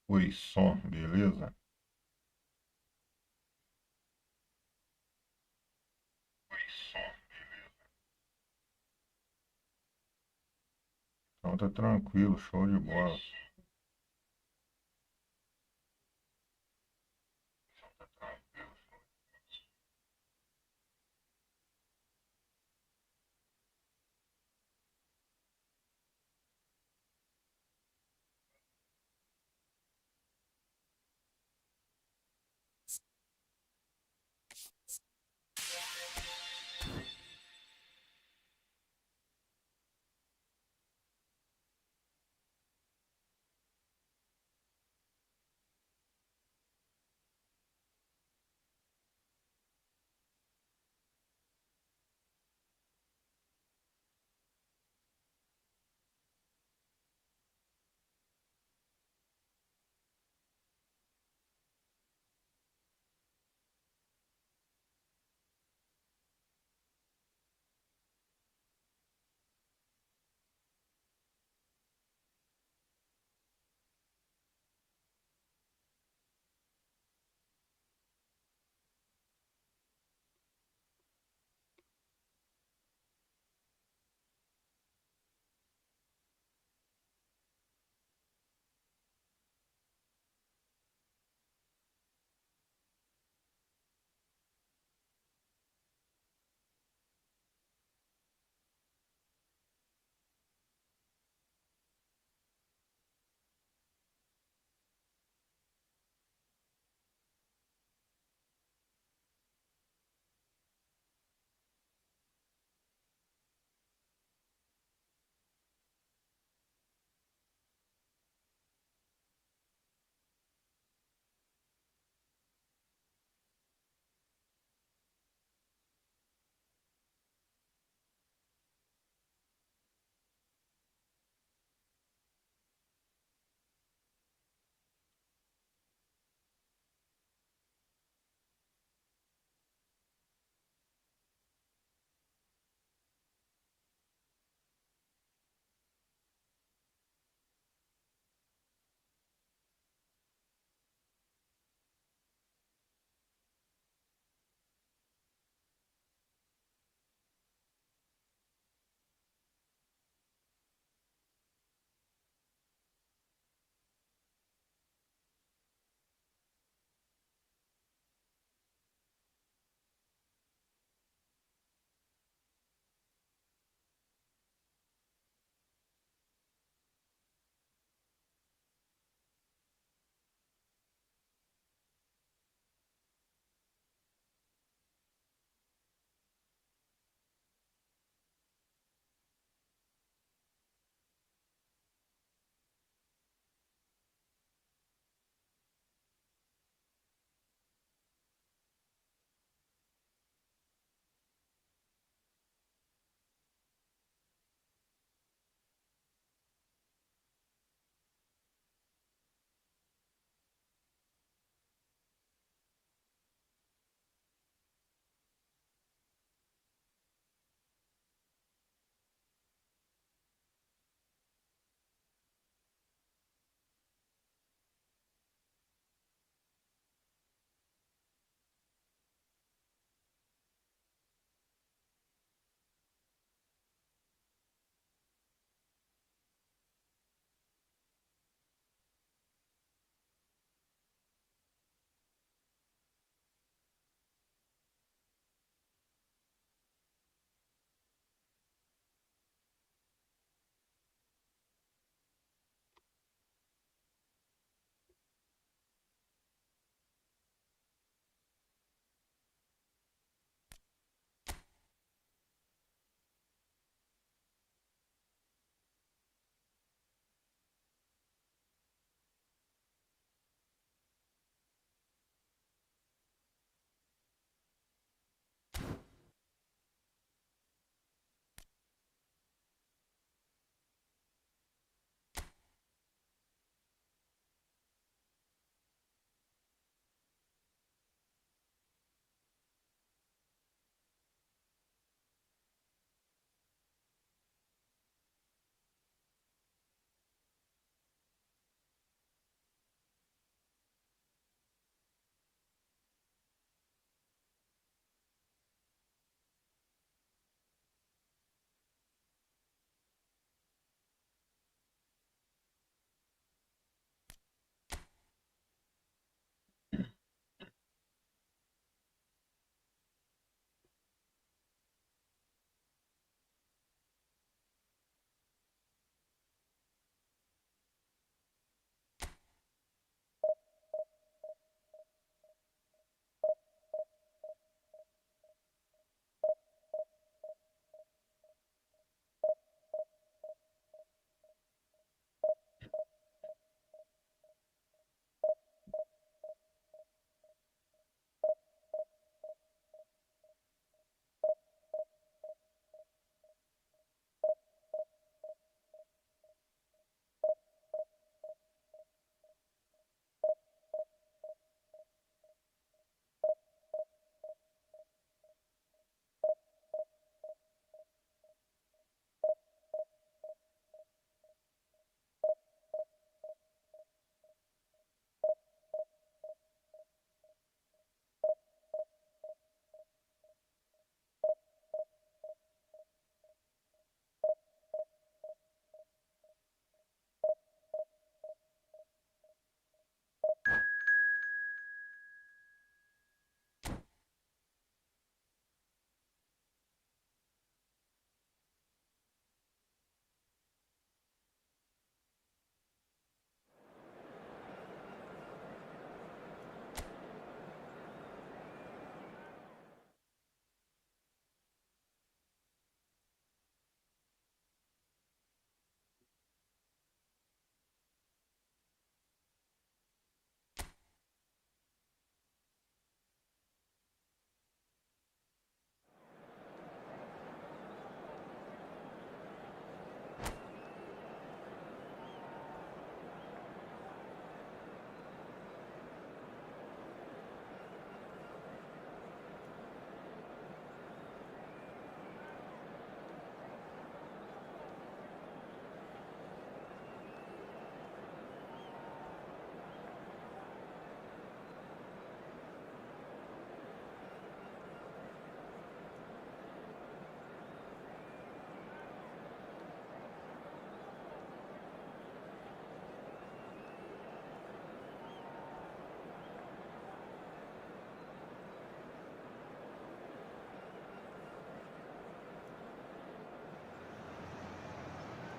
Oi, som, beleza? Então tá tranquilo, show de bola.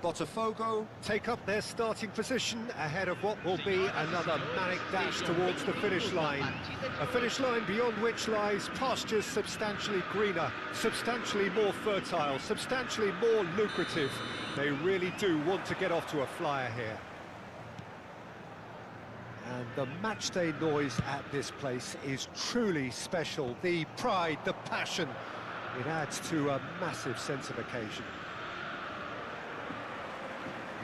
Botafogo take up their starting position ahead of what will be another manic dash towards the finish line. A finish line beyond which lies pastures substantially greener, substantially more fertile, substantially more lucrative. They really do want to get off to a flyer here. And the matchday noise at this place is truly special. The pride, the passion, it adds to a massive sense of occasion.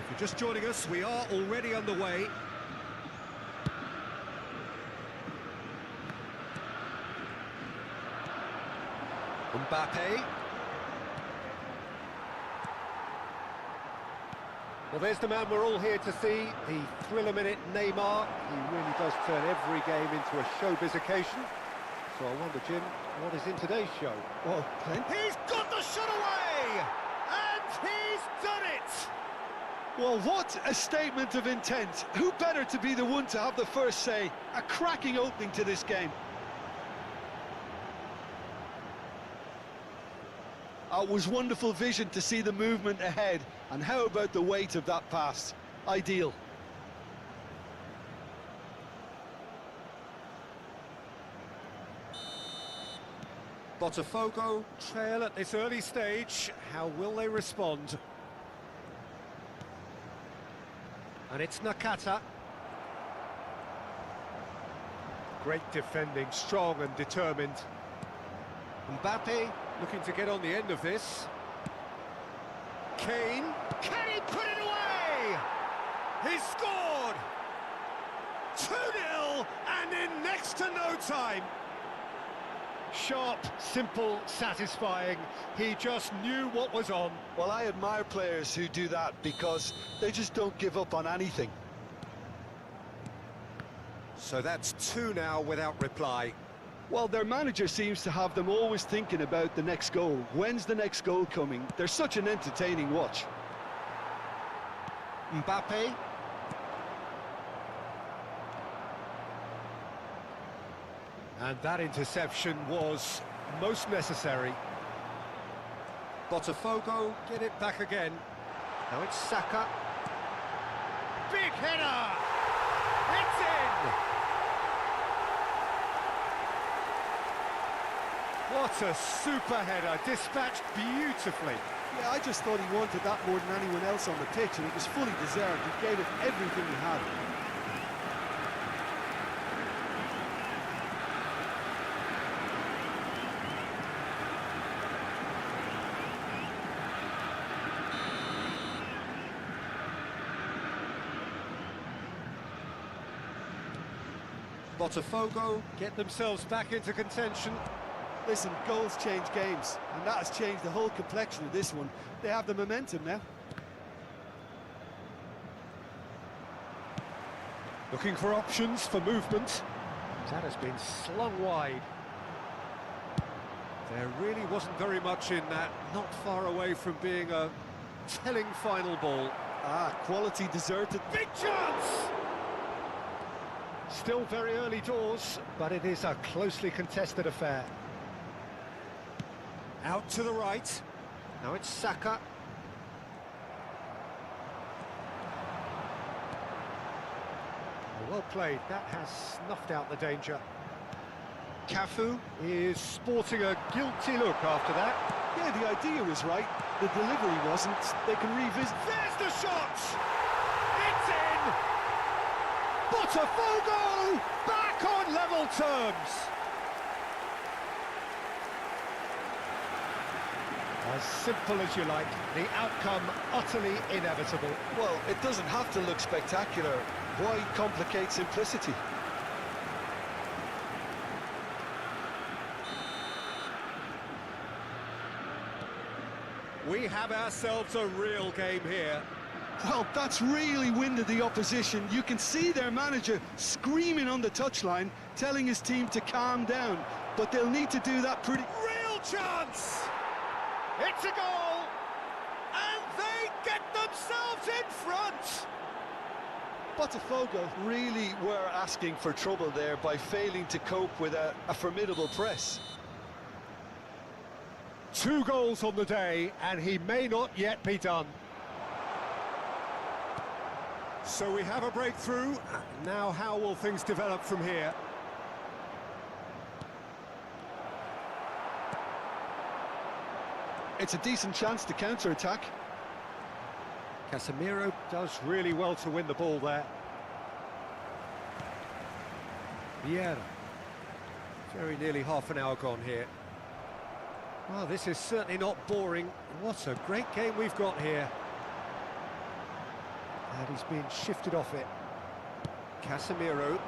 If you're just joining us, we are already underway. Mbappe. Well, there's the man we're all here to see, the thriller-minute Neymar. He really does turn every game into a showbiz occasion. So I wonder, Jim, what is in today's show? Well, he's got the shot away! And he's done it! Well, what a statement of intent. Who better to be the one to have the first say? A cracking opening to this game. It was wonderful vision to see the movement ahead. And how about the weight of that pass? Ideal. Botafogo trail at this early stage. How will they respond? And it's Nakata. Great defending, strong and determined. Mbappe looking to get on the end of this. Kane. Can he put it away? He's scored! 2-0 and in next to no time. Sharp, simple, satisfying. He just knew what was on. Well, I admire players who do that because they just don't give up on anything. So that's 2 now without reply. Well, their manager seems to have them always thinking about the next goal. When's the next goal coming? They're such an entertaining watch. Mbappe. And that interception was most necessary. Botafogo get it back again. Now it's Saka. Big header! It's in! What a super header, dispatched beautifully. Yeah, I just thought he wanted that more than anyone else on the pitch, and it was fully deserved. He gave it everything he had. Botafogo get themselves back into contention. Listen, goals change games, and that has changed the whole complexion of this one. They have the momentum now. Looking for options for movement. That has been slung wide. There really wasn't very much in that, not far away from being a telling final ball. Quality deserted. Big chance! Still very early doors, but it is a closely contested affair. Out to the right. Now it's Saka. Well played. That has snuffed out the danger. Cafu is sporting a guilty look after that. Yeah, the idea was right. The delivery wasn't. They can revisit. There's the shot! It's in! Botafogo back on level terms! As simple as you like, the outcome utterly inevitable. Well, it doesn't have to look spectacular. Why complicate simplicity? We have ourselves a real game here. Well, that's really winded the opposition. You can see their manager screaming on the touchline, telling his team to calm down. But they'll need to do that pretty... Real chance! It's a goal! And they get themselves in front! Botafogo really were asking for trouble there by failing to cope with a formidable press. 2 goals on the day, and he may not yet be done. So we have a breakthrough. Now how will things develop from here? It's a decent chance to counter-attack. Casemiro does really well to win the ball there. Vieira. Very nearly half an hour gone here. Well, this is certainly not boring. What a great game we've got here. And he's being shifted off it. Casemiro.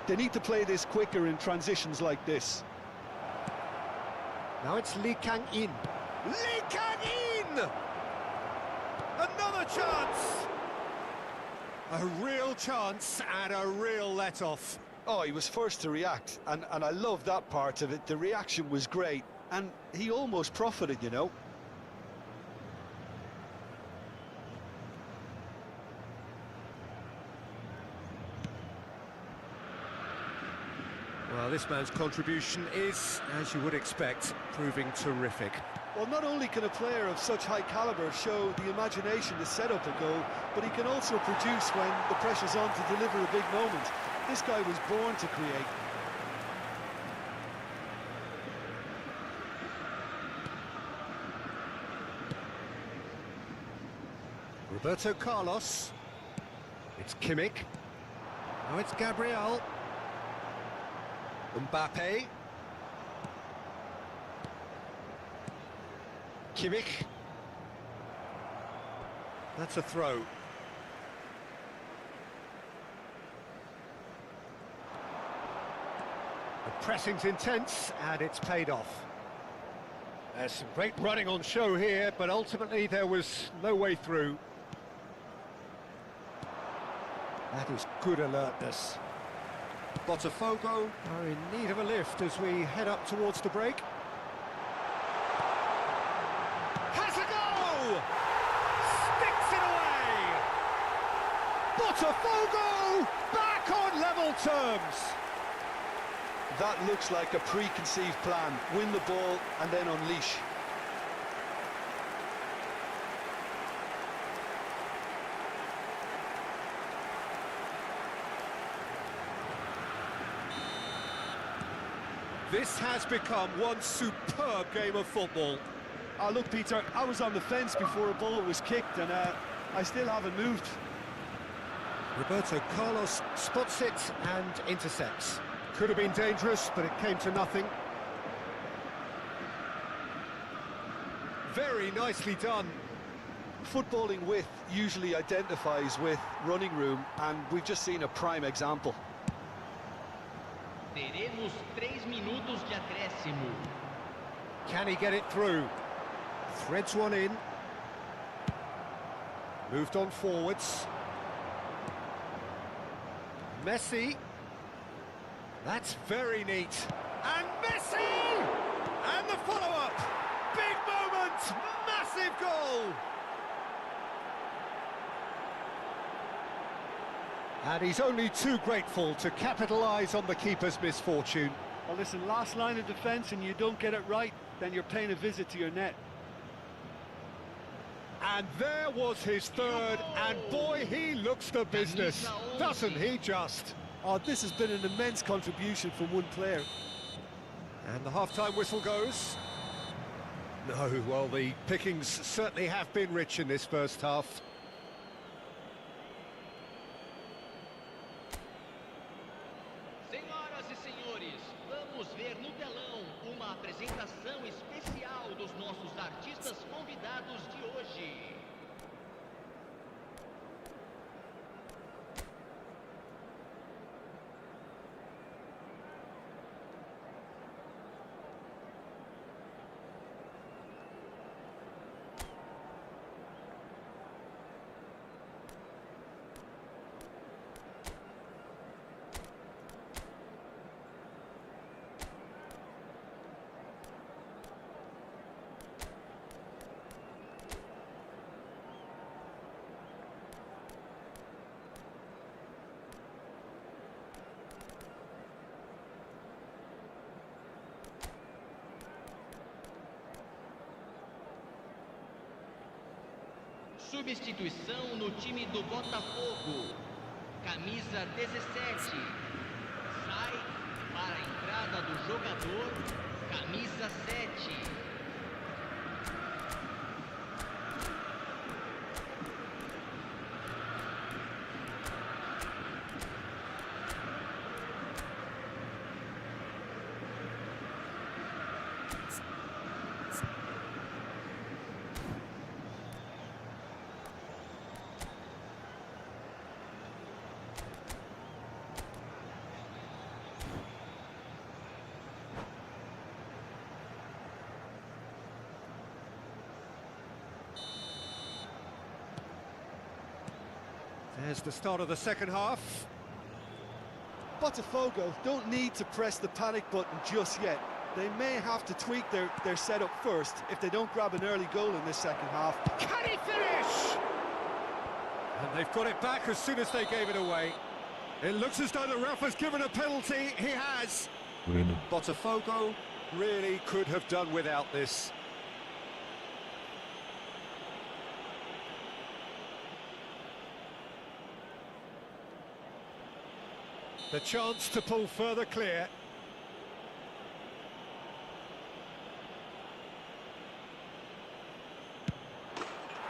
They need to play this quicker in transitions like this. Now it's Lee Kang-in. Lee Kang-in! Another chance! A real chance and a real let-off. Oh, he was first to react, and I love that part of it. The reaction was great, and he almost profited, you know. Well, this man's contribution is, as you would expect, proving terrific. Well, not only can a player of such high caliber show the imagination to set up a goal, but he can also produce when the pressure's on to deliver a big moment. This guy was born to create. Roberto Carlos. It's Kimmich. Now it's Gabriel. Mbappe. Kimmich. That's a throw. The pressing's intense, and it's paid off. There's some great running on show here, but ultimately there was no way through. That is good alertness. Botafogo are in need of a lift as we head up towards the break. Has a goal! Sticks it away! Botafogo back on level terms! That looks like a preconceived plan. Win the ball and then unleash. This has become one superb game of football. Look, Peter, I was on the fence before a ball was kicked, and I still haven't moved. Roberto Carlos spots it and intercepts. Could have been dangerous, but it came to nothing. Very nicely done. Footballing width usually identifies with running room, and we've just seen a prime example. Teremos 3 minutos de acréscimo. Can he get it through? Threads one in. Moved on forwards. Messi. That's very neat. And Messi! And the follow-up. Big moment. Massive goal. And he's only too grateful to capitalise on the keeper's misfortune. Well, listen, last line of defence and you don't get it right, then you're paying a visit to your net. And there was his third, and boy, he looks the business, doesn't he just? Oh, this has been an immense contribution from one player. And the half-time whistle goes. No, well, the pickings certainly have been rich in this first half. Senhoras e senhores, vamos ver no telão uma apresentação especial dos nossos artistas convidados de hoje. Substituição no time do Botafogo. Camisa 17. Sai para a entrada do jogador. Camisa 7. There's the start of the second half. Botafogo don't need to press the panic button just yet. They may have to tweak their setup first if they don't grab an early goal in this second half. Can he finish? And they've got it back as soon as they gave it away. It looks as though the ref has given a penalty. He has. Really? Botafogo really could have done without this. The chance to pull further clear.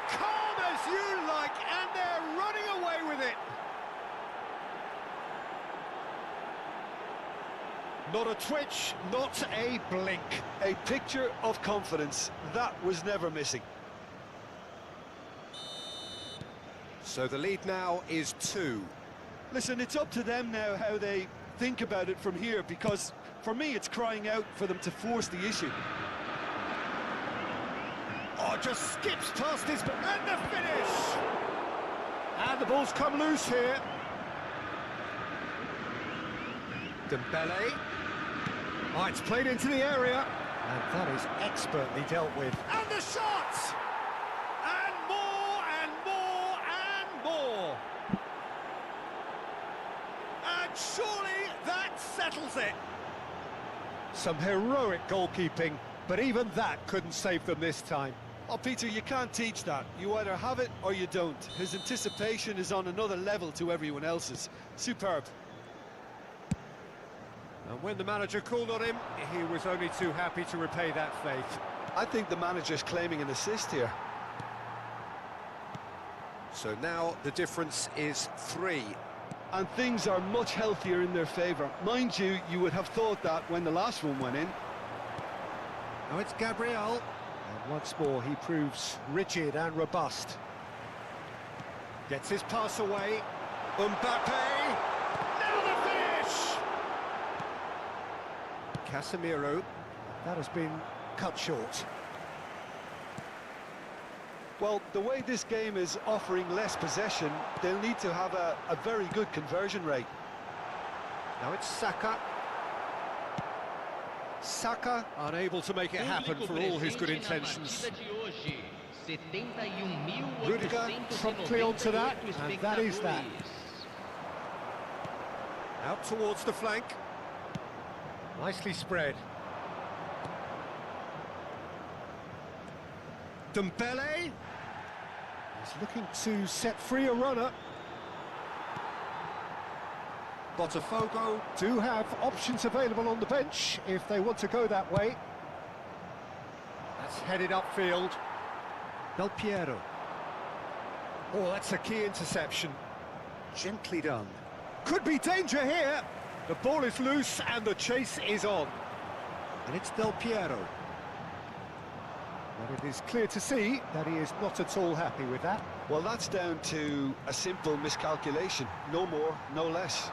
Calm as you like, and they're running away with it. Not a twitch, not a blink. A picture of confidence. That was never missing. So the lead now is 2. Listen, it's up to them now how they think about it from here, because for me it's crying out for them to force the issue. Oh, just skips past his... and the finish! And the ball's come loose here. Dembele. Oh, it's played into the area. And that is expertly dealt with. And the shot! And more, and more, and more! And surely that settles it. Some heroic goalkeeping, but even that couldn't save them this time. Oh, Peter, you can't teach that. You either have it or you don't. His anticipation is on another level to everyone else's. Superb. And when the manager called on him, he was only too happy to repay that faith. I think the manager's claiming an assist here. So now the difference is 3. And things are much healthier in their favour. Mind you, you would have thought that when the last one went in. Now it's Gabriel. And once more he proves rigid and robust. Gets his pass away. Mbappe! Now the finish! Casemiro. That has been cut short. Well, the way this game is offering less possession, they'll need to have a very good conversion rate. Now it's Saka. Saka unable to make it happen for all his good intentions. Rudiger promptly onto that, and that is that. Out towards the flank. Nicely spread. Dembele. He's looking to set free a runner. Botafogo do have options available on the bench if they want to go that way. That's headed upfield. Del Piero. Oh, that's a key interception. Gently done. Could be danger here. The ball is loose and the chase is on. And it's Del Piero. And it is clear to see that he is not at all happy with that. Well, that's down to a simple miscalculation. No more, no less.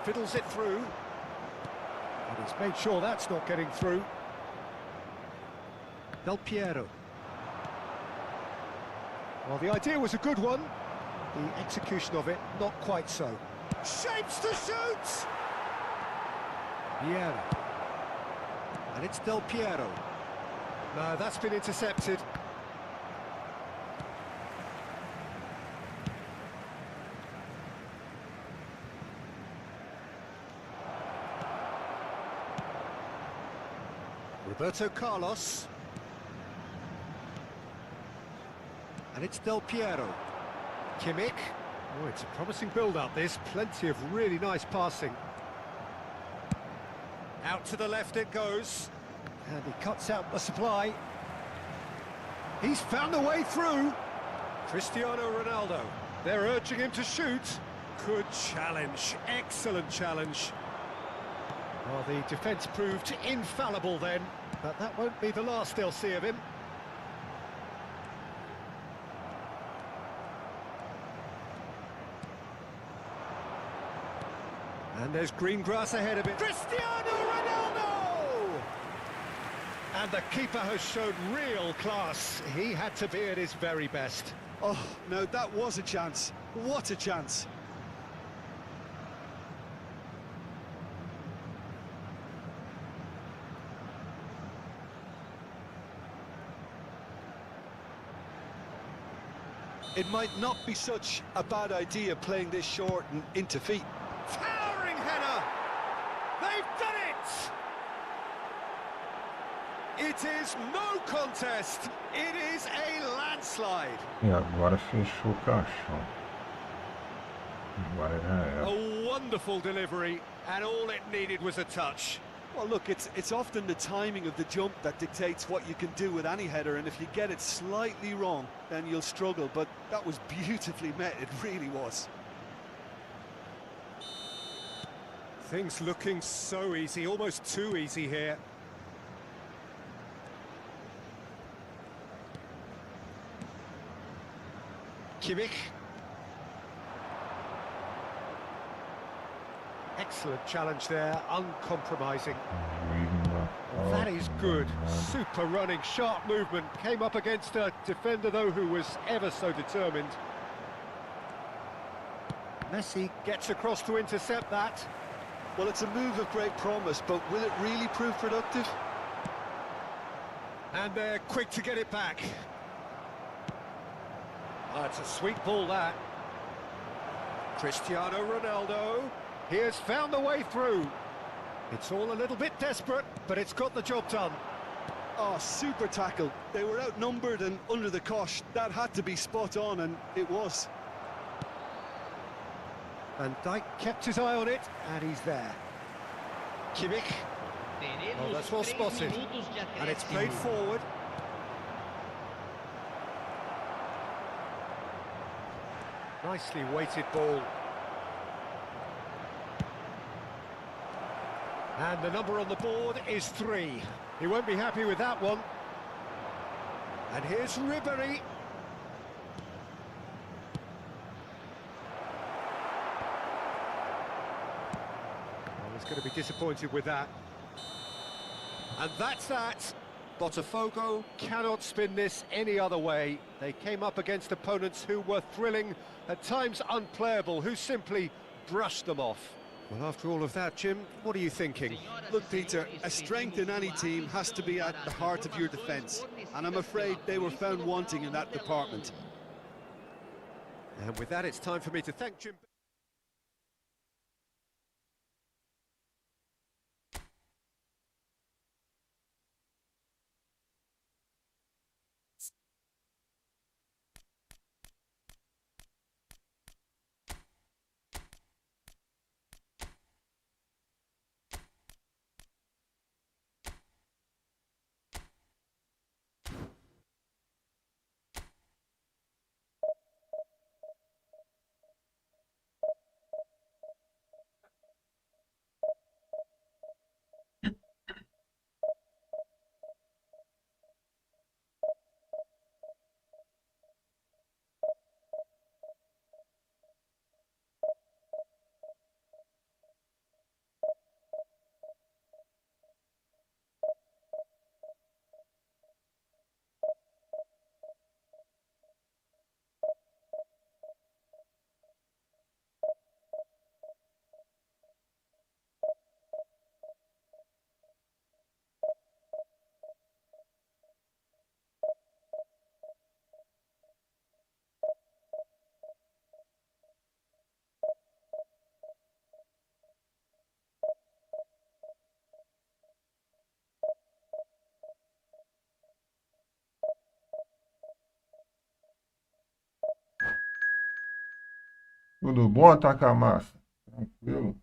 Fiddles it through. And he's made sure that's not getting through. Del Piero. Well, the idea was a good one. The execution of it, not quite so. Shapes to shoot! Vieira. And it's Del Piero. No, that's been intercepted. Roberto Carlos. And it's Del Piero. Kimmich. Oh, it's a promising build-up, this. Plenty of really nice passing. Out to the left it goes. And he cuts out the supply. He's found a way through. Cristiano Ronaldo. They're urging him to shoot. Good challenge. Excellent challenge. Well, the defence proved infallible then, but that won't be the last they'll see of him. And there's green grass ahead of it. Cristiano Ronaldo! And the keeper has shown real class. He had to be at his very best. Oh, no, that was a chance. What a chance. It might not be such a bad idea playing this short and into feet. Towering header! They've done it! It is no contest. It is a landslide. E agora fechou o caixão. Agora já era. A wonderful delivery, and all it needed was a touch. Well, look, it's often the timing of the jump that dictates what you can do with any header, and if you get it slightly wrong, then you'll struggle, but that was beautifully met, it really was. Things looking so easy, almost too easy here. Kimmich. Excellent challenge there, uncompromising. Well, that is good. Super running, sharp movement. Came up against a defender, though, who was ever so determined. Messi gets across to intercept that. Well, it's a move of great promise, but will it really prove productive? And they're quick to get it back. Oh, it's a sweet ball, that. Cristiano Ronaldo. He has found the way through. It's all a little bit desperate, but it's got the job done. Oh, super tackle. They were outnumbered and under the cosh. That had to be spot on, and it was. And Dijk kept his eye on it, and he's there. Kimmich. Oh, that's well spotted. And it's played forward. Nicely weighted ball. And the number on the board is 3. He won't be happy with that one. And here's Ribery. Well, he's going to be disappointed with that. And that's that. Botafogo cannot spin this any other way. They came up against opponents who were thrilling, at times unplayable, who simply brushed them off. Well, after all of that, Jim, what are you thinking? Look, Peter, a strength in any team has to be at the heart of your defence, and I'm afraid they were found wanting in that department. And with that, it's time for me to thank Jim. Tudo bom, atacar massa? Tranquilo.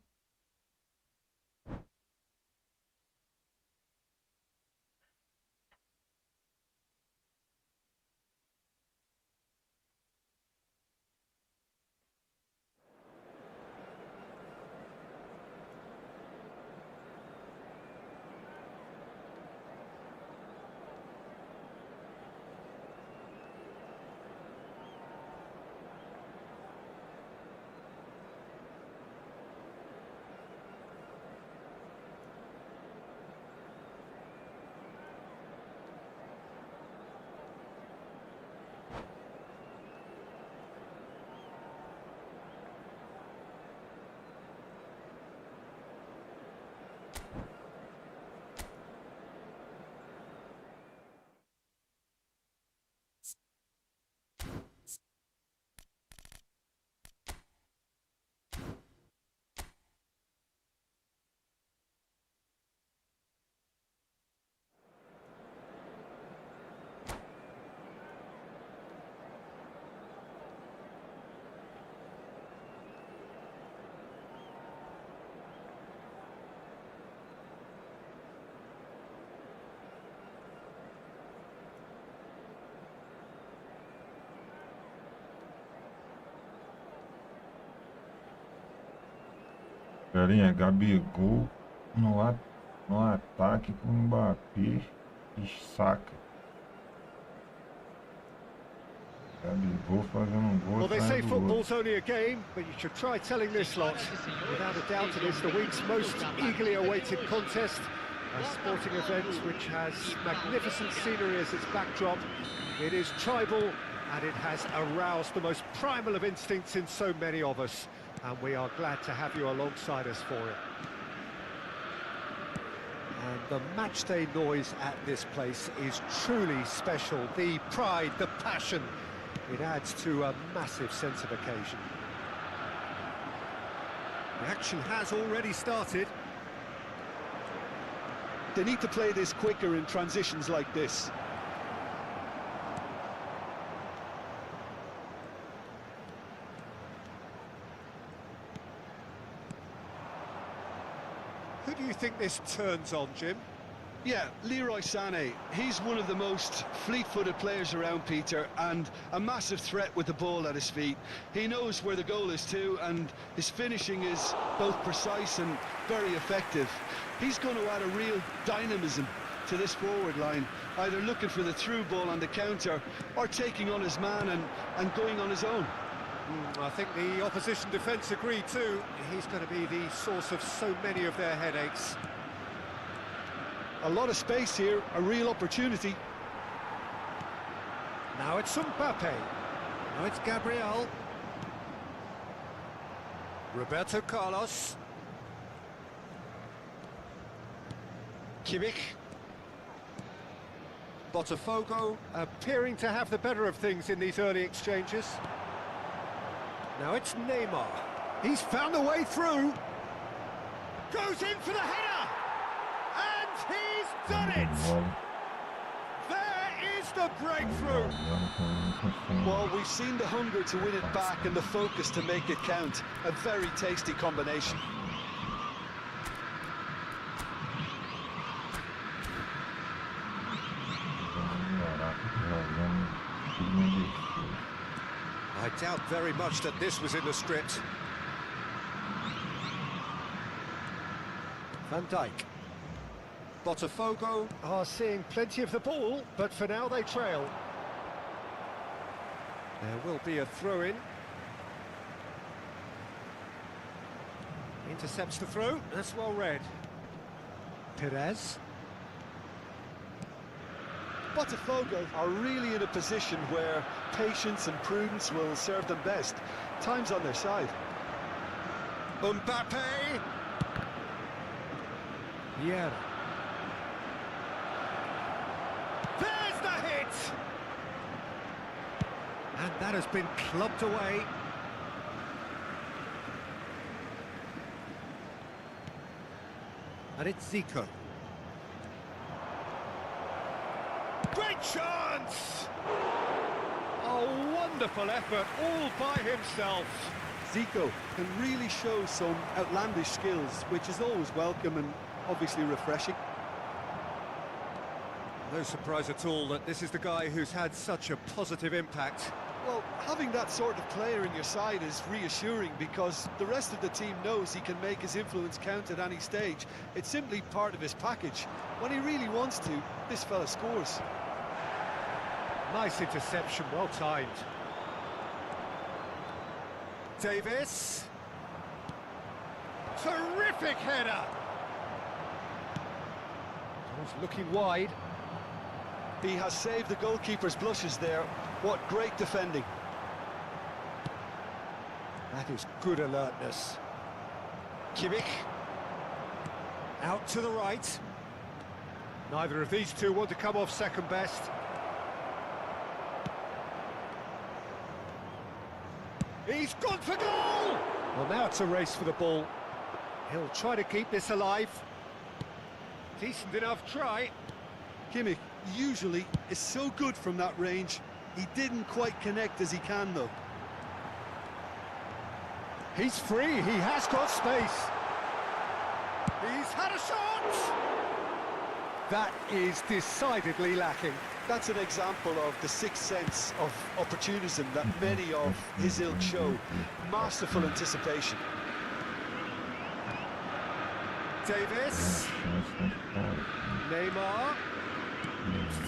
Galerinha, Gabigol no ataque com o Mbappé e saca. Gabigol fazendo um gol Well, they atrás say do outro. football's only a game, but you should try telling this lot. Without a doubt, it is the week's most eagerly awaited contest. A sporting event which has magnificent scenery as its backdrop. It is tribal, and it has aroused the most primal of instincts in so many of us. And we are glad to have you alongside us for it. And the matchday noise at this place is truly special. The pride, the passion, it adds to a massive sense of occasion. The action has already started. They need to play this quicker in transitions like this. Who do you think this turns on, Jim? Yeah, Leroy Sané. He's one of the most fleet-footed players around, Peter, and a massive threat with the ball at his feet. He knows where the goal is too, and his finishing is both precise and very effective. He's going to add a real dynamism to this forward line, either looking for the through ball on the counter or taking on his man and going on his own. I think the opposition defence agree too. He's going to be the source of so many of their headaches. A lot of space here, a real opportunity. Now it's Mbappe. Now it's Gabriel. Roberto Carlos. Kimmich. Botafogo appearing to have the better of things in these early exchanges. Now it's Neymar. He's found a way through. Goes in for the header. And he's done it. There is the breakthrough. Well, we've seen the hunger to win it back and the focus to make it count. A very tasty combination. I doubt very much that this was in the script. Van Dijk. Botafogo are seeing plenty of the ball, but for now they trail. There will be a throw-in. Intercepts the throw, that's well read. Perez. Botafogo are really in a position where patience and prudence will serve them best. Time's on their side. Mbappe. Vieira. There's the hit! And that has been clubbed away. And it's Zico. Great chance! A wonderful effort all by himself. Zico can really show some outlandish skills, which is always welcome and obviously refreshing. No surprise at all that this is the guy who's had such a positive impact. Well, having that sort of player in your side is reassuring because the rest of the team knows he can make his influence count at any stage. It's simply part of his package. When he really wants to, this fella scores. Nice interception, well timed. Davis. Terrific header. Was looking wide. He has saved the goalkeeper's blushes there. What great defending. That is good alertness. Kimmich. Out to the right. Neither of these two want to come off second best. He's gone for goal! Well, now it's a race for the ball. He'll try to keep this alive. Decent enough try. Kimmich usually is so good from that range. He didn't quite connect as he can, though. He's free, he has got space. He's had a shot! That is decidedly lacking. That's an example of the sixth sense of opportunism that many of his ilk show. Masterful anticipation. Davis. Neymar.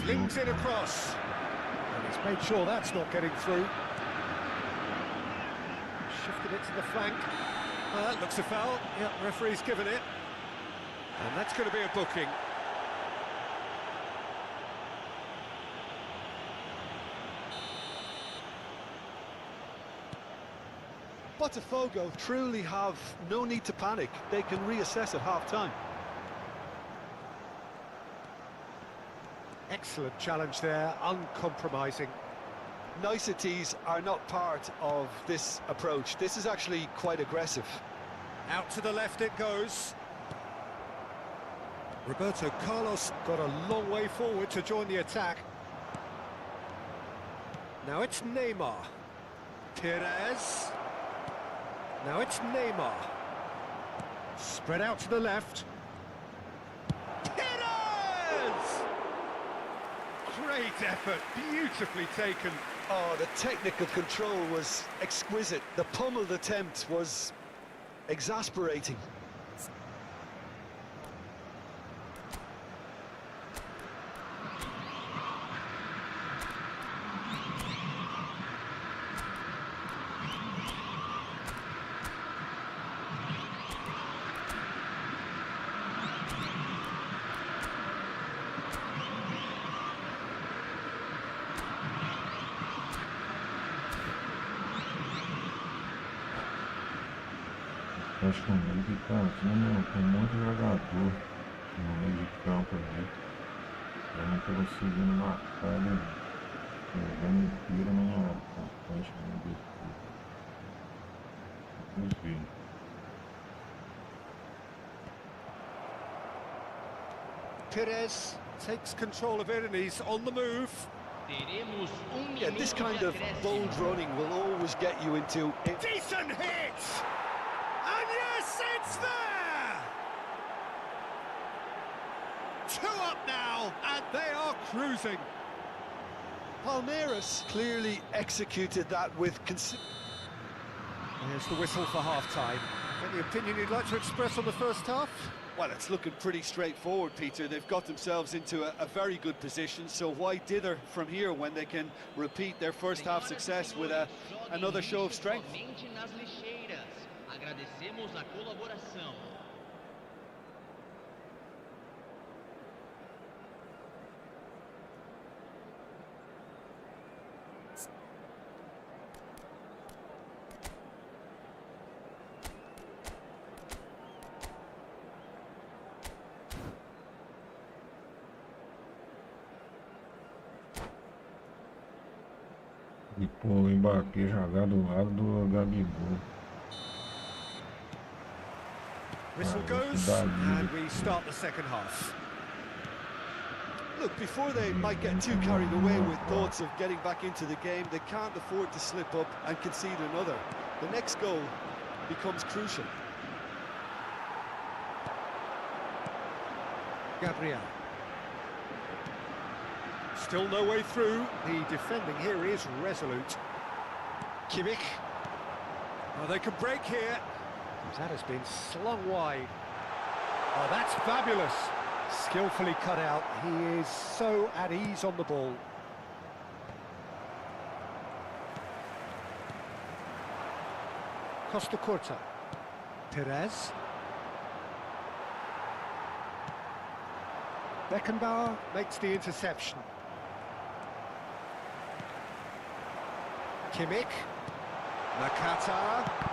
Flings it across. And he's made sure that's not getting through. Shifted it to the flank. Well, that looks a foul. Yeah, referee's given it. And that's going to be a booking. Botafogo truly have no need to panic. They can reassess at half-time. Excellent challenge there, uncompromising. Niceties are not part of this approach. This is actually quite aggressive. Out to the left it goes. Roberto Carlos got a long way forward to join the attack. Now it's Neymar. Perez. Now it's Neymar. Spread out to the left. Perez! Great effort, beautifully taken. Oh, the technical control was exquisite. The pummeled attempt was exasperating. Acho que o meio que tá vindo com muito jogador no meio de campo ali. Eu não tô conseguindo marcar ele jogando inteiro numa frente do desvio. Perez takes control of it and he's on the move. Teremos Yeah, this kind of bold running will always get you into it. Decent hit! And yes, it's there! 2 up now, and they are cruising. Palmeiras clearly executed that with There's the whistle for half-time. Any opinion you'd like to express on the first half? Well, it's looking pretty straightforward, Peter. They've got themselves into a very good position, so why dither from here when they can repeat their first half success with another show of strength? Agradecemos a colaboração. E pô, o Mbappé jogar do lado do Gabigol. Whistle goes, and we start the second half. Look, before they might get too carried away with thoughts of getting back into the game, they can't afford to slip up and concede another. The next goal becomes crucial. Gabriel. Still no way through. The defending here is resolute. Kimmich. Oh, they can break here. That has been slung wide. Oh, that's fabulous. Skillfully cut out. He is so at ease on the ball. Costa Curta. Perez. Beckenbauer makes the interception. Kimmich. Nakata.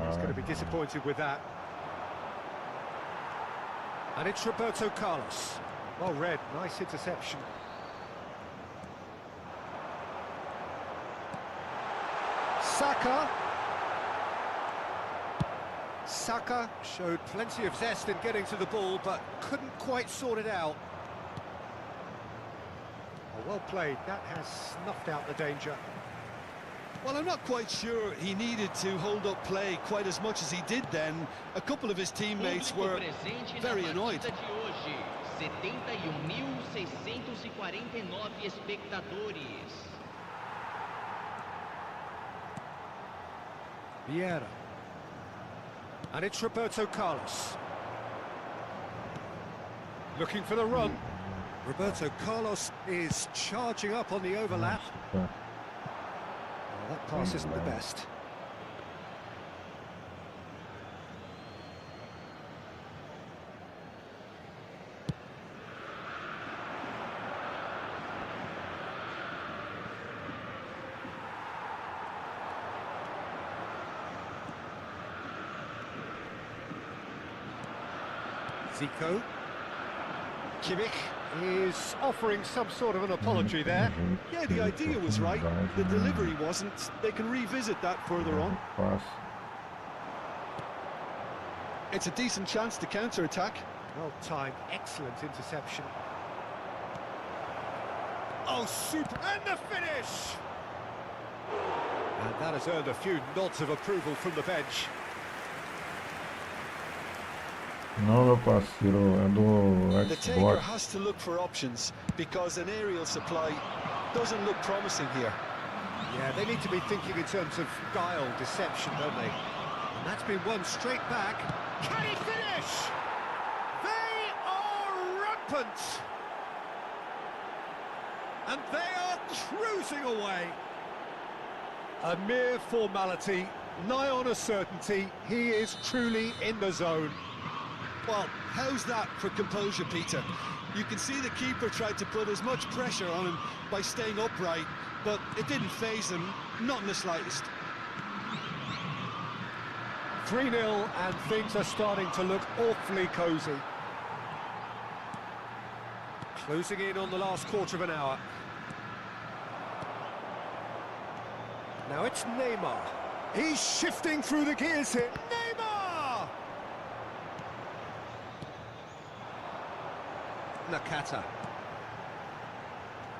He's going to be disappointed with that. And it's Roberto Carlos. Well read, nice interception. Saka. Saka showed plenty of zest in getting to the ball, but couldn't quite sort it out. Oh, well played, that has snuffed out the danger. Well, I'm not quite sure he needed to hold up play quite as much as he did then. A couple of his teammates were very annoyed. 71.649 espectadores. Vieira. And it's Roberto Carlos. Looking for the run. Roberto Carlos is charging up on the overlap. Well, that pass isn't the best. Zico. Kimmich is offering some sort of an apology there. Yeah, the idea was right. The delivery wasn't. They can revisit that further on. It's a decent chance to counter-attack. Well timed, excellent interception. Oh, super! And the finish! And that has earned a few nods of approval from the bench. Não, meu parceiro, é do The taker Xbox. has to look for options because an aerial supply doesn't look promising here. Yeah, they need to be thinking in terms of guile, deception, don't they? And that's been won straight back. Can he finish? They are rampant! And they are cruising away. A mere formality, nigh on a certainty. He is truly in the zone. Well, how's that for composure, Peter? You can see the keeper tried to put as much pressure on him by staying upright, but it didn't faze him, not in the slightest. 3-0 and things are starting to look awfully cosy. Closing in on the last quarter of an hour. Now it's Neymar. He's shifting through the gears here. Neymar! Nakata.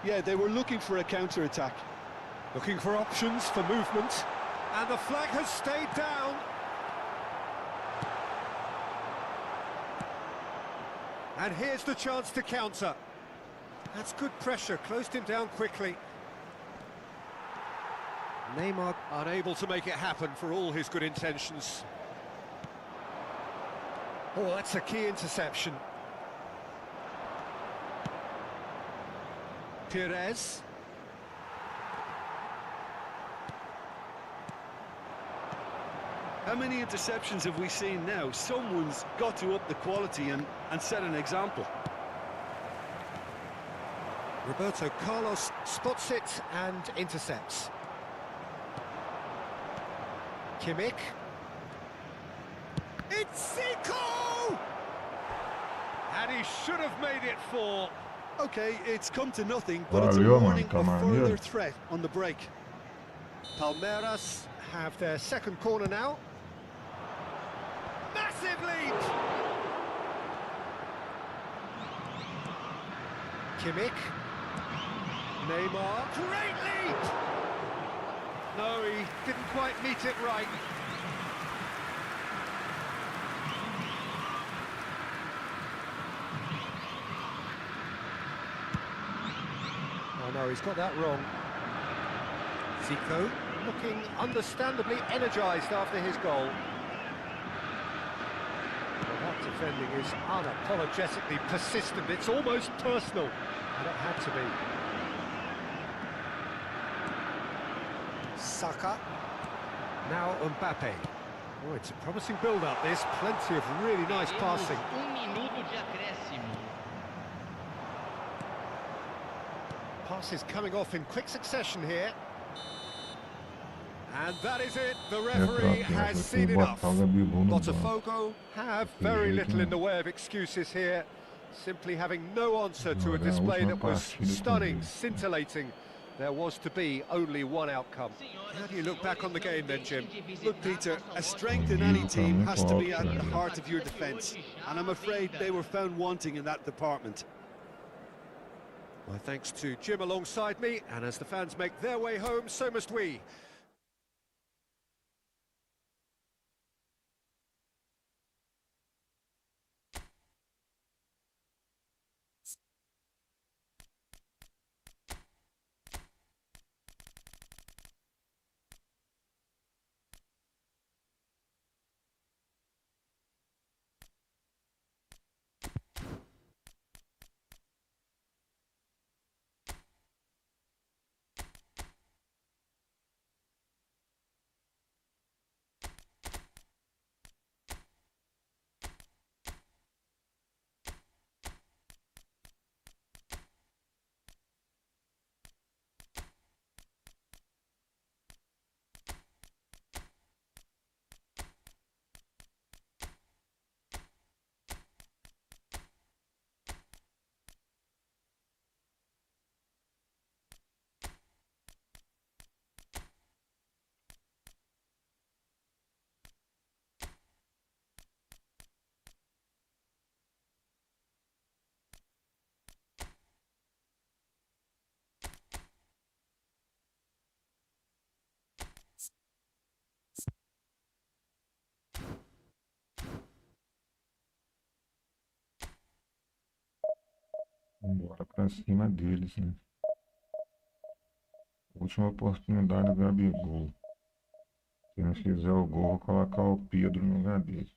Yeah, they were looking for a counter-attack. Looking for options for movement. And the flag has stayed down. And here's the chance to counter. That's good pressure, closed him down quickly. Neymar unable to make it happen for all his good intentions. Oh, that's a key interception. Perez. How many interceptions have we seen now? Someone's got to up the quality and set an example. Roberto Carlos spots it and intercepts. Kimmich. It's Zico! And he should have made it 4. Okay, it's come to nothing, but it's a Valeu, warning mano, of tá further maneiro. threat on the break. Palmeiras have their second corner now. Massive lead! Kimmich. Neymar, great leap! No, he didn't quite meet it right. Oh no, he's got that wrong. Zico looking understandably energised after his goal. Well, that defending is unapologetically persistent. It's almost personal, and it had to be. Saka. Now Mbappe. Oh, it's a promising build-up, this. Plenty of really nice passing. Minuto de acréscimo. Passes coming off in quick succession here. And that is it. The referee has seen enough. Botafogo have very little in the way of excuses here. Simply having no answer to a display that was stunning, scintillating. There was to be only one outcome. How do you look back on the game then, Jim? Look, Peter, a strength in any team has to be at the heart of your defence, and I'm afraid they were found wanting in that department. My thanks to Jim alongside me, and as the fans make their way home, so must we. Bora pra cima deles, né? Última oportunidade do Gabigol. Se não fizer o gol, vou colocar o Pedro no lugar dele.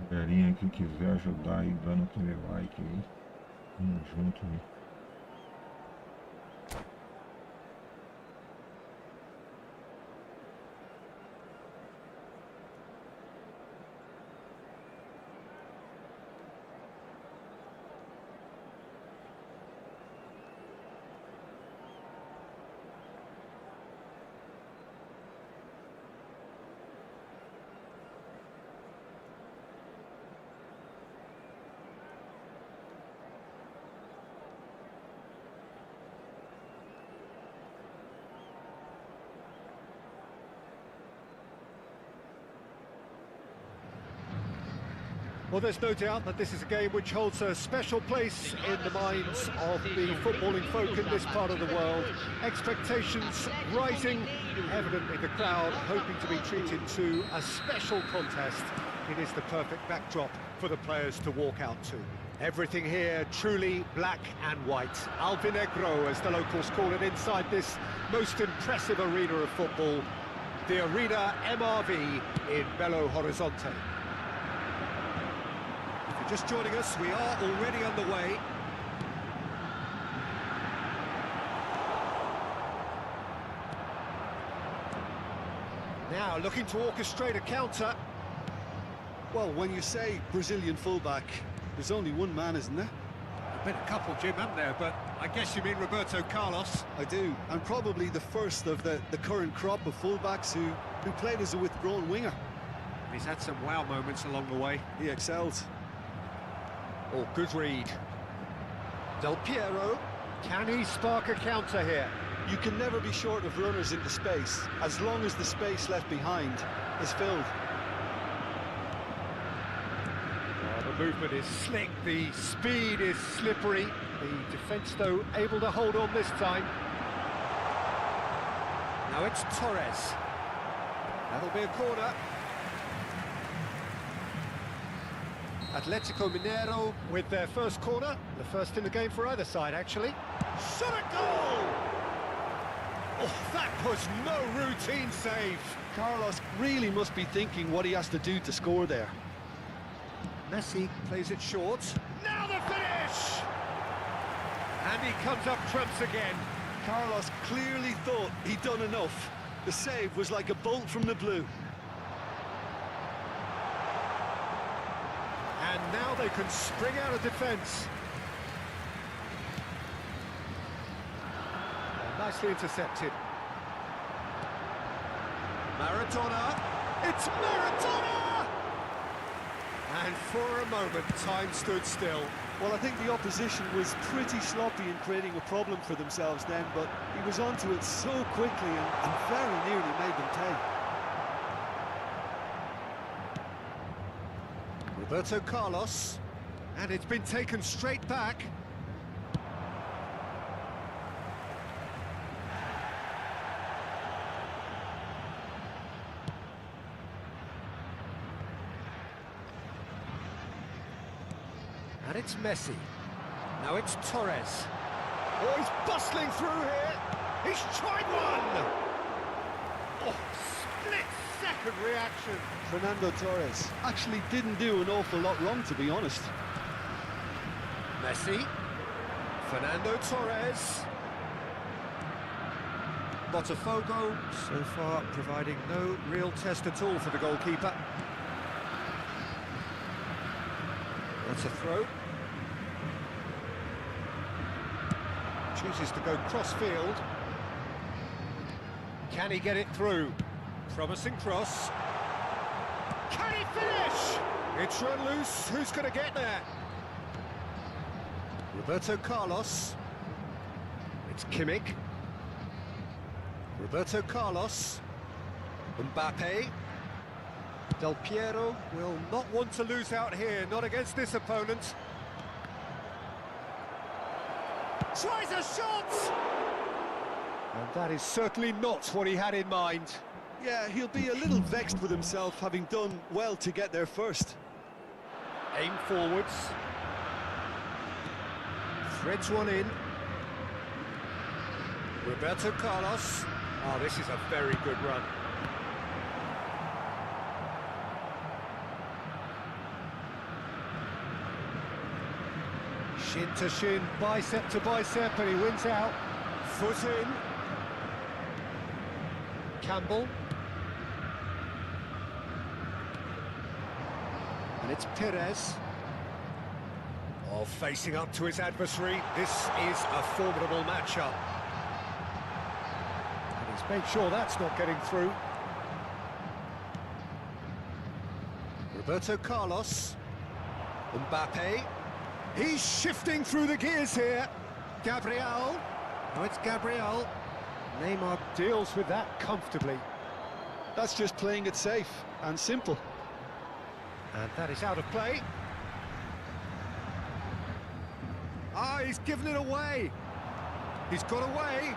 Galerinha que quiser ajudar aí, dando aquele like aí. Tamo junto, né? Well, there's no doubt that this is a game which holds a special place in the minds of the footballing folk in this part of the world. Expectations rising, evidently the crowd hoping to be treated to a special contest. It is the perfect backdrop for the players to walk out to. Everything here truly black and white. Alvinegro, as the locals call it inside this most impressive arena of football. The Arena MRV in Belo Horizonte. If you're just joining us, we are already underway. Now looking to orchestrate a counter. Well, when you say Brazilian fullback, there's only one man, isn't there? There've been a couple, Jim, haven't there? But I guess you mean Roberto Carlos. I do, and probably the first of the current crop of fullbacks who played as a withdrawn winger. He's had some wow moments along the way. He excels. Oh, good read. Del Piero, can he spark a counter here? You can never be short of runners into space, as long as the space left behind is filled. The movement is slick, the speed is slippery. The defence, though, able to hold on this time. Now it's Torres. That'll be a corner. Atletico Mineiro with their first corner. The first in the game for either side, actually. Shot a goal! Oh, that was no routine save. Carlos really must be thinking what he has to do to score there. Messi plays it short. Now the finish! And he comes up trumps again. Carlos clearly thought he'd done enough. The save was like a bolt from the blue. And now they can spring out of defence. Nicely intercepted. Maradona. It's Maradona! And for a moment, time stood still. Well, I think the opposition was pretty sloppy in creating a problem for themselves then, but he was onto it so quickly and very nearly made them pay. Roberto Carlos, and it's been taken straight back. And it's Messi. Now it's Torres. Oh, he's bustling through here. He's tried one. Oh, split-second reaction. Fernando Torres actually didn't do an awful lot wrong, to be honest. Messi. Fernando Torres. Botafogo, so far providing no real test at all for the goalkeeper. That's a throw. Chooses to go cross-field. Can he get it through? Promising cross. Can he finish? It's run loose. Who's going to get there? Roberto Carlos. It's Kimmich. Roberto Carlos. Mbappe. Del Piero will not want to lose out here, not against this opponent. Tries a shot! And that is certainly not what he had in mind. Yeah, he'll be a little vexed with himself, having done well to get there first. Aim forwards. Threads one in. Roberto Carlos. Oh, this is a very good run. Shin to shin, bicep to bicep, and he wins out. Foot in. Campbell. And it's Perez. Oh, facing up to his adversary. This is a formidable matchup. And he's made sure that's not getting through. Roberto Carlos. Mbappe. He's shifting through the gears here. Gabriel. Oh, it's Gabriel. Neymar deals with that comfortably. That's just playing it safe and simple. And that is out of play. Ah, he's given it away. He's got away.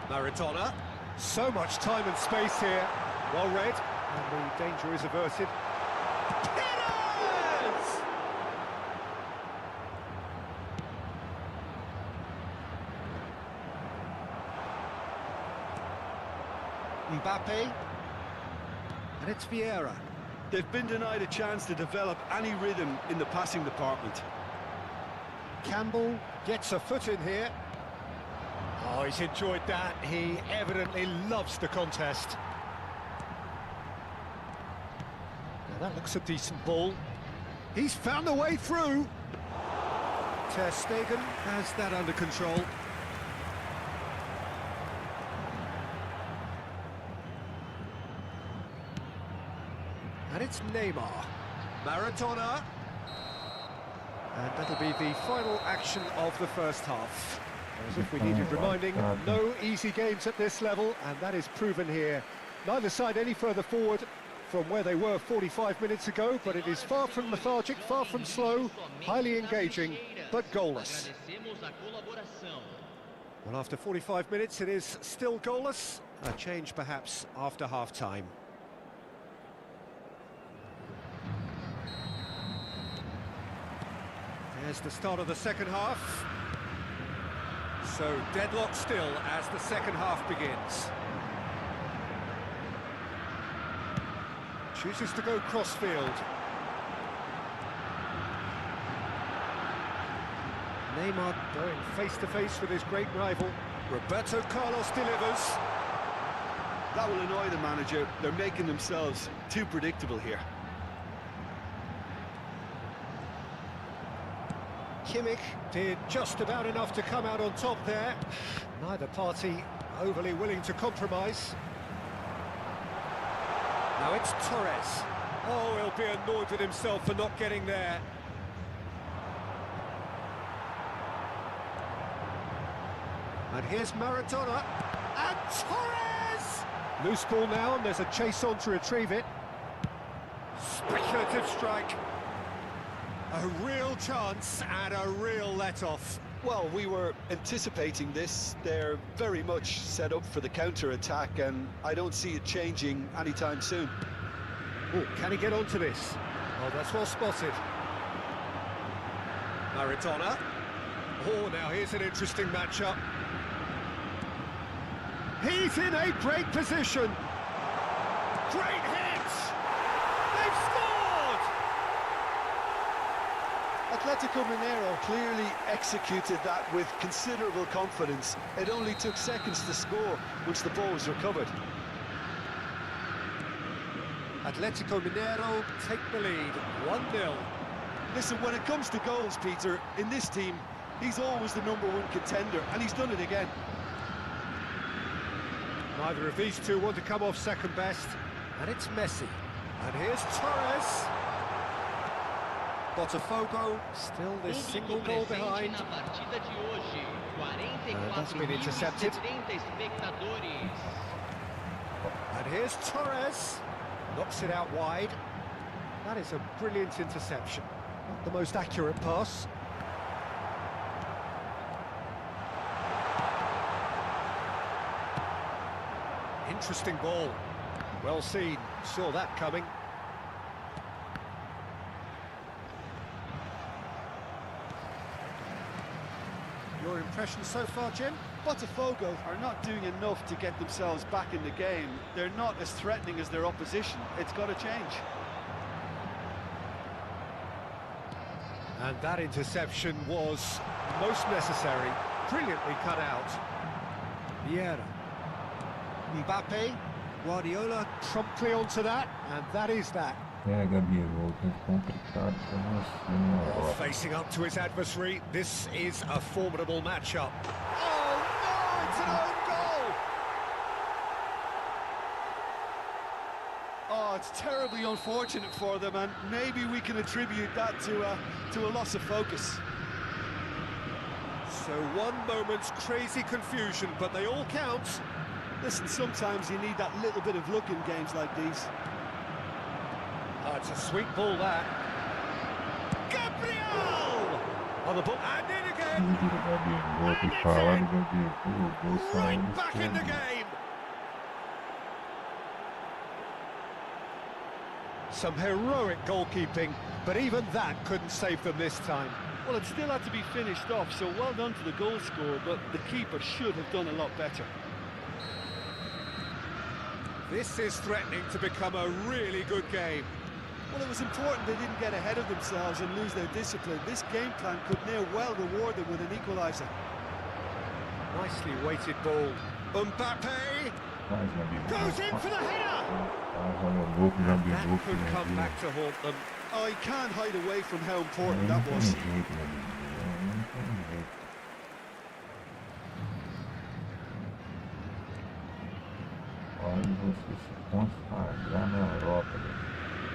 Maradona. So much time and space here. Well read. And the danger is averted. Perez! Mbappe. And it's Vieira. They've been denied a chance to develop any rhythm in the passing department. Campbell gets a foot in here. Oh, he's enjoyed that. He evidently loves the contest. Now that looks a decent ball. He's found a way through. Ter Stegen has that under control. And it's Neymar. Maradona. And that'll be the final action of the first half. As if we needed reminding, no easy games at this level, and that is proven here. Neither side any further forward from where they were 45 minutes ago, but it is far from lethargic, far from slow, highly engaging, but goalless. Well, after 45 minutes, it is still goalless. A change perhaps after half-time. There's the start of the second half. So deadlock still as the second half begins. Chooses to go crossfield. Neymar going face-to-face with his great rival. Roberto Carlos delivers. That will annoy the manager. They're making themselves too predictable here. Kimmich did just about enough to come out on top there. Neither party overly willing to compromise. Now it's Torres. Oh, he'll be annoyed with himself for not getting there. And here's Maradona. And Torres! Loose ball now, and there's a chase on to retrieve it. Speculative strike. A real chance and a real let-off. Well, we were anticipating this. They're very much set up for the counter-attack, and I don't see it changing anytime soon. Oh, can he get onto this? Oh, that's well spotted. Maradona. Oh, now here's an interesting matchup. He's in a great position. Great hit! They've scored! Atletico Mineiro clearly executed that with considerable confidence. It only took seconds to score once the ball was recovered. Atletico Mineiro take the lead, 1-0. Listen, when it comes to goals, Peter, in this team, he's always the #1 contender, and he's done it again. Neither of these two want to come off second best, and it's Messi. And here's Torres. Botafogo still this single goal behind. And that's been intercepted. And here's Torres. Knocks it out wide. That is a brilliant interception. Not the most accurate pass. Interesting ball. Well seen. Saw that coming. Your impression so far, Jim? Botafogo are not doing enough to get themselves back in the game. They're not as threatening as their opposition. It's got to change. And that interception was most necessary. Brilliantly cut out. Vieira. Mbappe. Guardiola promptly onto that, and that is that. Gabriel, que complicado pra você, meu Oh, facing up to his adversary, this is a formidable matchup. Oh no, it's an own goal! Oh, it's terribly unfortunate for them, and maybe we can attribute that to a loss of focus. So one moment's crazy confusion, but they all count. Listen, sometimes you need that little bit of luck in games like these. Oh, it's a sweet ball, that. Gabriel! On the ball, and in again! Right back in the game! Some heroic goalkeeping, but even that couldn't save them this time. Well, it still had to be finished off, so well done to the goal scorer, but the keeper should have done a lot better. This is threatening to become a really good game. Well, it was important they didn't get ahead of themselves and lose their discipline. This game plan could now well reward them with an equaliser. Nicely weighted ball. Mbappe goes in for the header! That could come back to haunt them. I can't hide away from how important that was.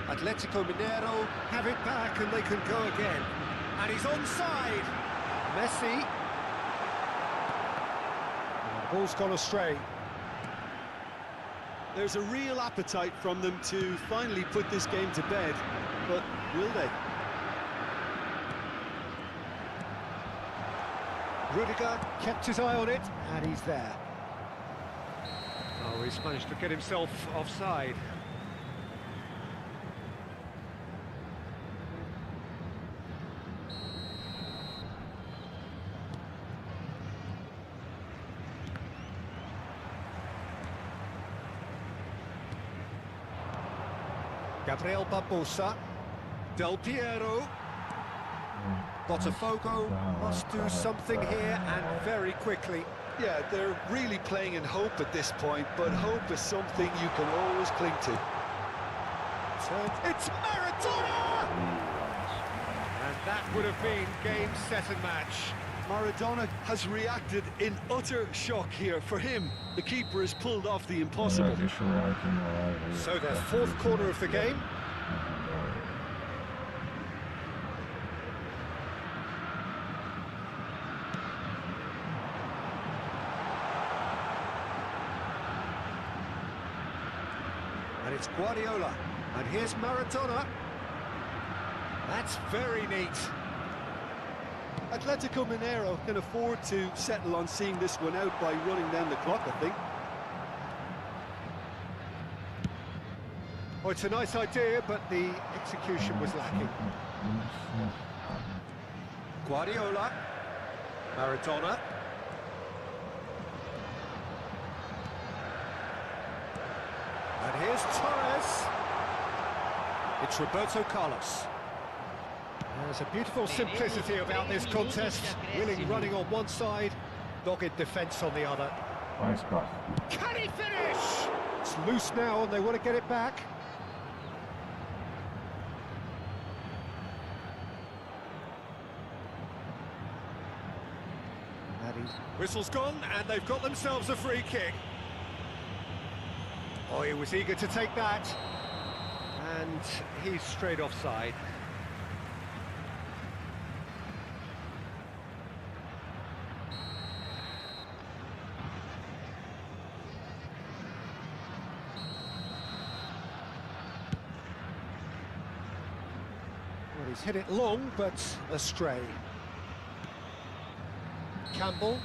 Atletico Mineiro have it back and they can go again. And he's onside. Messi. And the ball's gone astray. There's a real appetite from them to finally put this game to bed, but will they? Rudiger kept his eye on it, and he's there. Oh, he's managed to get himself offside. Gabriel Barbosa, Del Piero, Botafogo must do something here and very quickly. Yeah, they're really playing in hope at this point, but hope is something you can always cling to. It's Maradona! And that would have been game, set and match. Maradona has reacted in utter shock here. For him, the keeper has pulled off the impossible. So their fourth corner of the game. And it's Guardiola. And here's Maradona. That's very neat. Atletico Mineiro can afford to settle on seeing this one out by running down the clock, I think. Oh, it's a nice idea, but the execution was lacking. Guardiola. Maradona. And here's Torres. It's Roberto Carlos. There's a beautiful simplicity about this contest. Willing running on one side, dogged defence on the other. Nice pass. Can he finish? It's loose now and they want to get it back. Whistle's gone and they've got themselves a free kick. Oh, he was eager to take that. And he's straight offside. Well, he's hit it long, but astray. Campbell.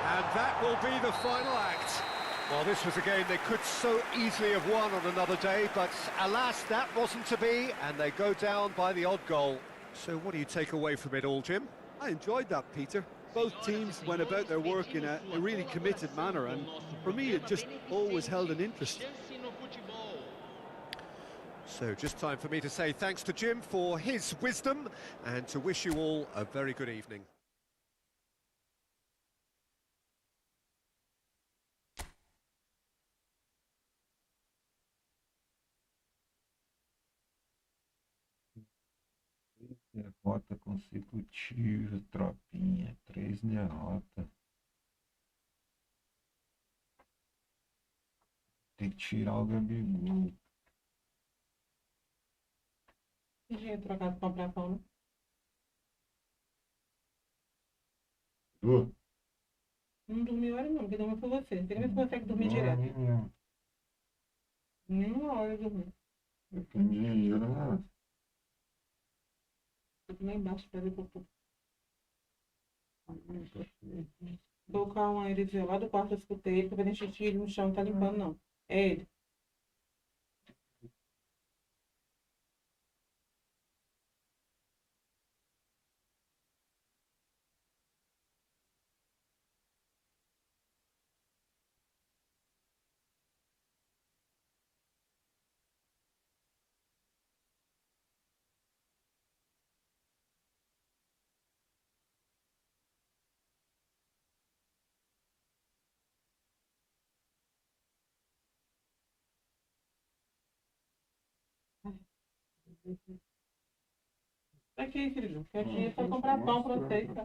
And that will be the final act. Well, this was a game they could so easily have won on another day, but alas, that wasn't to be, and they go down by the odd goal. So what do you take away from it all, Jim? I enjoyed that, Peter. Both teams went about their work in a really committed manner, and for me, it just always held an interest. So just time for me to say thanks to Jim for his wisdom, and to wish you all a very good evening. Derrota consecutiva, tropinha, 3 derrotas. Tem que tirar o Gabigol. Podia trocar de comprar pão, né? Du? Não dormiu hora não, porque dormiu por você. Você não consegue dormir direto. Não. Nenhuma hora eu dormi. Eu tenho dinheiro, né? Fico lá embaixo pra ver pouco. Dou calma, ele veio lá do quarto, eu escutei ele, tô vendo xixi, ele no chão, não tá limpando não. É ele. Aqui, filho, que aqui é pra comprar pão pra vocês. Tá?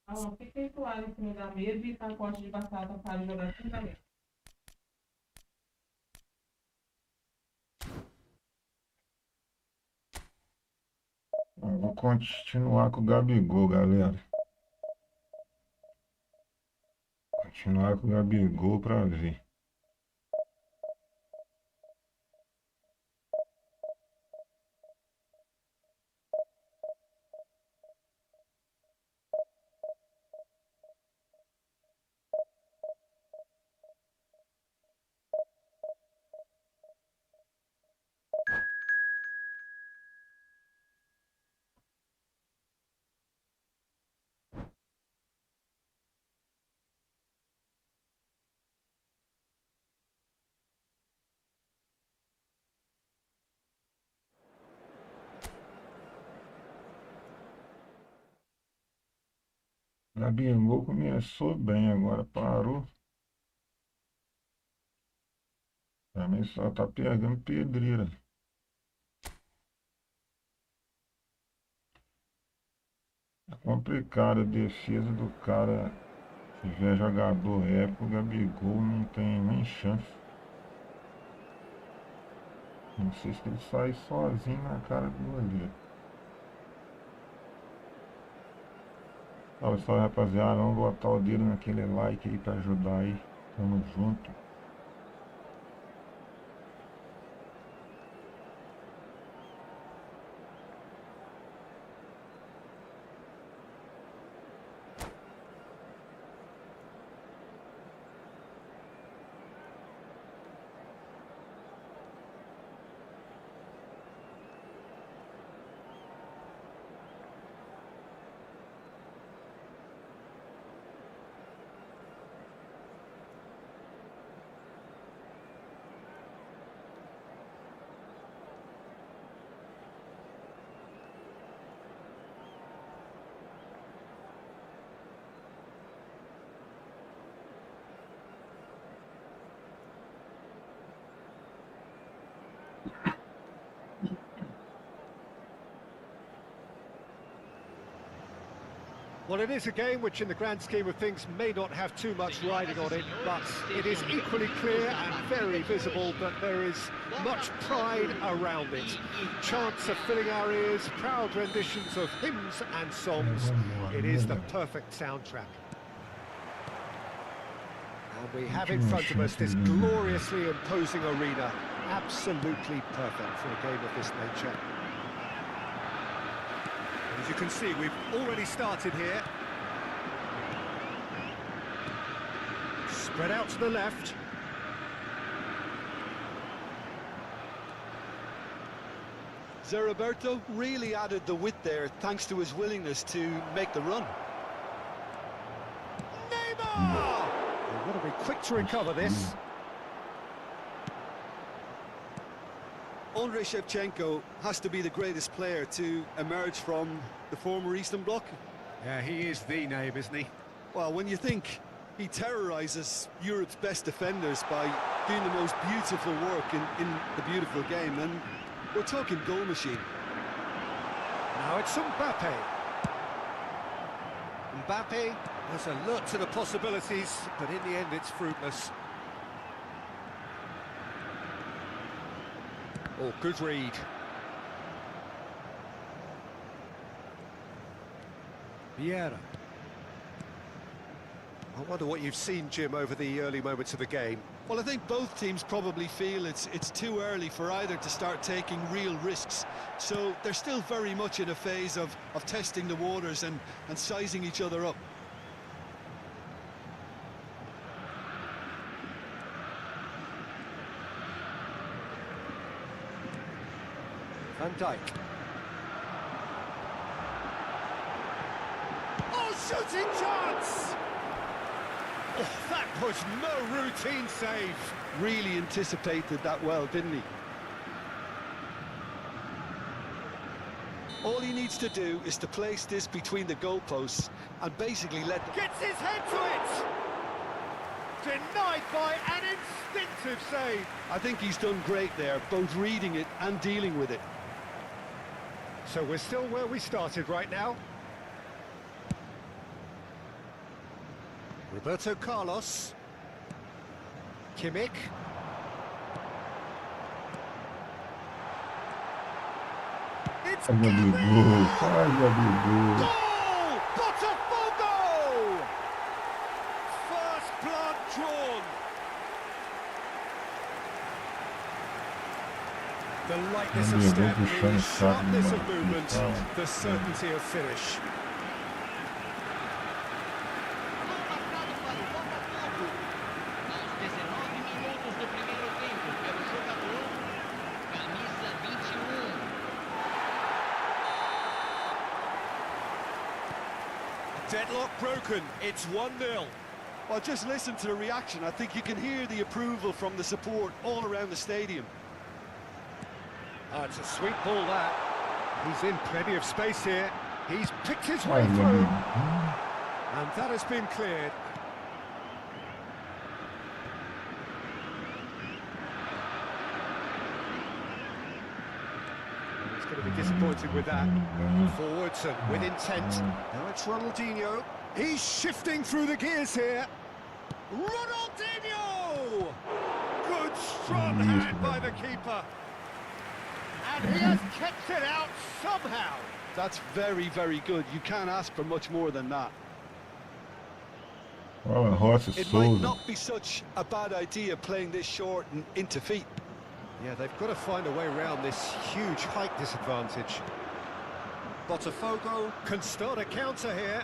Ah, fiquei toalha em cima da mesa e pacote de batata para jogar assim também. Vou continuar com o Gabigol, galera. Continuar com o Gabigol pra ver. Gabigol começou bem, agora parou. Também só tá pegando pedreira. É complicado a defesa do cara. Se tiver jogador épico, o Gabigol não tem nem chance. Não sei se ele sai sozinho na cara do goleiro. Salve, salve, rapaziada. Vamos botar o dedo naquele like aí pra ajudar aí. Tamo junto. Well, it is a game which in the grand scheme of things may not have too much riding on it, but it is equally clear and very visible that there is much pride around it. Chants are filling our ears, proud renditions of hymns and songs. It is the perfect soundtrack. And we have in front of us this gloriously imposing arena, absolutely perfect for a game of this nature. As you can see, we've already started here. Spread out to the left. Roberto really added the width there thanks to his willingness to make the run. Neymar! They've got to be quick to recover this. Andrei Shevchenko has to be the greatest player to emerge from the former Eastern Bloc. Yeah, he is the name, isn't he? Well, when you think he terrorises Europe's best defenders by doing the most beautiful work in the beautiful game, then we're talking goal machine. Now it's Mbappe. Mbappe has alert to the possibilities, but in the end it's fruitless. Oh, good read. Vieira. I wonder what you've seen, Jim, over the early moments of the game. Well, I think both teams probably feel it's too early for either to start taking real risks. So they're still very much in a phase of testing the waters and sizing each other up. Van Dijk. Oh, shooting chance! Oh, that was no routine save. Really anticipated that well, didn't he? All he needs to do is to place this between the goalposts and basically let... Gets his head to it! Denied by an instinctive save. I think he's done great there, both reading it and dealing with it. So we're still where we started right now. Roberto Carlos. Kimmich. It's Faz abrir gol, faz abrir gol. goal! Botafogo! First blood drawn. The lightness of step, the sharpness of movement, the certainty of finish. Gol marcado para o Botafogo. Aos 19 minutos do primeiro tempo, pelo jogador, camisa 21. Deadlock broken, it's 1-0. Well, just listen to the reaction. I think you can hear the approval from the support all around the stadium. Oh, it's a sweet ball, that. He's in plenty of space here. He's picked his way Faz through, abrir. and that has been cleared. He's going to be disappointed with that. Forwards and with intent. Now it's Ronaldinho. He's shifting through the gears here. Ronaldinho! Good strong hand by the keeper. And he has kept it out somehow. That's very, very good. You can't ask for much more than that. Olha, Roça It might Souza. not be such a bad idea playing this short and into feet. Yeah, they've got to find a way around this huge height disadvantage. Botafogo can start a counter here.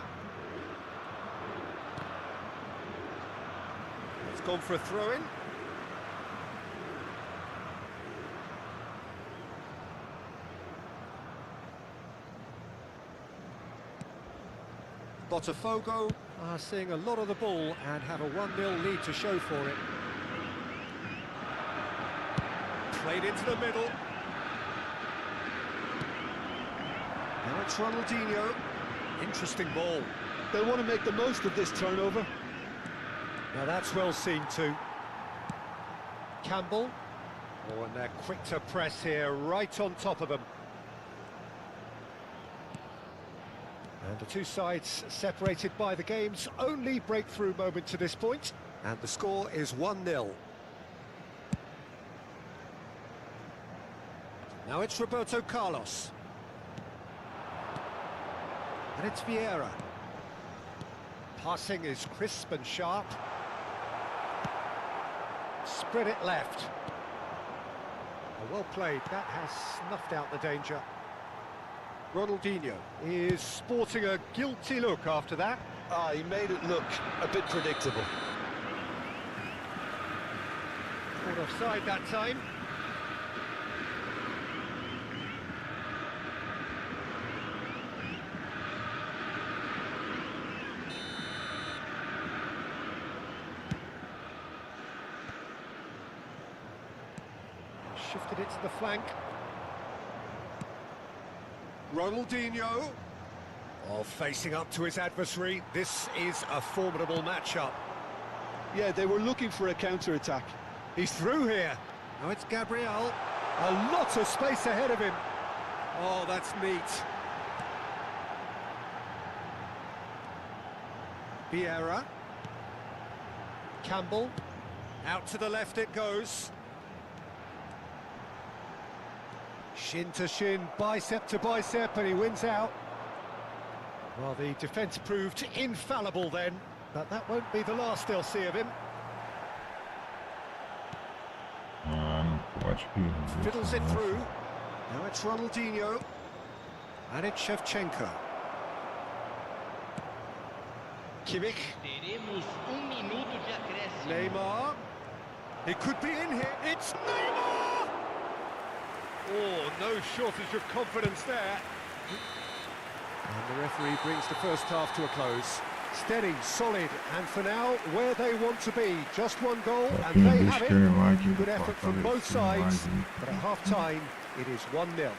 It's gone for a throw-in. Botafogo are seeing a lot of the ball and have a 1-0 lead to show for it. Played into the middle. Now it's Ronaldinho. Interesting ball. They'll want to make the most of this turnover. Now that's well seen too. Campbell. Oh, and they're quick to press here, right on top of them. And the two sides separated by the game's only breakthrough moment to this point. And the score is 1-0. Now it's Roberto Carlos. And it's Vieira. Passing is crisp and sharp. Spread it left. Oh, well played. That has snuffed out the danger. Ronaldinho is sporting a guilty look after that. Ah, he made it look a bit predictable. Caught offside that time. Shifted it to the flank. Ronaldinho. Oh, facing up to his adversary. This is a formidable matchup. Yeah, they were looking for a counter-attack. He's through here. Now it's Gabriel. A lot of space ahead of him. Oh, that's neat. Vieira. Campbell. Out to the left it goes. Shin to shin, bicep to bicep, and he wins out. Well, the defence proved infallible then, but that won't be the last they'll see of him. Ah, não pode perder. Fiddles it through. Now it's Ronaldinho. And it's Shevchenko. Kimmich. Teremos minuto de acréscimo. Neymar. It could be in here. It's Neymar! Oh, no shortage of confidence there. And the referee brings the first half to a close. Steady, solid, and for now, where they want to be. Just one goal, and they have it. Good effort from both sides, but at half-time, it is 1-0.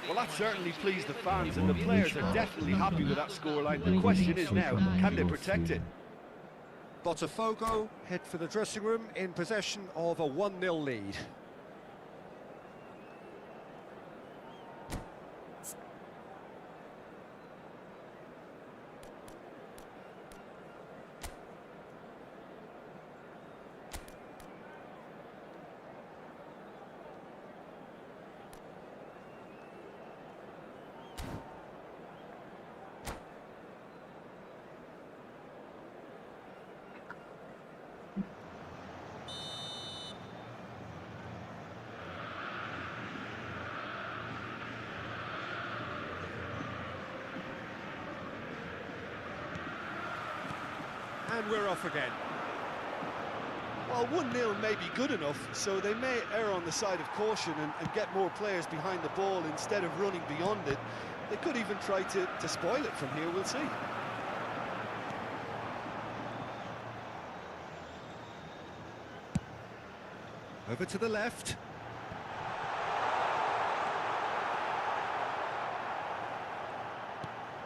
Well, that certainly pleased the fans, and the players are definitely happy with that scoreline. The question is now, can they protect it? Botafogo head for the dressing room in possession of a 1-0 lead. And we're off again. Well, 1-0 may be good enough, so they may err on the side of caution and get more players behind the ball instead of running beyond it. They could even try to spoil it from here, we'll see. Over to the left.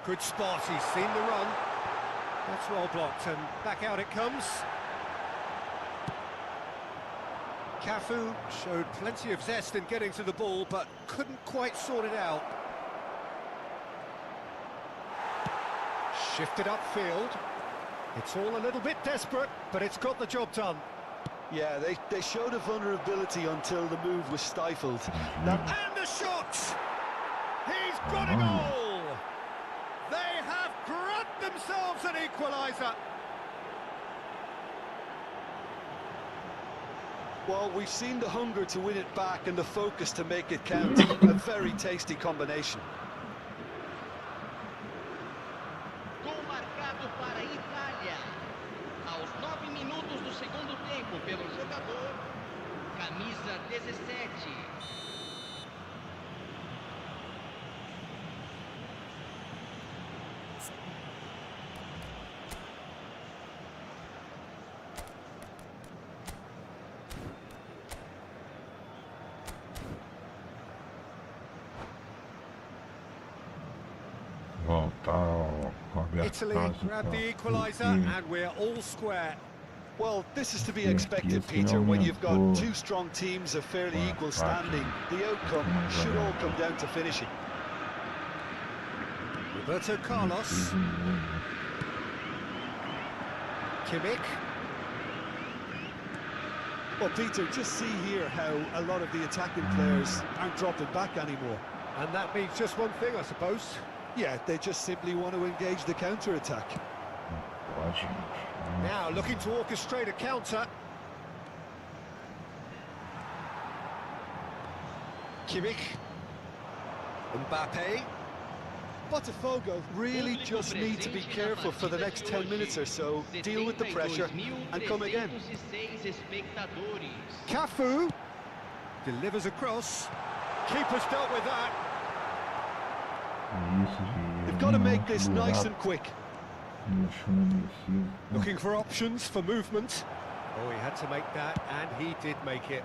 Good spot, he's seen the run. That's well blocked, and back out it comes. Cafu showed plenty of zest in getting to the ball, but couldn't quite sort it out. Shifted upfield. It's all a little bit desperate, but it's got the job done. Yeah, they showed a vulnerability until the move was stifled. And the shot! He's got a goal! They have grabbed themselves an equaliser. Well, we've seen the hunger to win it back and the focus to make it count. A very tasty combination. Gol marcado para a Itália. Aos 9 minutos do segundo tempo pelo jogador, camisa 17. Italy grabbed the equaliser and we're all square. Well, this is to be expected, Peter, when you've got two strong teams of fairly equal standing. The outcome should all come down to finishing. Roberto Carlos. Kimmich. Well, Peter, just see here how a lot of the attacking players aren't dropping back anymore. And that means just one thing, I suppose. Yeah, they just simply want to engage the counter-attack. Now looking to orchestrate a counter. Kimmich. Mbappe. Botafogo really just need to be careful for the next 10 minutes or so, deal with the pressure and come again. Cafu delivers across. Keeper's dealt with that. They've got to make this nice and quick. Looking for options for movement. Oh, he had to make that, and he did make it.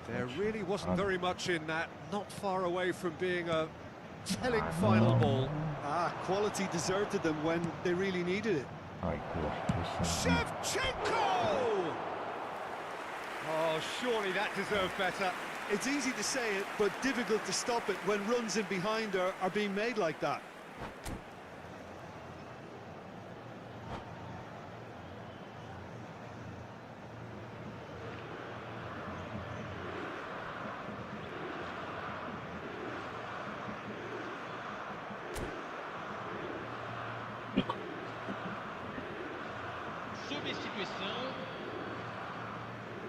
There really wasn't very much in that, not far away from being a telling final ball. Quality deserted them when they really needed it. Shevchenko! Oh, surely that deserved better. It's easy to say it, but difficult to stop it when runs in behind are being made like that.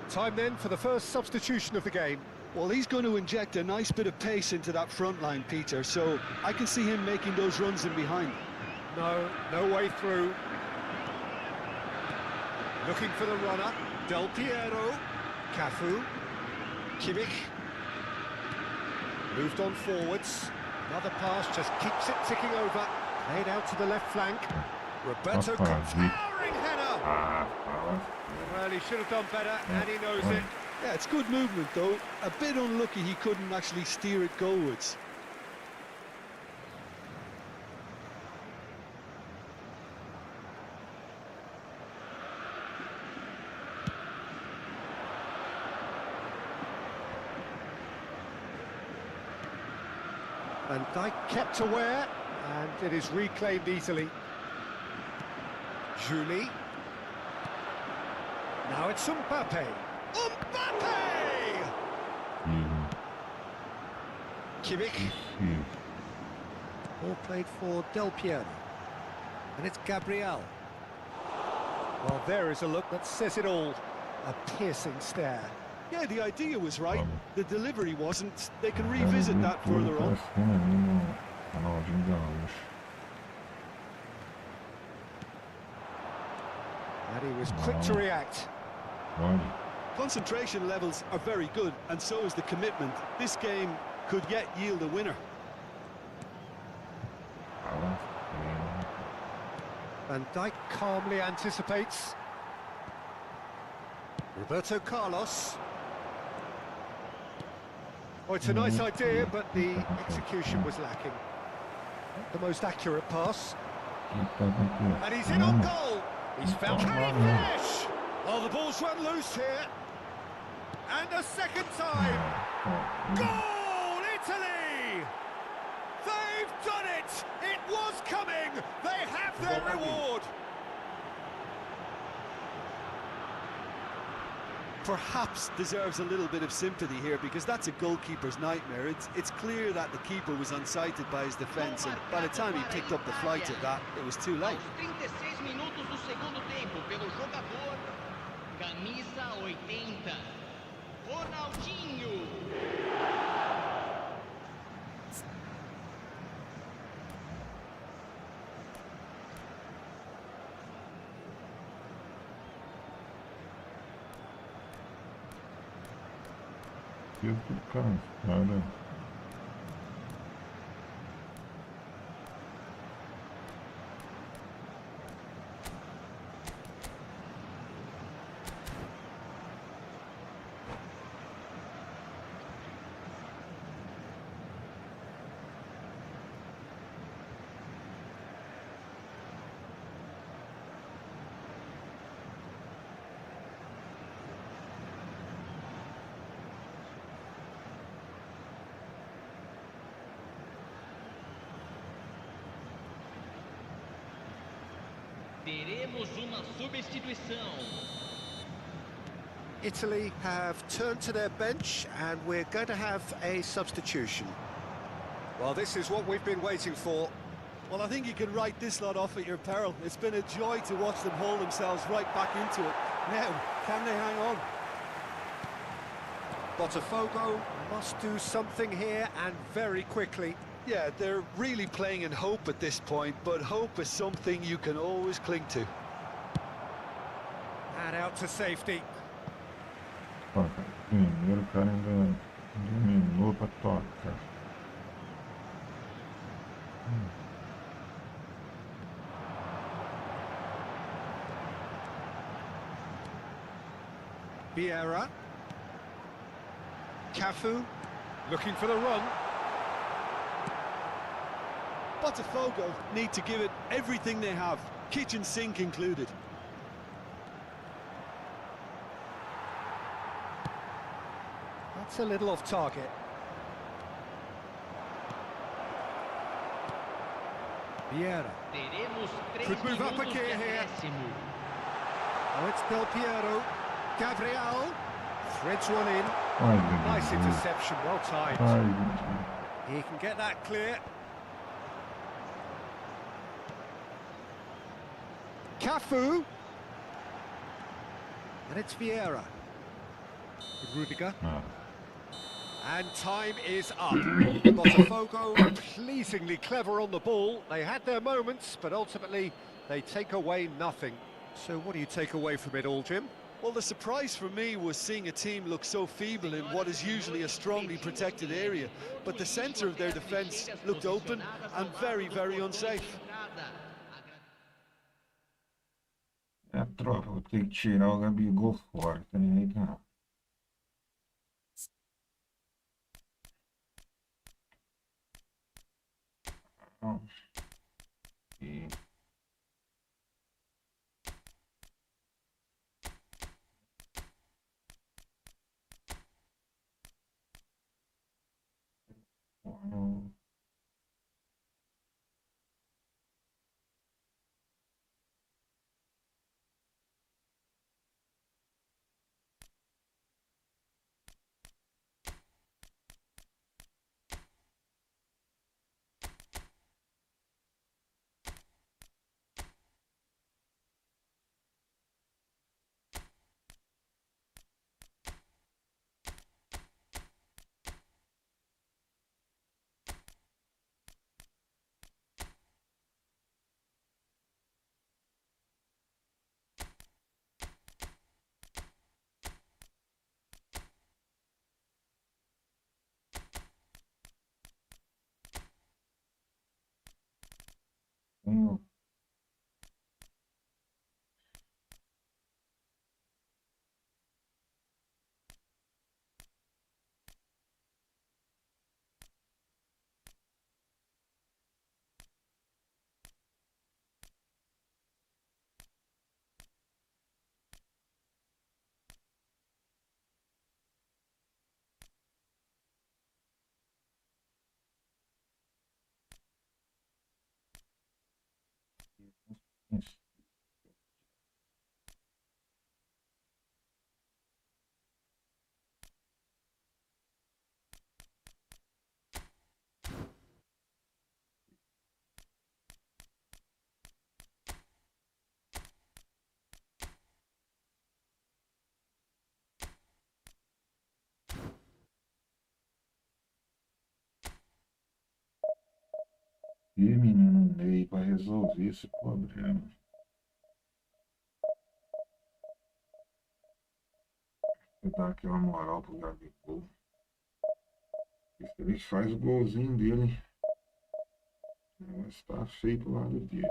Time then for the first substitution of the game. Well, he's going to inject a nice bit of pace into that front line, Peter, so I can see him making those runs in behind. No way through. Looking for the runner. Del Piero. Cafu. Kimmich. Moved on forwards. Another pass just keeps it ticking over. Played out to the left flank. Roberto, towering header! Well, he should have done better, and he knows it. Yeah, it's good movement, though. A bit unlucky he couldn't actually steer it goalwards. Van Dijk kept aware, and it is reclaimed easily. Julie. Now it's Mbappe. Mbappe! Kimmich. Ball played for Del Piero. And it's Gabriel. Well, there is a look that says it all. A piercing stare. Yeah, the idea was right. The delivery wasn't. They can revisit that further on. And he was quick to react. Concentration levels are very good, and so is the commitment. This game could yet yield a winner. Van Dijk calmly anticipates. Roberto Carlos. Oh, it's a nice idea, but the execution was lacking. Not the most accurate pass. And he's in on goal. He's found. Can he finish? Well, the ball's run loose here. And a second time. Goal, Italy! They've done it! It was coming! They have their reward! Perhaps deserves a little bit of sympathy here, because that's a goalkeeper's nightmare. It's clear that the keeper was unsighted by his defence, and by the time he picked up the flight of that, it was too late. Aos 36 minutos do segundo tempo, pelo jogador, camisa 80, Ronaldinho. Tempo cansada. Teremos uma substituição. Italy have turned to their bench, and we're going to have a substitution. Well, this is what we've been waiting for. Well, I think you can write this lot off at your peril. It's been a joy to watch them haul themselves right back into it. Now, can they hang on? Botafogo must do something here, and very quickly. Yeah, they're really playing in hope at this point, but hope is something you can always cling to. And out to safety. Primeiro o cara ainda dominou pra tocar. Vieira. Cafu, looking for the run. Botafogo need to give it everything they have, kitchen sink included. That's a little off target. Vieira. Teremos 3 Could move up a minutos gear de here. acréscimo. Oh, it's Del Piero. Gabriel threads one in. Nice interception, well timed. He can get that clear. Cafu. And it's Vieira. Rudiger. And time is up. Botafogo pleasingly clever on the ball. They had their moments, but ultimately they take away nothing. So what do you take away from it all, Jim? Well, the surprise for me was seeing a team look so feeble in what is usually a strongly protected area. But the centre of their defence looked open and very, very unsafe. É troca, vou ter que tirar o Gabigol fora, tá nem aí não. E... Isso. E menino Ney vai resolver esse problema. Vou dar aquela moral pro Gabigol. Se ele faz o golzinho dele, vai estar feio pro lado dele.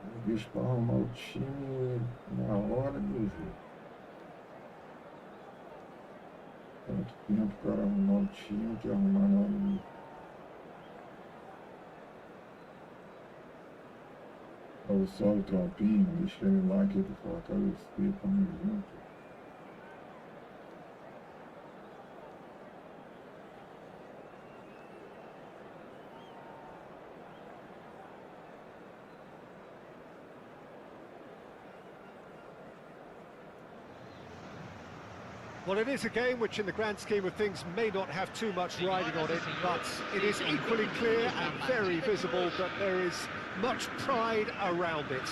O bicho para arrumar o time na hora do jogo. Tanto tempo para arrumar o time que arrumar na hora do jogo. Eu só o Trompinho, deixa ele lá que ele fortalecer, tamo junto. Well, it is a game which in the grand scheme of things may not have too much riding on it, but it is equally clear and very visible that there is much pride around it.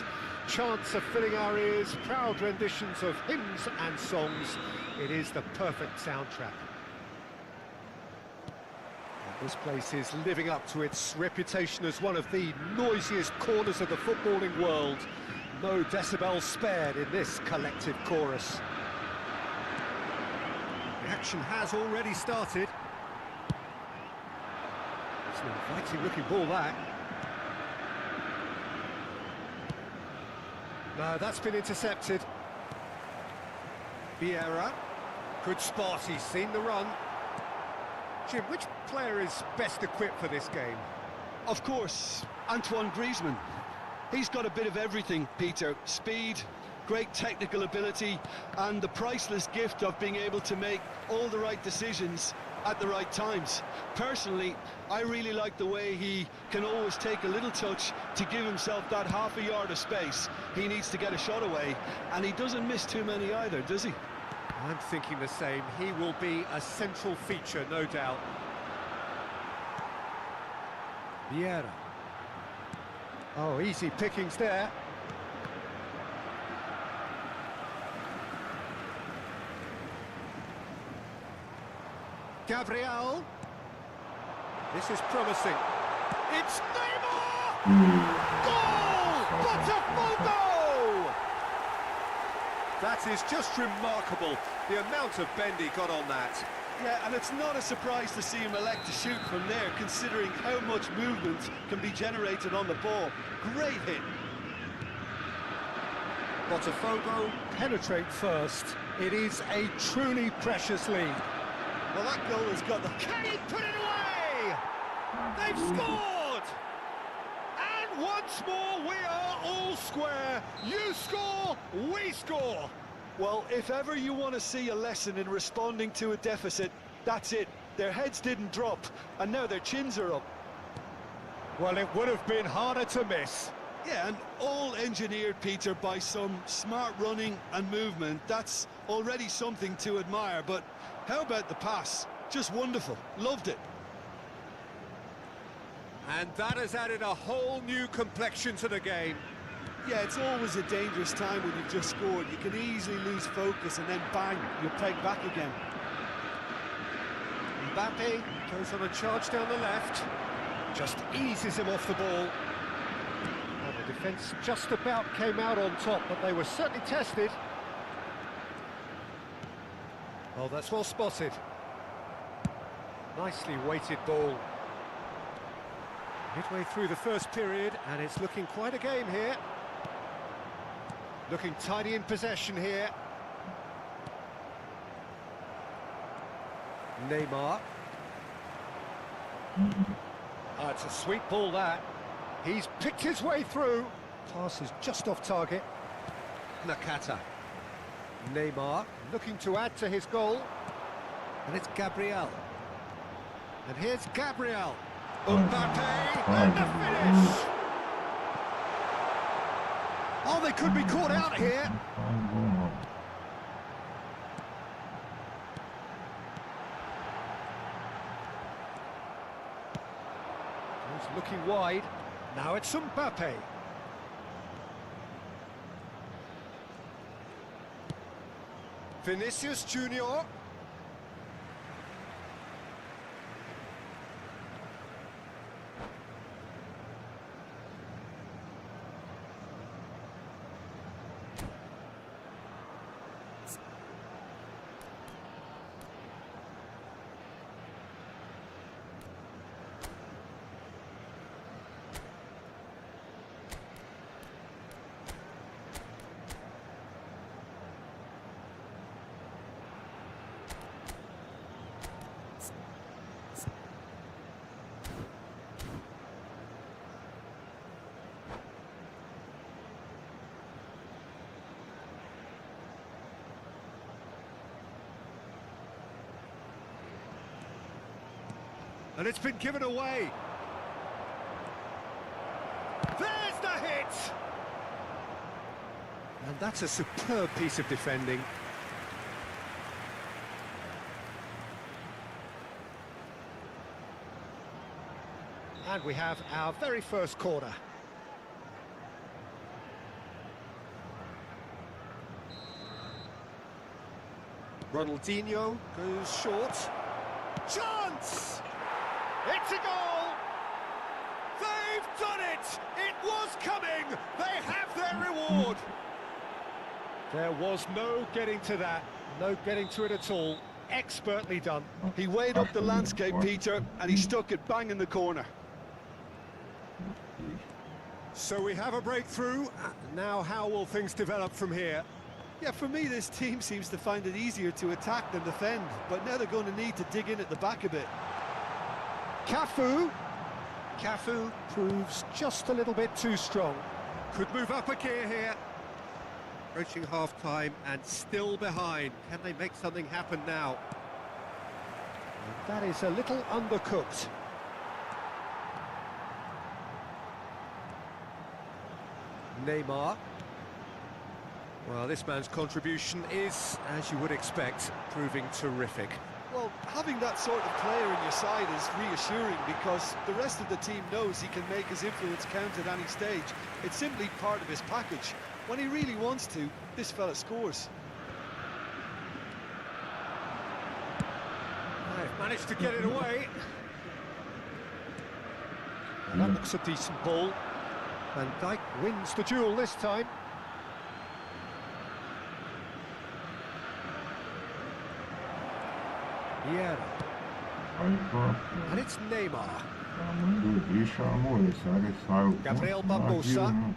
Chants are filling our ears, proud renditions of hymns and songs. It is the perfect soundtrack. And this place is living up to its reputation as one of the noisiest corners of the footballing world. No decibels spared in this collective chorus. The action has already started. It's an inviting looking ball, that. No, that's been intercepted. Vieira. Good spot, he's seen the run. Jim, which player is best equipped for this game? Of course, Antoine Griezmann. He's got a bit of everything, Peter. Speed, great technical ability, and the priceless gift of being able to make all the right decisions at the right times. Personally, I really like the way he can always take a little touch to give himself that half a yard of space. He needs to get a shot away, and he doesn't miss too many either, does he? I'm thinking the same. He will be a central feature, no doubt. Vieira. Oh, easy pickings there. Gabriel. This is promising. It's Neymar! Goal! Botafogo! That is just remarkable, the amount of bend he got on that. Yeah, and it's not a surprise to see him elect to shoot from there, considering how much movement can be generated on the ball. Great hit. Botafogo penetrate first. It is a truly precious lead. Well, that goal has got the... Can he put it away? They've scored! And once more we are all square. You score, we score. Well, if ever you want to see a lesson in responding to a deficit, that's it. Their heads didn't drop, and now their chins are up. Well, it would have been harder to miss. Yeah, and all engineered, Peter, by some smart running and movement. That's already something to admire, but how about the pass? Just wonderful. Loved it. And that has added a whole new complexion to the game. Yeah, it's always a dangerous time when you've just scored. You can easily lose focus and then bang, you're pegged back again. Mbappe goes on a charge down the left. Just eases him off the ball. And the defence just about came out on top, but they were certainly tested. Oh, that's well spotted. Nicely weighted ball. Midway through the first period, and it's looking quite a game here. Looking tidy in possession here. Neymar. It's a sweet ball, that. He's picked his way through. Pass is just off target. Nakata. Neymar looking to add to his goal. And it's Gabriel. And here's Gabriel. Mbappe, and the finish! Oh, they could be caught out here. He's looking wide. Now it's Mbappe. Vinicius Junior. And it's been given away. There's the hit! And that's a superb piece of defending. And we have our very first corner. Ronaldinho goes short. Chance! It's a goal! They've done it! It was coming! They have their reward! There was no getting to that, no getting to it at all. Expertly done. He weighed up the landscape, Peter, and he stuck it bang in the corner. So we have a breakthrough. Now how will things develop from here? Yeah, for me, this team seems to find it easier to attack than defend, but now they're going to need to dig in at the back a bit. Cafu proves just a little bit too strong. Could move up a gear here. Approaching half-time and still behind. Can they make something happen now? And that is a little undercooked. Neymar. Well, this man's contribution is, as you would expect, proving terrific. Well, having that sort of player in your side is reassuring because the rest of the team knows he can make his influence count at any stage. It's simply part of his package. When he really wants to, this fella scores. They've managed to get it away. And that looks a decent ball. Van Dijk wins the duel this time. Vieira. Aí pronto. And it's Neymar. A mãe do Gui chamou ele. Será que ele saiu? Gabriel Não, Barbosa. não.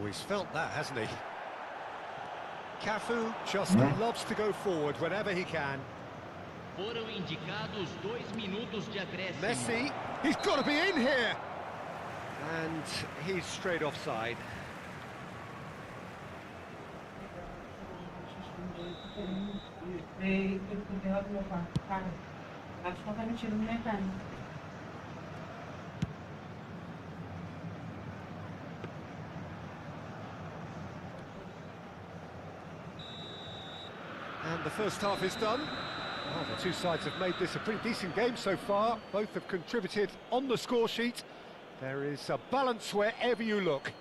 Oh, he's felt that, hasn't he? Cafu just loves to go forward whenever he can. Foram indicados 2 minutos de acréscimo. Messi, he's got to be in here! And he's straight offside. And the first half is done. Well, the two sides have made this a pretty decent game so far. Both have contributed on the score sheet. There is a balance wherever you look.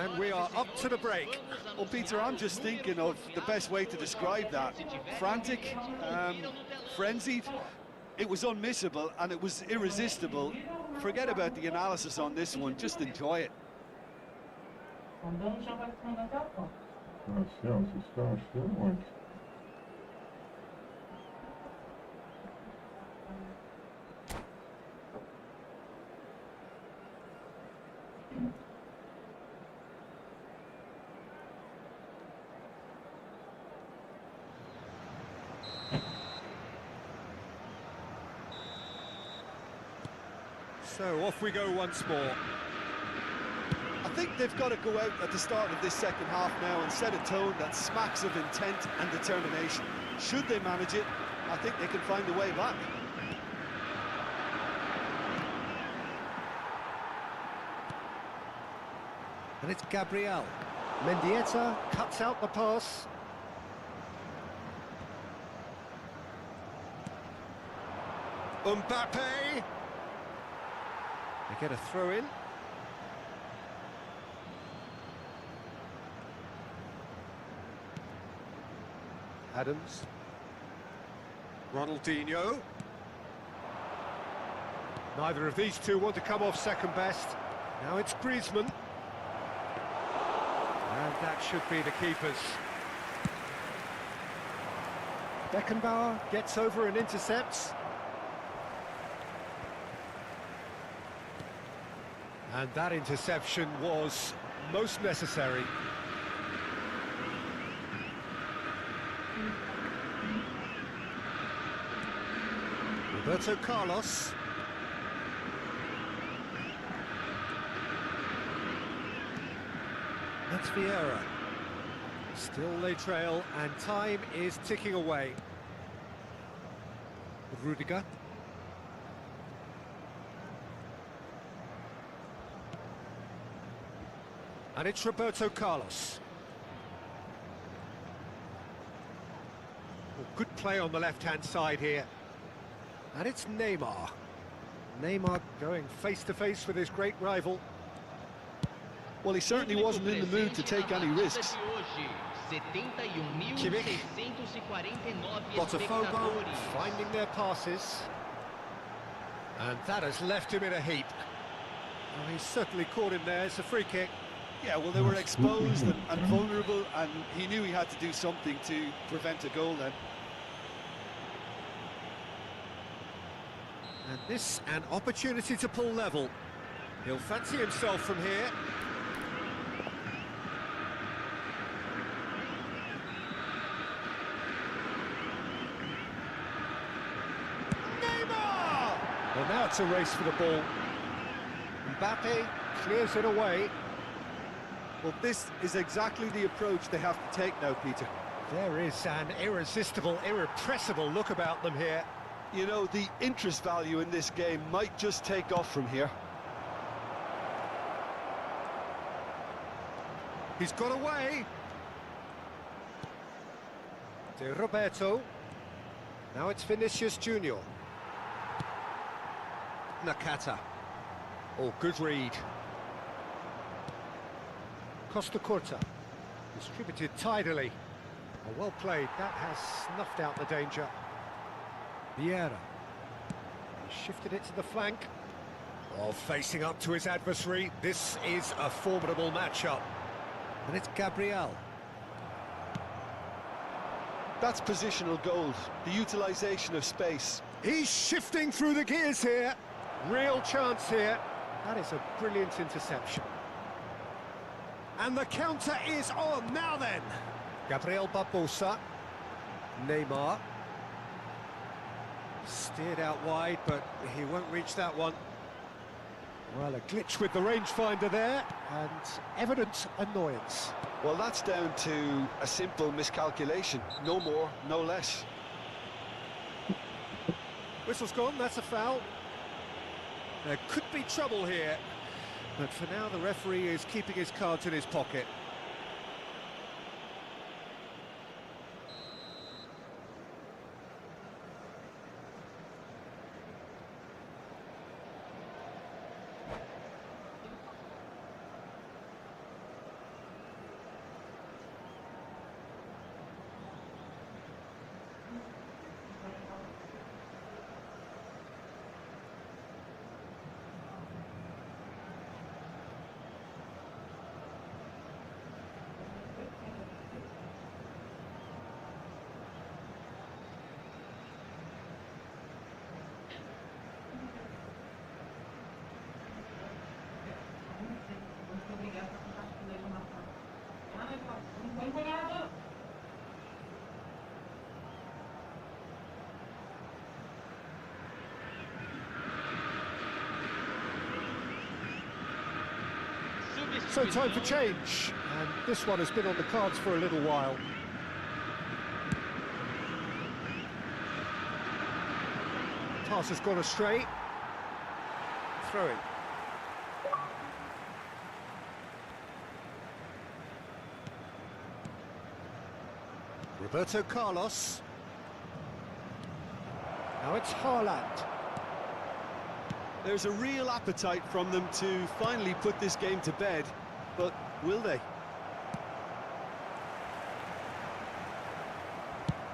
And we are up to the break. Well, Peter, I'm just thinking of the best way to describe that. Frantic, frenzied. It was unmissable and it was irresistible. Forget about the analysis on this one, just enjoy it. Celso, os caras foram onde? So off we go once more. I think they've got to go out at the start of this second half now and set a tone that smacks of intent and determination. Should they manage it, I think they can find a way back. And it's Gabriel. Mendieta cuts out the pass. Mbappe! They get a throw in. Adams. Ronaldinho. Neither of these two want to come off second best. Now it's Griezmann. And that should be the keepers. Beckenbauer gets over and intercepts. And that interception was most necessary. Roberto Carlos. That's Vieira. Still they trail, and time is ticking away. Rudiger. And it's Roberto Carlos. Well, good play on the left-hand side here. And it's Neymar. Neymar going face-to-face with his great rival. Well, he certainly wasn't in the mood to take any risks. Kimmich. Botafogo finding their passes. And that has left him in a heap. Well, he's certainly caught in there. It's a free kick. Yeah, well, they were exposed and vulnerable, and he knew he had to do something to prevent a goal then. And this, an opportunity to pull level. He'll fancy himself from here. Neymar! Well, now it's a race for the ball. Mbappe clears it away. Well, this is exactly the approach they have to take now, Peter. There is an irresistible, irrepressible look about them here. You know, the interest value in this game might just take off from here. He's got away. De Roberto. Now it's Vinicius Junior. Nakata. Oh, good read. Costa Curta. Distributed tidily. Oh, well played. That has snuffed out the danger. Vieira. He shifted it to the flank. Oh, facing up to his adversary. This is a formidable matchup. And it's Gabriel. That's positional gold, the utilisation of space. He's shifting through the gears here. Real chance here. That is a brilliant interception. And the counter is on now then. Gabriel Barbosa. Neymar. Steered out wide, but he won't reach that one. Well, a glitch with the rangefinder there, and evident annoyance. Well, that's down to a simple miscalculation. No more, no less. Whistle's gone, that's a foul. There could be trouble here, but for now the referee is keeping his cards in his pocket. So time for change, and this one has been on the cards for a little while. Pass has gone astray. Throwing. Roberto Carlos. Now it's Haaland. There's a real appetite from them to finally put this game to bed, but will they?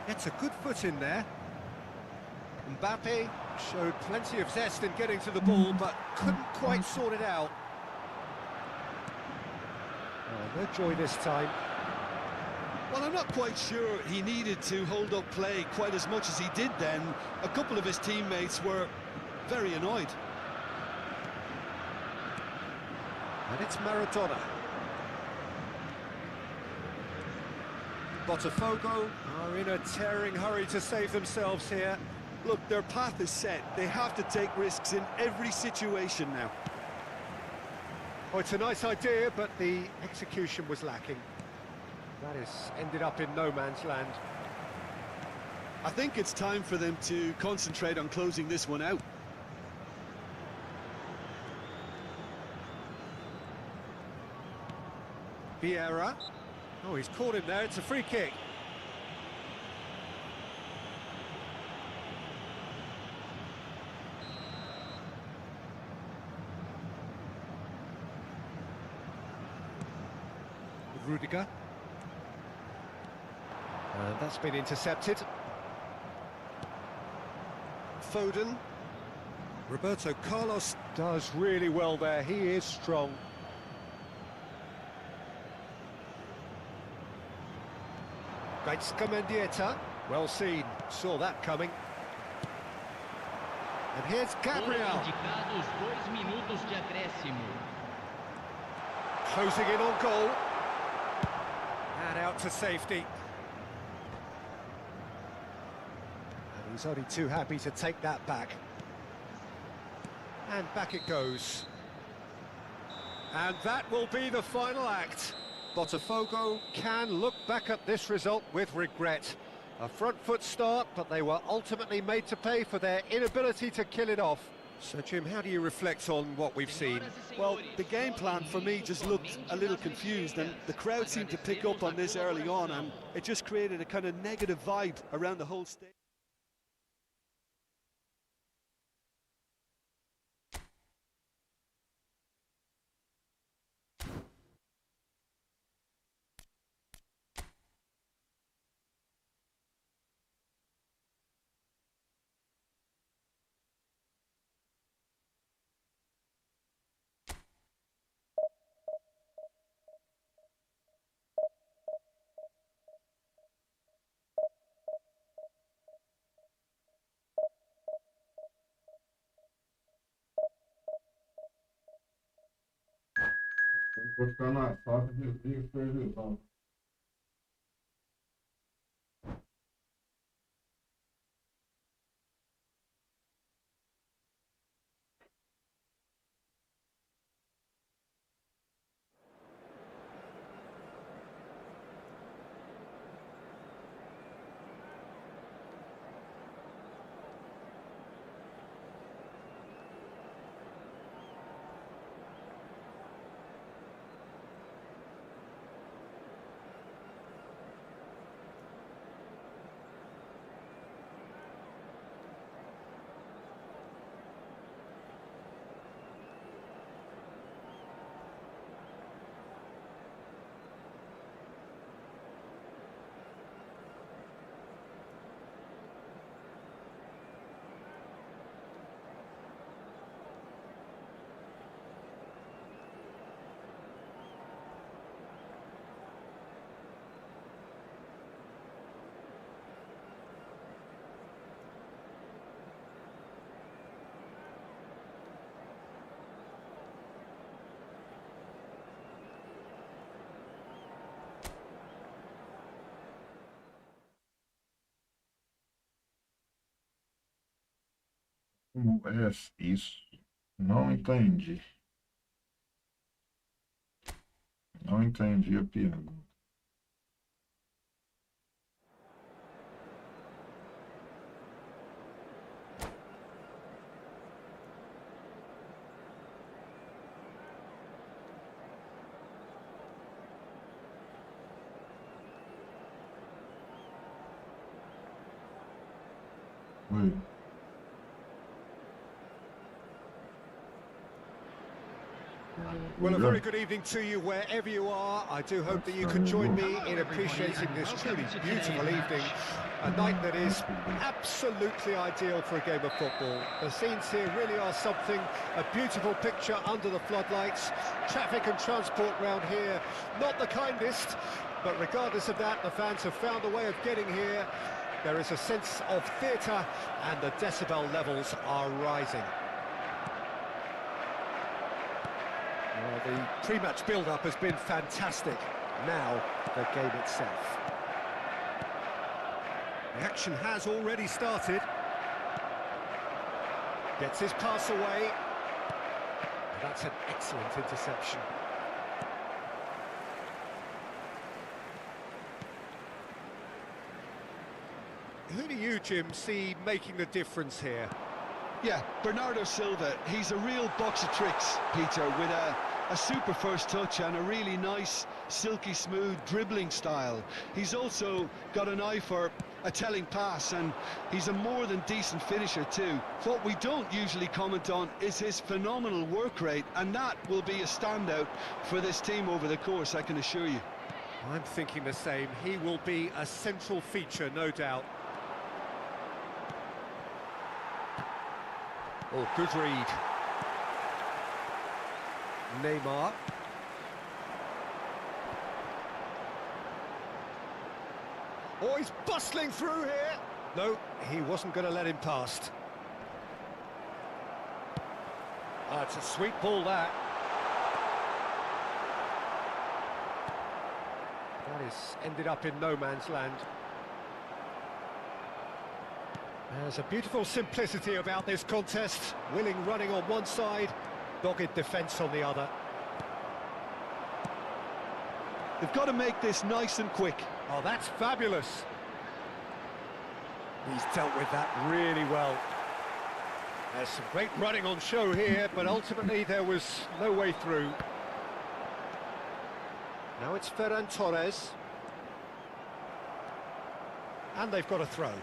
Gets a good foot in there. Mbappe showed plenty of zest in getting to the ball, but couldn't quite sort it out. Oh, no joy this time. Well, I'm not quite sure he needed to hold up play quite as much as he did then. A couple of his teammates were very annoyed. And it's Maradona. Botafogo are in a tearing hurry to save themselves here. Look, their path is set. They have to take risks in every situation now. Oh, it's a nice idea, but the execution was lacking. That has ended up in no man's land. I think it's time for them to concentrate on closing this one out. Vieira. Oh, he's caught him there. It's a free kick. Rudiger. And that's been intercepted. Foden. Roberto Carlos does really well there. He is strong. Mendieta. Well seen. Saw that coming. And here's Gabriel. Indicados 2 minutos de acréscimo. Closing in on goal. And out to safety. And he's only too happy to take that back. And back it goes. And that will be the final act. Botafogo can look back at this result with regret. A front foot start, but they were ultimately made to pay for their inability to kill it off. So, Jim, how do you reflect on what we've seen? Well, the game plan for me just looked a little confused, and the crowd seemed to pick up on this early on, and it just created a kind of negative vibe around the whole stage. Vou ficar na sala, desliga, supervisão. Como é isso? Não entendi. Não entendi a pergunta. Oi. Well, a very good evening to you wherever you are. I do hope that you can join me in appreciating this truly beautiful evening. A night that is absolutely ideal for a game of football. The scenes here really are something, a beautiful picture under the floodlights. Traffic and transport round here, not the kindest, but regardless of that, the fans have found a way of getting here. There is a sense of theatre and the decibel levels are rising. Well, the pre-match build-up has been fantastic. Now, the game itself. The action has already started. Gets his pass away. That's an excellent interception. Who do you, Jim, see making the difference here? Yeah, Bernardo Silva, he's a real box of tricks, Peter, with a super first touch and a really nice, silky smooth dribbling style. He's also got an eye for a telling pass, and he's a more than decent finisher too. What we don't usually comment on is his phenomenal work rate, and that will be a standout for this team over the course, I can assure you. I'm thinking the same. He will be a central feature, no doubt. Oh, good read. Neymar. Oh, he's bustling through here. No, he wasn't going to let him past. It's a sweet ball, that. That is ended up in no man's land. There's a beautiful simplicity about this contest. Willing running on one side, dogged defence on the other. They've got to make this nice and quick. Oh, that's fabulous. He's dealt with that really well. There's some great running on show here, but ultimately there was no way through. Now it's Ferran Torres. And they've got a throw.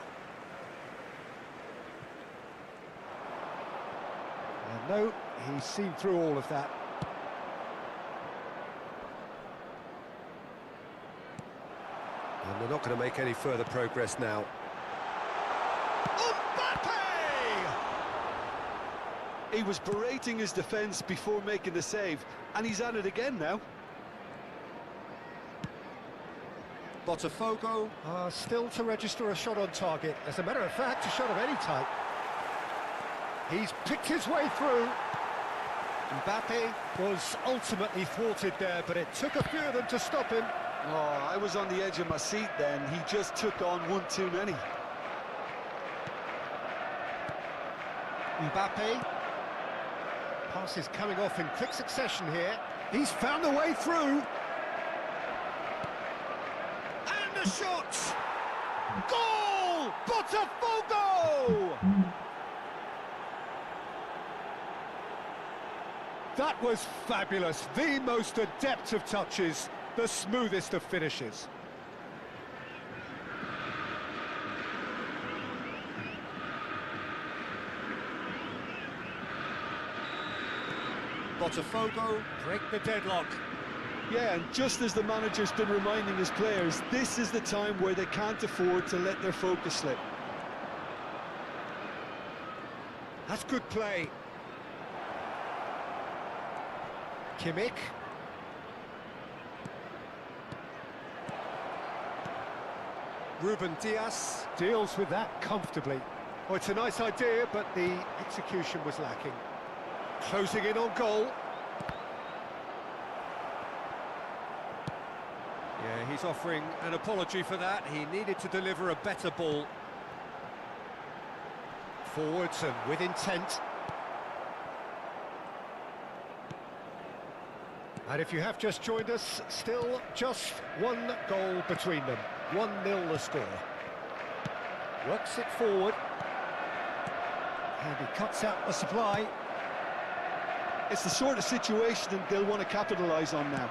And no, he's seen through all of that. And they're not going to make any further progress now. He was berating his defence before making the save, and he's at it again now. Botafogo are still to register a shot on target. As a matter of fact, a shot of any type. He's picked his way through. Mbappe was ultimately thwarted there, but it took a few of them to stop him. Oh, I was on the edge of my seat then. He just took on one too many. Mbappe. Passes coming off in quick succession here. He's found a way through. And a shot! Goal! Botafogo! That was fabulous. The most adept of touches, the smoothest of finishes. Botafogo break the deadlock. Yeah, and just as the manager's been reminding his players, this is the time where they can't afford to let their focus slip. That's good play. Kimmich. Ruben Dias deals with that comfortably. Oh, it's a nice idea, but the execution was lacking. Closing in on goal. Yeah, he's offering an apology for that. He needed to deliver a better ball. Forwards and with intent. And if you have just joined us, still just one goal between them. 1-0 the score. Works it forward. And he cuts out the supply. It's the sort of situation that they'll want to capitalise on now.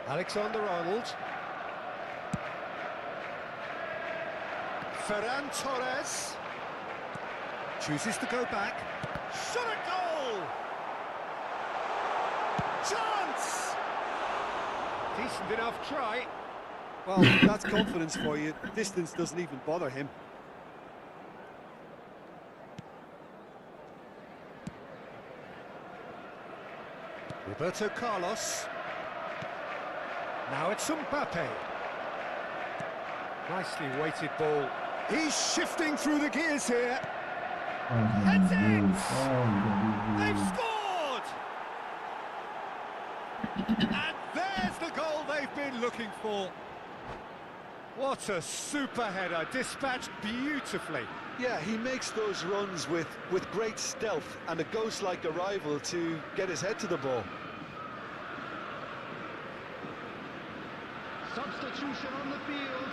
Alexander-Arnold. Ferran Torres. Chooses to go back. Shot at goal! Chance! Decent enough try. Well, that's confidence for you. Distance doesn't even bother him. Roberto Carlos. Now it's Mbappe. Nicely weighted ball. He's shifting through the gears here. Heads in! They've scored! And there's the goal they've been looking for. What a super header, dispatched beautifully. Yeah, he makes those runs with great stealth and a ghost-like arrival to get his head to the ball. Substitution on the field.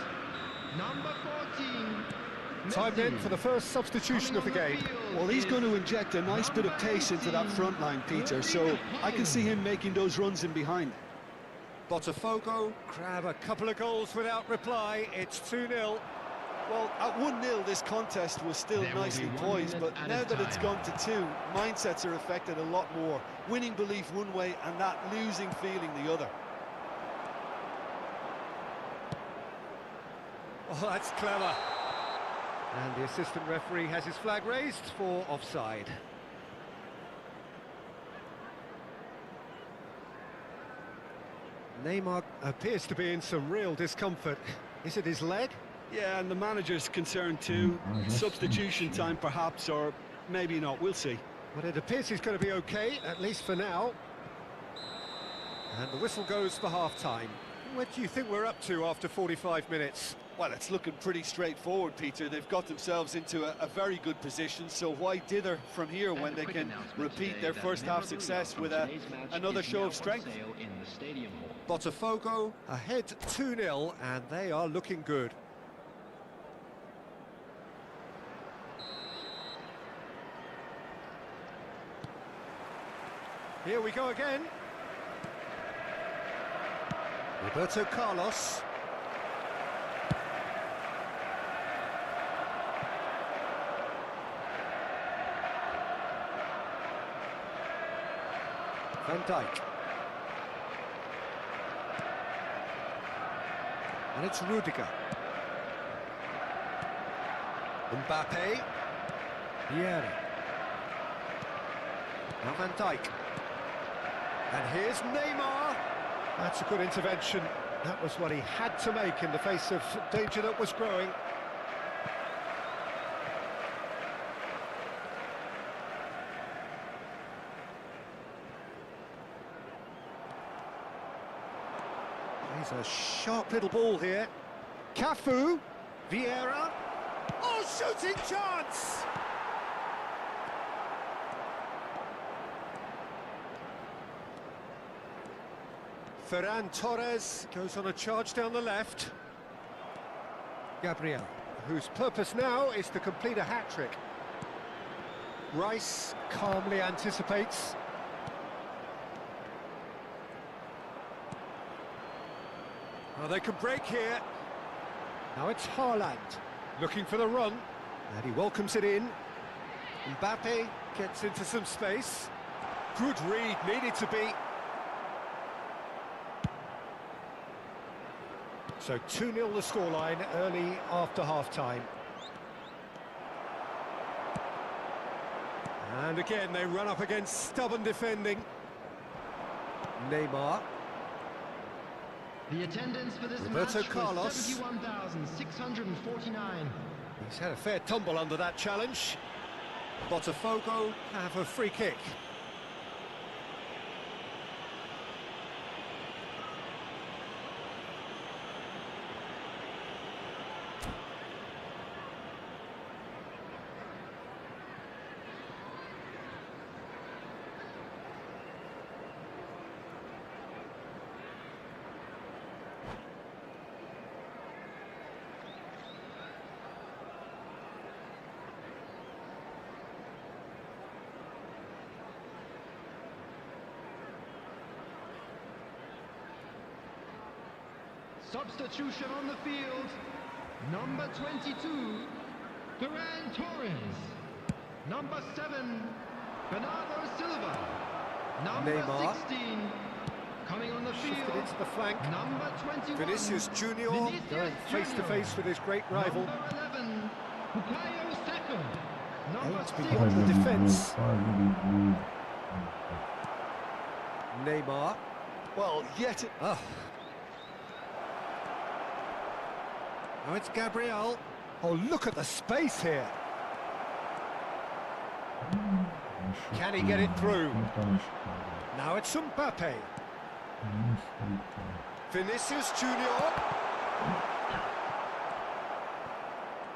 Number 14. Time then for the first substitution of the game. Well, he's going to inject a nice bit of pace into that front line, Peter, so I can see him making those runs in behind. Botafogo grab a couple of goals without reply. It's 2-0. Well, at 1-0, this contest was still nicely poised, but now that it's gone to 2, mindsets are affected a lot more. Winning belief one way and that losing feeling the other. Oh, that's clever. And the assistant referee has his flag raised for offside. Neymar appears to be in some real discomfort. Is it his leg? Yeah, and the manager's concerned too. Substitution time perhaps, or maybe not, we'll see. But it appears he's going to be okay, at least for now. And the whistle goes for half-time. What do you think we're up to after 45 minutes? Well, it's looking pretty straightforward, Peter. They've got themselves into a very good position, so why dither from here when they can repeat their first half success with another show of strength? Botafogo ahead 2-0, and they are looking good. Here we go again. Roberto Carlos. Van Dijk. And it's Rudiger. Mbappe. Vieira. Now Van Dijk. And here's Neymar. That's a good intervention. That was what he had to make in the face of danger that was growing. He's a sharp little ball here. Cafu, Vieira. Oh, shooting chance! Ferran Torres goes on a charge down the left. Gabriel, whose purpose now is to complete a hat-trick. Rice calmly anticipates. Oh, they can break here. Now it's Haaland, looking for the run, and he welcomes it in. Mbappe gets into some space. Good read, needed to be. So 2-0 the scoreline early after half-time. And again, they run up against stubborn defending. Neymar. The attendance for this Roberto match Carlos. was 71,649. He's had a fair tumble under that challenge. Botafogo have a free kick. Substitution on the field. Number 22, Ferran Torres. Number 7, Bernardo Silva. Number Neymar. 16, coming on the Shifted field. into the flank. Number 21, Vinicius Junior Vinicius going face to Junior. face with his great rival. Number 11, Bukayo Saka. Number Aimed 6, beyond the defence. Neymar. Well, yet... Now it's Gabriel. Oh, look at the space here. Can he get it through? Now it's Mbappe. Vinicius Junior.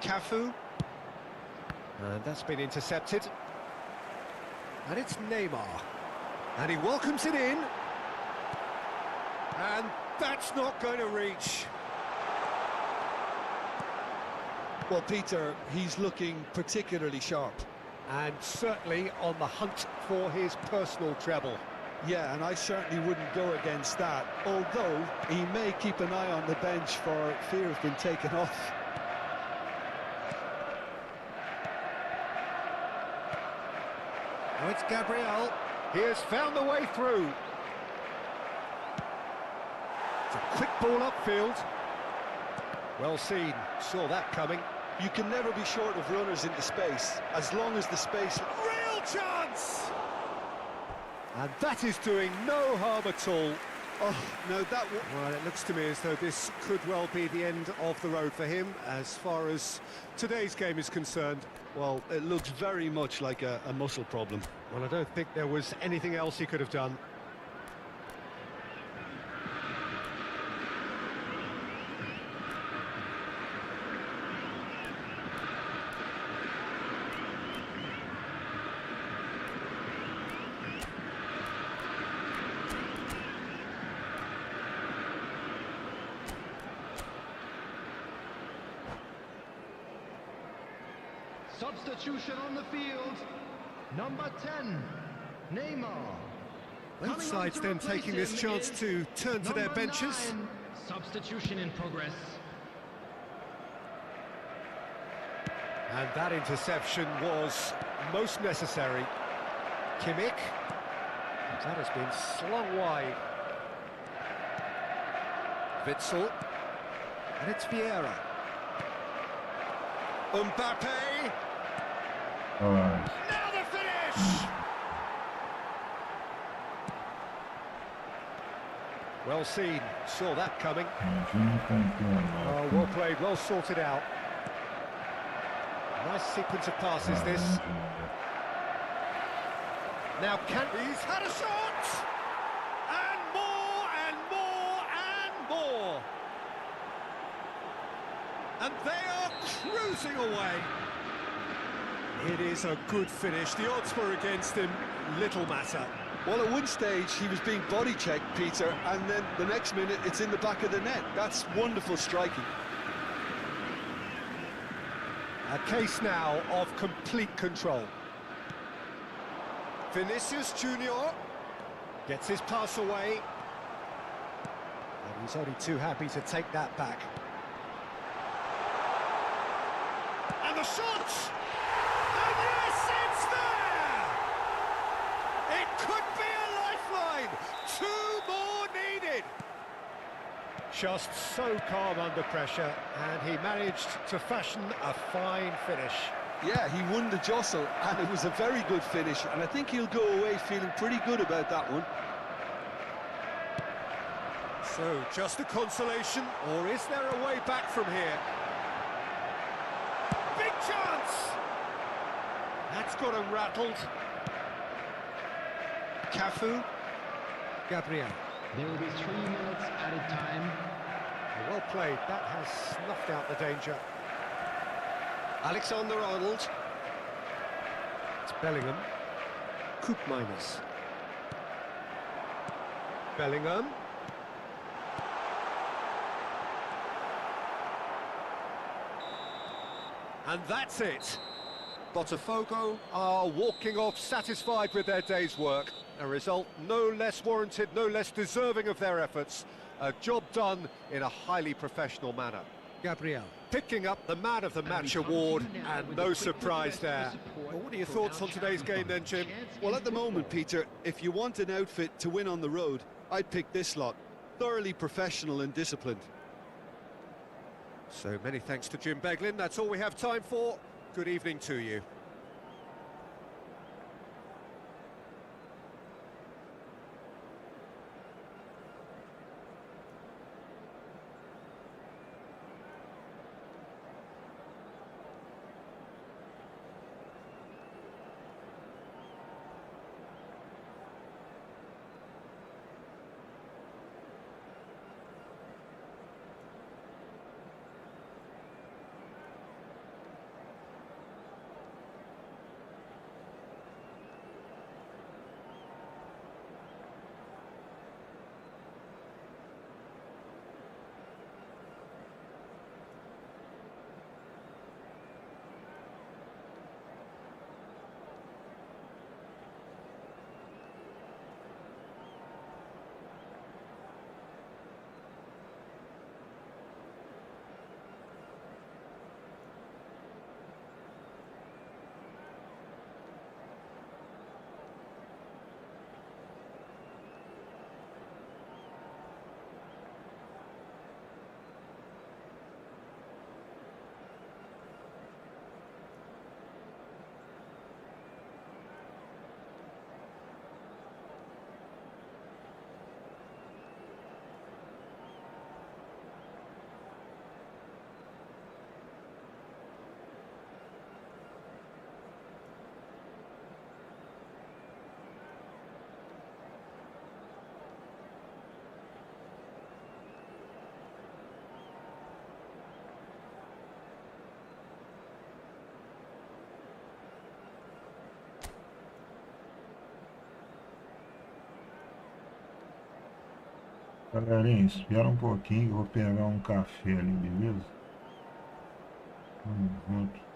Cafu. And that's been intercepted. And it's Neymar. And he welcomes it in. And that's not going to reach. Well, Peter, he's looking particularly sharp. And certainly on the hunt for his personal treble. Yeah, and I certainly wouldn't go against that, although he may keep an eye on the bench for fear of being taken off. Now it's Gabriel. He has found the way through. It's a quick ball upfield. Well seen, saw that coming. You can never be short of runners into space, as long as the space... Real chance! And that is doing no harm at all. Oh, no, that... Well, it looks to me as though this could well be the end of the road for him, as far as today's game is concerned. Well, it looks very much like a muscle problem. Well, I don't think there was anything else he could have done. Substitution on the field. Number 10, Neymar. Both Coming sides on to then replace taking this him chance is to turn to their number benches. 9. Substitution in progress. And that interception was most necessary. Kimmich. That has been slung wide. Witzel. And it's Vieira. Mbappe. Now the finish! Well seen, saw that coming. Oh, well played, well sorted out. Nice sequence of passes, this. Now he's had a shot! And more, and more, and more! And they are cruising away. It is a good finish. The odds were against him. Little matter. Well, at one stage, he was being body-checked, Peter, and then the next minute, it's in the back of the net. That's wonderful striking. A case now of complete control. Vinicius Junior gets his pass away. And he's only too happy to take that back. And the shot! And yes, it's there! It could be a lifeline! 2 more needed! Just so calm under pressure, and he managed to fashion a fine finish. Yeah, he won the jostle, and it was a very good finish, and I think he'll go away feeling pretty good about that one. So, just a consolation, or is there a way back from here? Big chance! That's got him rattled. Cafu. Gabriel. There will be 3 minutes added time. Well played, that has snuffed out the danger. Alexander-Arnold. It's Bellingham. Koopmeiners. Bellingham. And that's it. Botafogo are walking off satisfied with their day's work. A result no less warranted, no less deserving of their efforts. A job done in a highly professional manner. Gabriel picking up the Man of the Match award, and no surprise there. Well, what are your thoughts on today's game then, Jim? Well, at the moment, Peter, if you want an outfit to win on the road, I'd pick this lot. Thoroughly professional and disciplined. So many thanks to Jim Beglin. That's all we have time for. Good evening to you. Galerinha, espera um pouquinho que eu vou pegar um café ali, beleza? Vamos junto.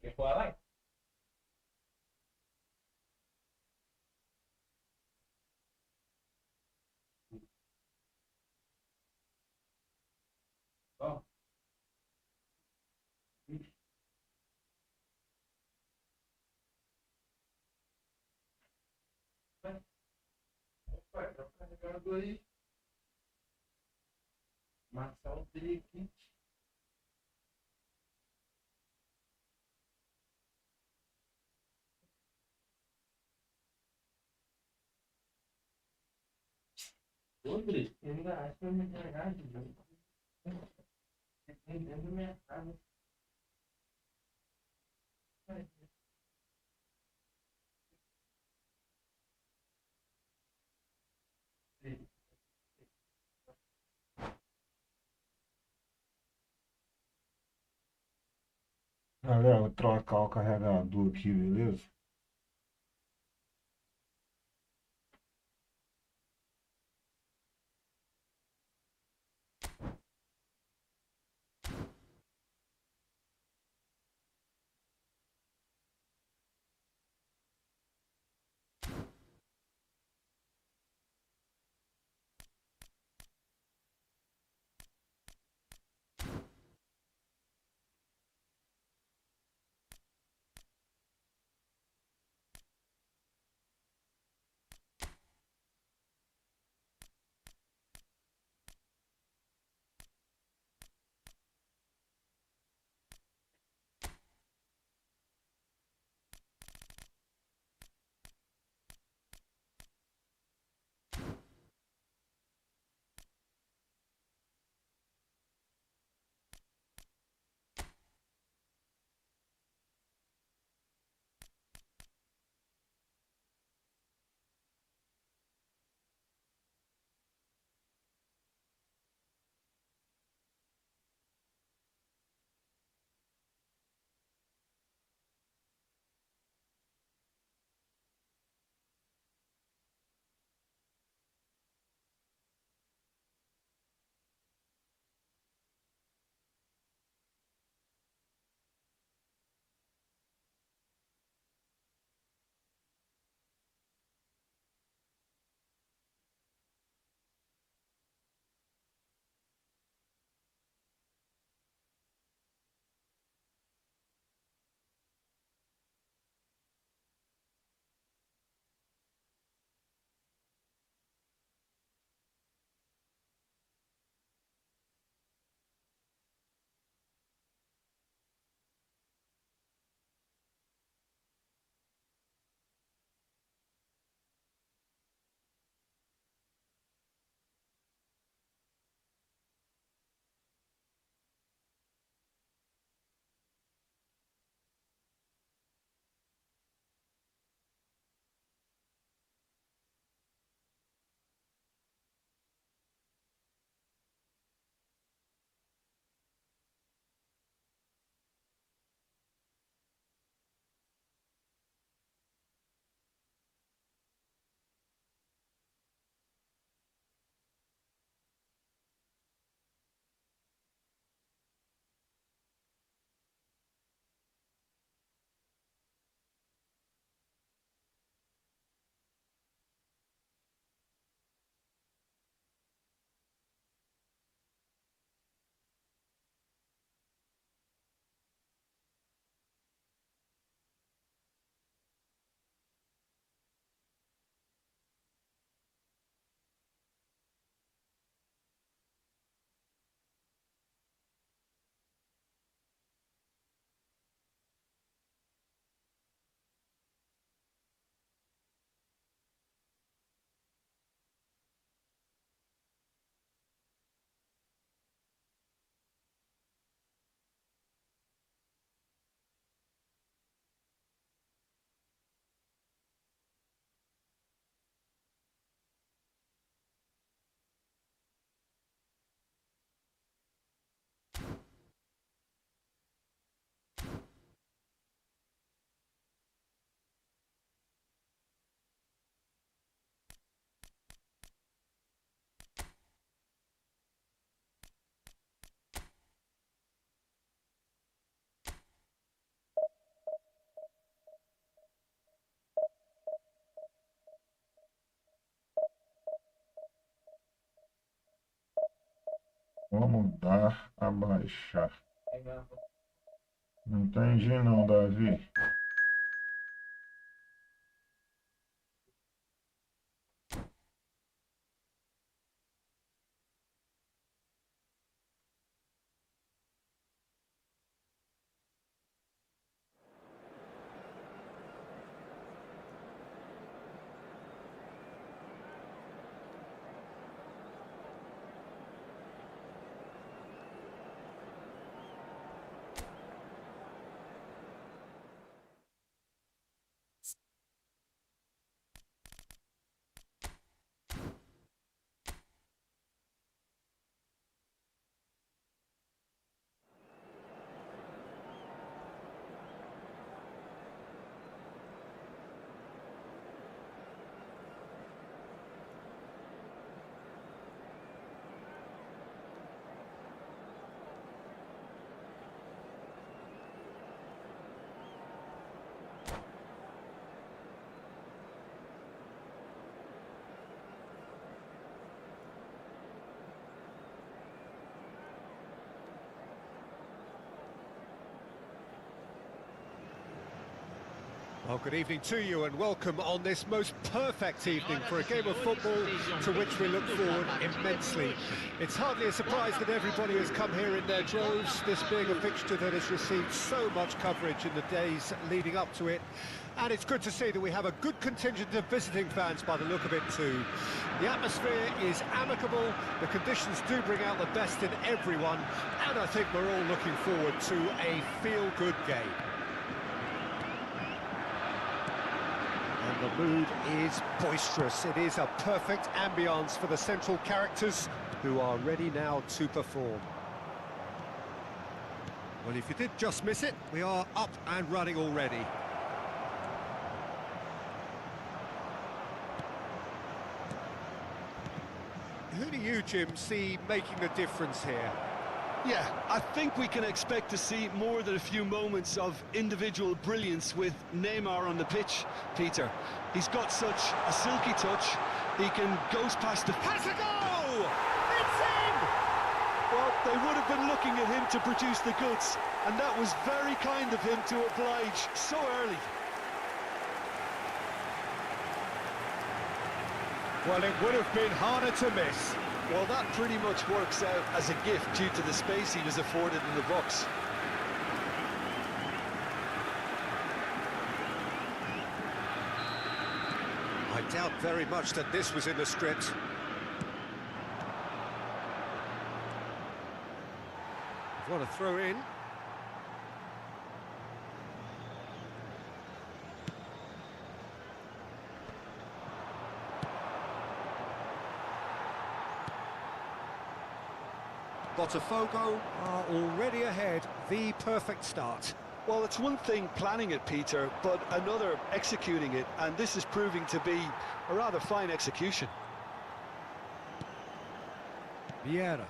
Quer falar lá? Ó. Vai, tá carregado aí. Marçal teria aqui. Rodrigo, eu ainda acho que eu me carregar de novo. Tem dentro da minha casa. Galera, vou trocar o carregador aqui, beleza? Vamos dar a baixar. Não entendi não, Davi. Well, good evening to you and welcome on this most perfect evening for a game of football to which we look forward immensely. It's hardly a surprise that everybody has come here in their droves, this being a fixture that has received so much coverage in the days leading up to it. And it's good to see that we have a good contingent of visiting fans by the look of it too. The atmosphere is amicable, the conditions do bring out the best in everyone, and I think we're all looking forward to a feel-good game. And the mood is boisterous. It is a perfect ambience for the central characters who are ready now to perform. Well, if you did just miss it, we are up and running already. Who do you, Jim, see making the difference here? Yeah, I think we can expect to see more than a few moments of individual brilliance with Neymar on the pitch, Peter. He's got such a silky touch, he can goes past the... Has a goal! It's in! Well, they would have been looking at him to produce the goods, and that was very kind of him to oblige so early. Well, it would have been harder to miss. Well, that pretty much works out as a gift due to the space he was afforded in the box. I doubt very much that this was in the script. What a throw in. Botafogo are already ahead, the perfect start. Well, it's one thing planning it, Peter, but another executing it, and this is proving to be a rather fine execution. Vieira.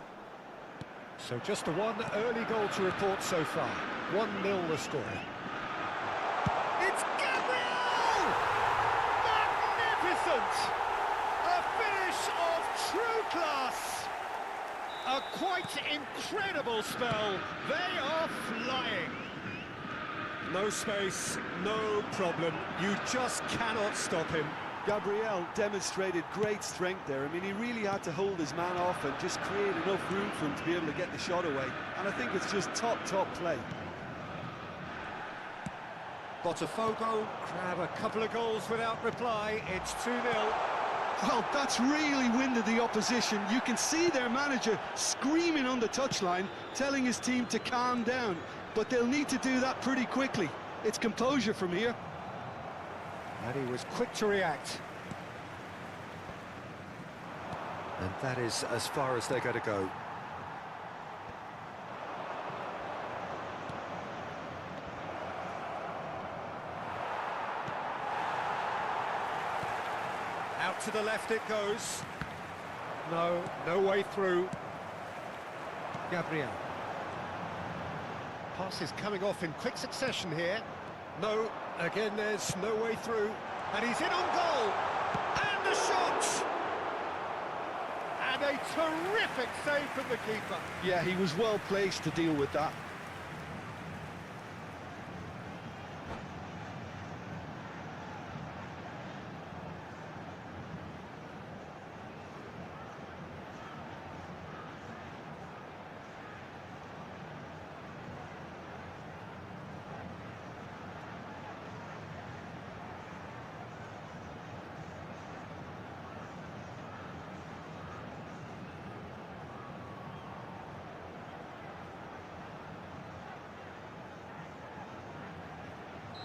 So just the one early goal to report so far. 1-0 the score. It's Gabriel! Magnificent! A finish of true class! A quite incredible spell. They are flying. No space, no problem. You just cannot stop him. Gabriel demonstrated great strength there. I mean, he really had to hold his man off and just create enough room for him to be able to get the shot away. And I think it's just top play. Botafogo grab a couple of goals without reply. It's 2-0. Well, that's really winded the opposition. You can see their manager screaming on the touchline, telling his team to calm down. But they'll need to do that pretty quickly. It's composure from here. And he was quick to react. And that is as far as they're going to go. Out to the left it goes. No way through. Gabriel. Pass is coming off in quick succession here. No, again there's no way through. And he's in on goal. And the shot! And a terrific save from the keeper. Yeah, he was well placed to deal with that.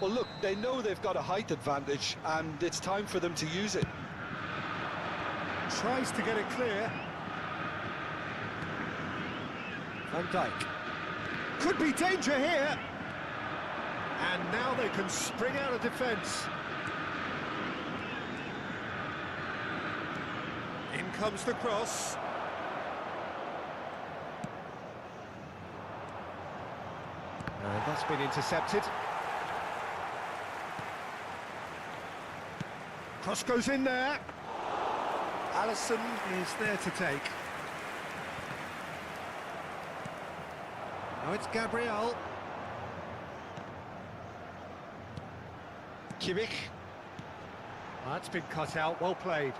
Well, look, they know they've got a height advantage, and it's time for them to use it. Tries to get it clear. Van Dijk. Could be danger here. And now they can spring out of defence. In comes the cross. That's been intercepted. Cross goes in there. Alisson is there to take. Now it's Gabriel. Kimmich. That's been cut out, well played.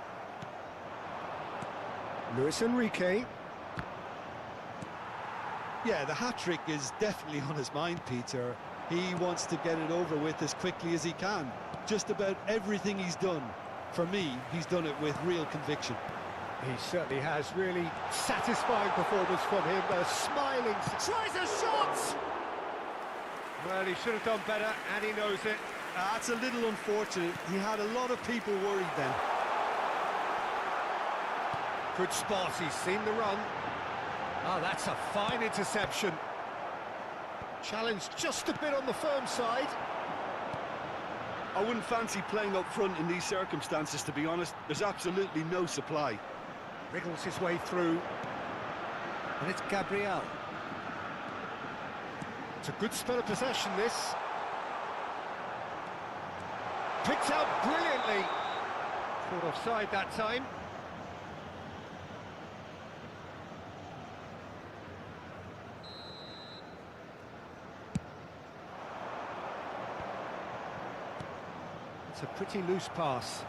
Luis Enrique. Yeah, the hat-trick is definitely on his mind, Peter. He wants to get it over with as quickly as he can. Just about everything he's done, for me, he's done it with real conviction. He certainly has. Really satisfying performance from him. A smiling... Tries a shot! Well, he should have done better, and he knows it. That's a little unfortunate. He had a lot of people worried then. Good spot, he's seen the run. Oh, that's a fine interception. Challenged just a bit on the firm side. I wouldn't fancy playing up front in these circumstances, to be honest. There's absolutely no supply. Wriggles his way through. And it's Gabriel. It's a good spell of possession, this. Picked out brilliantly. Caught offside that time. It's a pretty loose pass.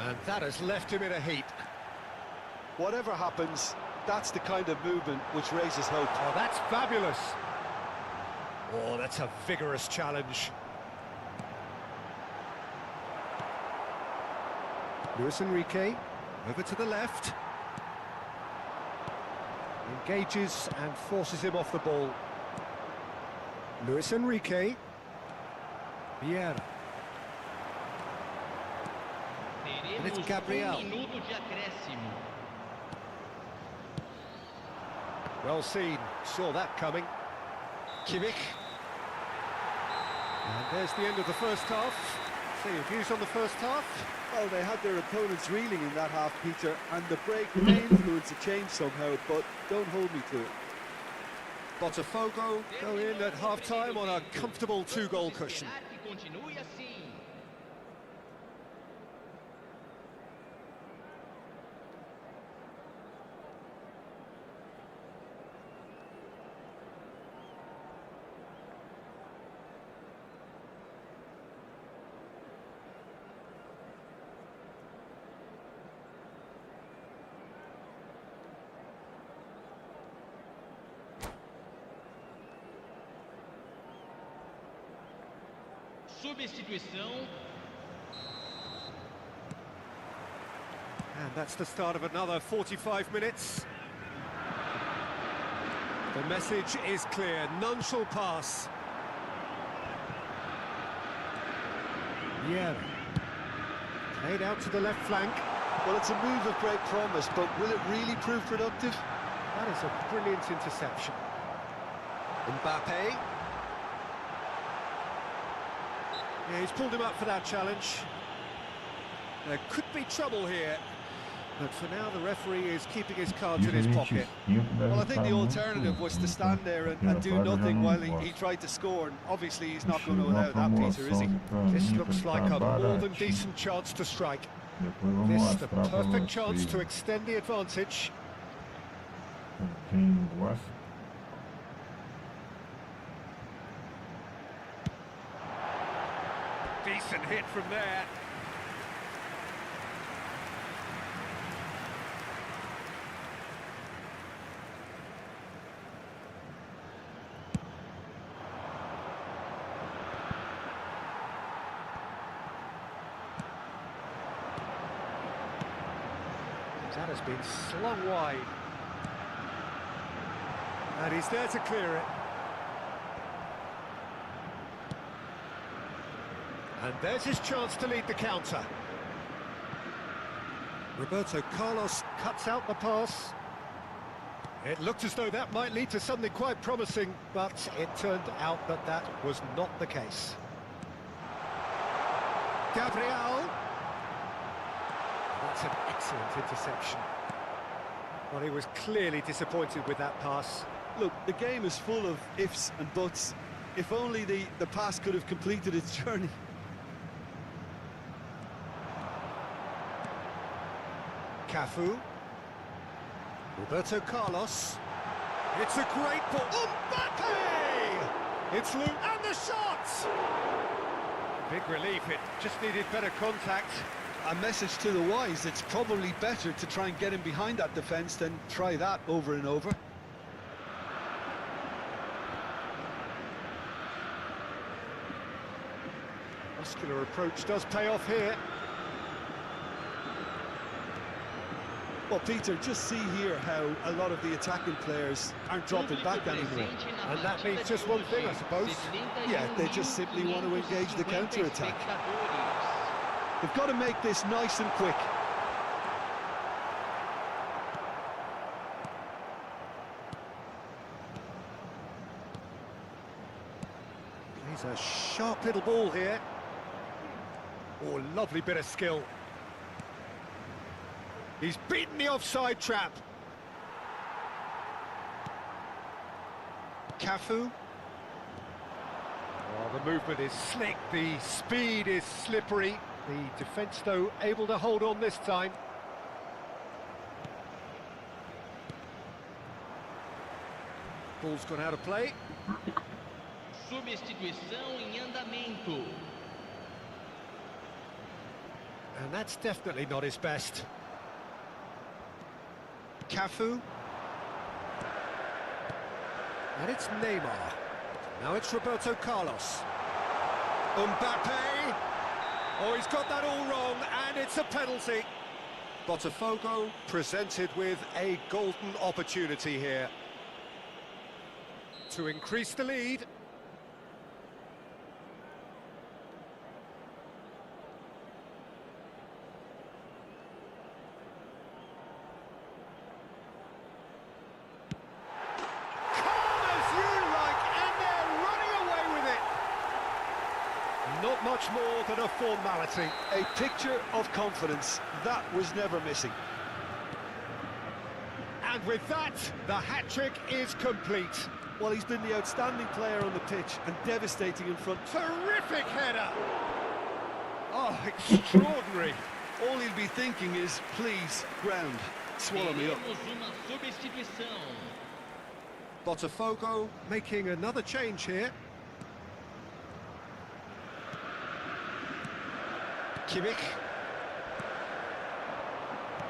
And that has left him in a heap. Whatever happens, that's the kind of movement which raises hope. Oh, that's fabulous. Oh, that's a vigorous challenge. Luis Enrique, over to the left. Engages and forces him off the ball. Luis Enrique. Vieira. And it's Gabriel. Well seen, saw that coming. Kimmich. And there's the end of the first half. So your views on the first half? Well, they had their opponents reeling in that half, Peter, and the break may influence a change somehow, but don't hold me to it. Botafogo go in at half-time on a comfortable 2-goal cushion. Substituição. And that's the start of another 45 minutes. The message is clear, none shall pass. Vieira. Played out to the left flank. Well, it's a move of great promise, but will it really prove productive? That is a brilliant interception. Mbappe. Yeah, he's pulled him up for that challenge. There could be trouble here, but for now the referee is keeping his cards in his pocket. Well, I think the alternative was to stand there and do nothing while he tried to score, and obviously he's not going to allow that, Peter, is he? This looks like a more than decent chance to strike. Depois vou This the mostrar pra perfect chance vocês to extend the advantage. quem gosta. Decent hit from there. That has been slung wide. And he's there to clear it. And there's his chance to lead the counter. Roberto Carlos cuts out the pass. It looked as though that might lead to something quite promising, but it turned out that that was not the case. Gabriel. That's an excellent interception. Well, he was clearly disappointed with that pass. Look, the game is full of ifs and buts. If only the pass could have completed its journey. Cafu. Roberto Carlos. It's a great ball. Mbappe! It's loose, and the shot! Big relief, it just needed better contact. A message to the wise, it's probably better to try and get him behind that defence than try that over and over. Muscular approach does pay off here. Well, Peter, just see here how a lot of the attacking players aren't dropping back anymore. And that means just one thing, I suppose. Yeah, they just simply want to engage the counter-attack. They've got to make this nice and quick. He's a sharp little ball here. Oh, lovely bit of skill. He's beaten the offside trap. Cafu. Oh, the movement is slick, the speed is slippery. The defence, though, able to hold on this time. Ball's gone out of play. Substituição em andamento. And that's definitely not his best. Cafu. And it's Neymar. Now it's Roberto Carlos. Mbappe. Oh, he's got that all wrong, and it's a penalty. Botafogo presented with a golden opportunity here to increase the lead. Not much more than a formality. A picture of confidence. That was never missing. And with that, the hat-trick is complete. Well, he's been the outstanding player on the pitch and devastating in front. Terrific header! Oh, extraordinary. All he'll be thinking is, please, ground, swallow me up. Teremos uma substituição. Botafogo making another change here. Kimmich.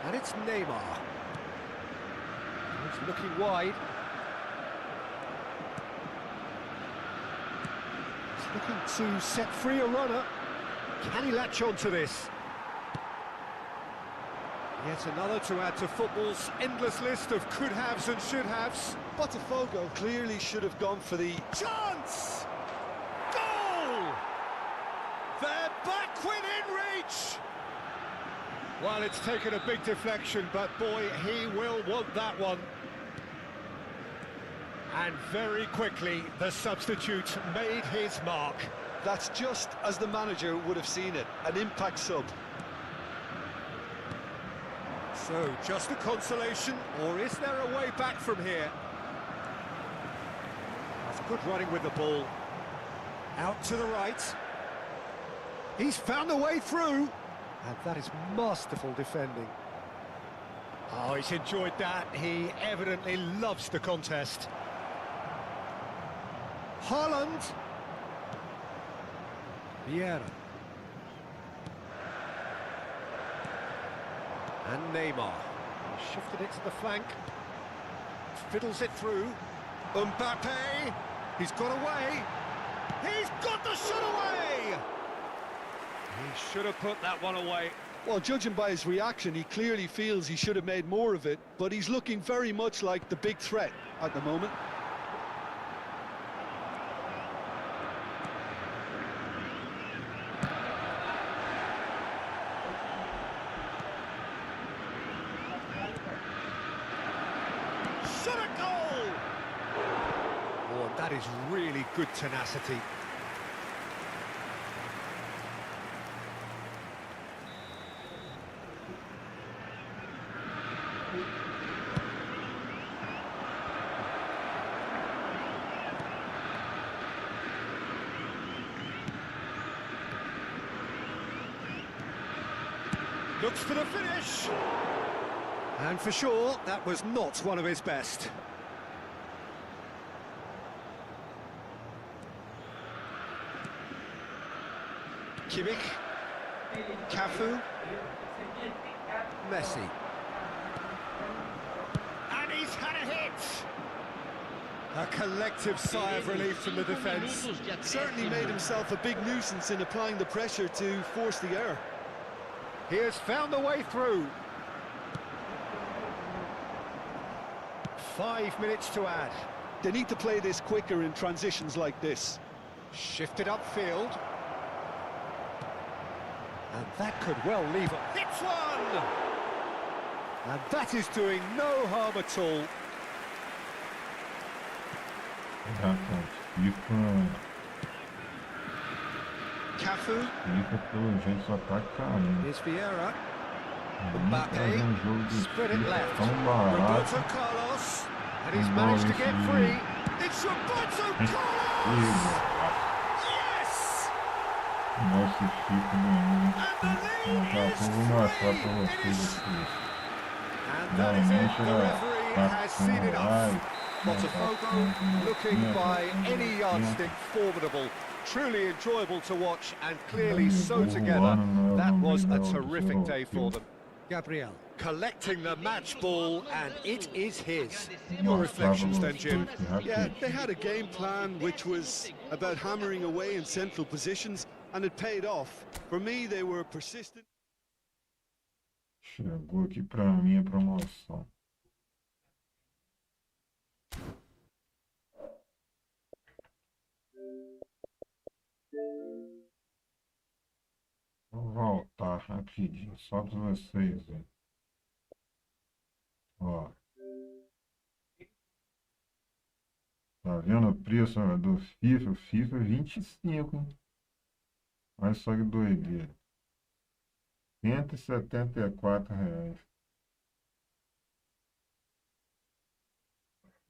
And it's Neymar. He's looking wide. He's looking to set free a runner. Can he latch on to this? Yet another to add to football's endless list of could-haves and should-haves. Botafogo clearly should have gone for the Chance! Goal! They're back within reach! Well, it's taken a big deflection, but boy, he will want that one. And very quickly, the substitute made his mark. That's just as the manager would have seen it, an impact sub. So, just a consolation, or is there a way back from here? That's good running with the ball. Out to the right. He's found a way through. And that is masterful defending. Oh, he's enjoyed that. He evidently loves the contest. Haaland. Vieira. And Neymar. He shifted it to the flank. Fiddles it through. Mbappe. He's got away. He's got the shot away! He should have put that one away. Well, judging by his reaction, he clearly feels he should have made more of it, but he's looking very much like the big threat at the moment. Shot a goal! Oh, that is really good tenacity. Looks for the finish. And for sure, that was not one of his best. Kimmich. Cafu. Messi. And he's had a hit. A collective sigh of relief from the defence. Certainly made himself a big nuisance in applying the pressure to force the error. He has found the way through. 5 minutes to add. They need to play this quicker in transitions like this. Shifted upfield. And that could well leave a... Hits one! And that is doing no harm at all. Cafu. Fica pelo jeito só tá caindo. Here's Vieira. Faz um jogo de Spread it left. tão barato. Roberto Carlos. And he's managed to get free. It's Roberto Carlos! Yes! Nossa, fica daqui a pouco eu vou mostrar pra vocês aqui. And that is it. The referee tá has seen enough. Botafogo looking by any yardstick formidable. Truly enjoyable to watch and clearly so together. That was a terrific day for them. Gabriel collecting the match ball and it is his. Your reflections then, Jim? Yeah, they had a game plan which was about hammering away in central positions and it paid off. For me, they were persistent. Chegou aqui pra mim a promoção. Vou voltar rapidinho, só para vocês verem. Ó. Tá vendo o preço do FIFA? O FIFA é 25, hein? Olha só que doideira. R$ 174.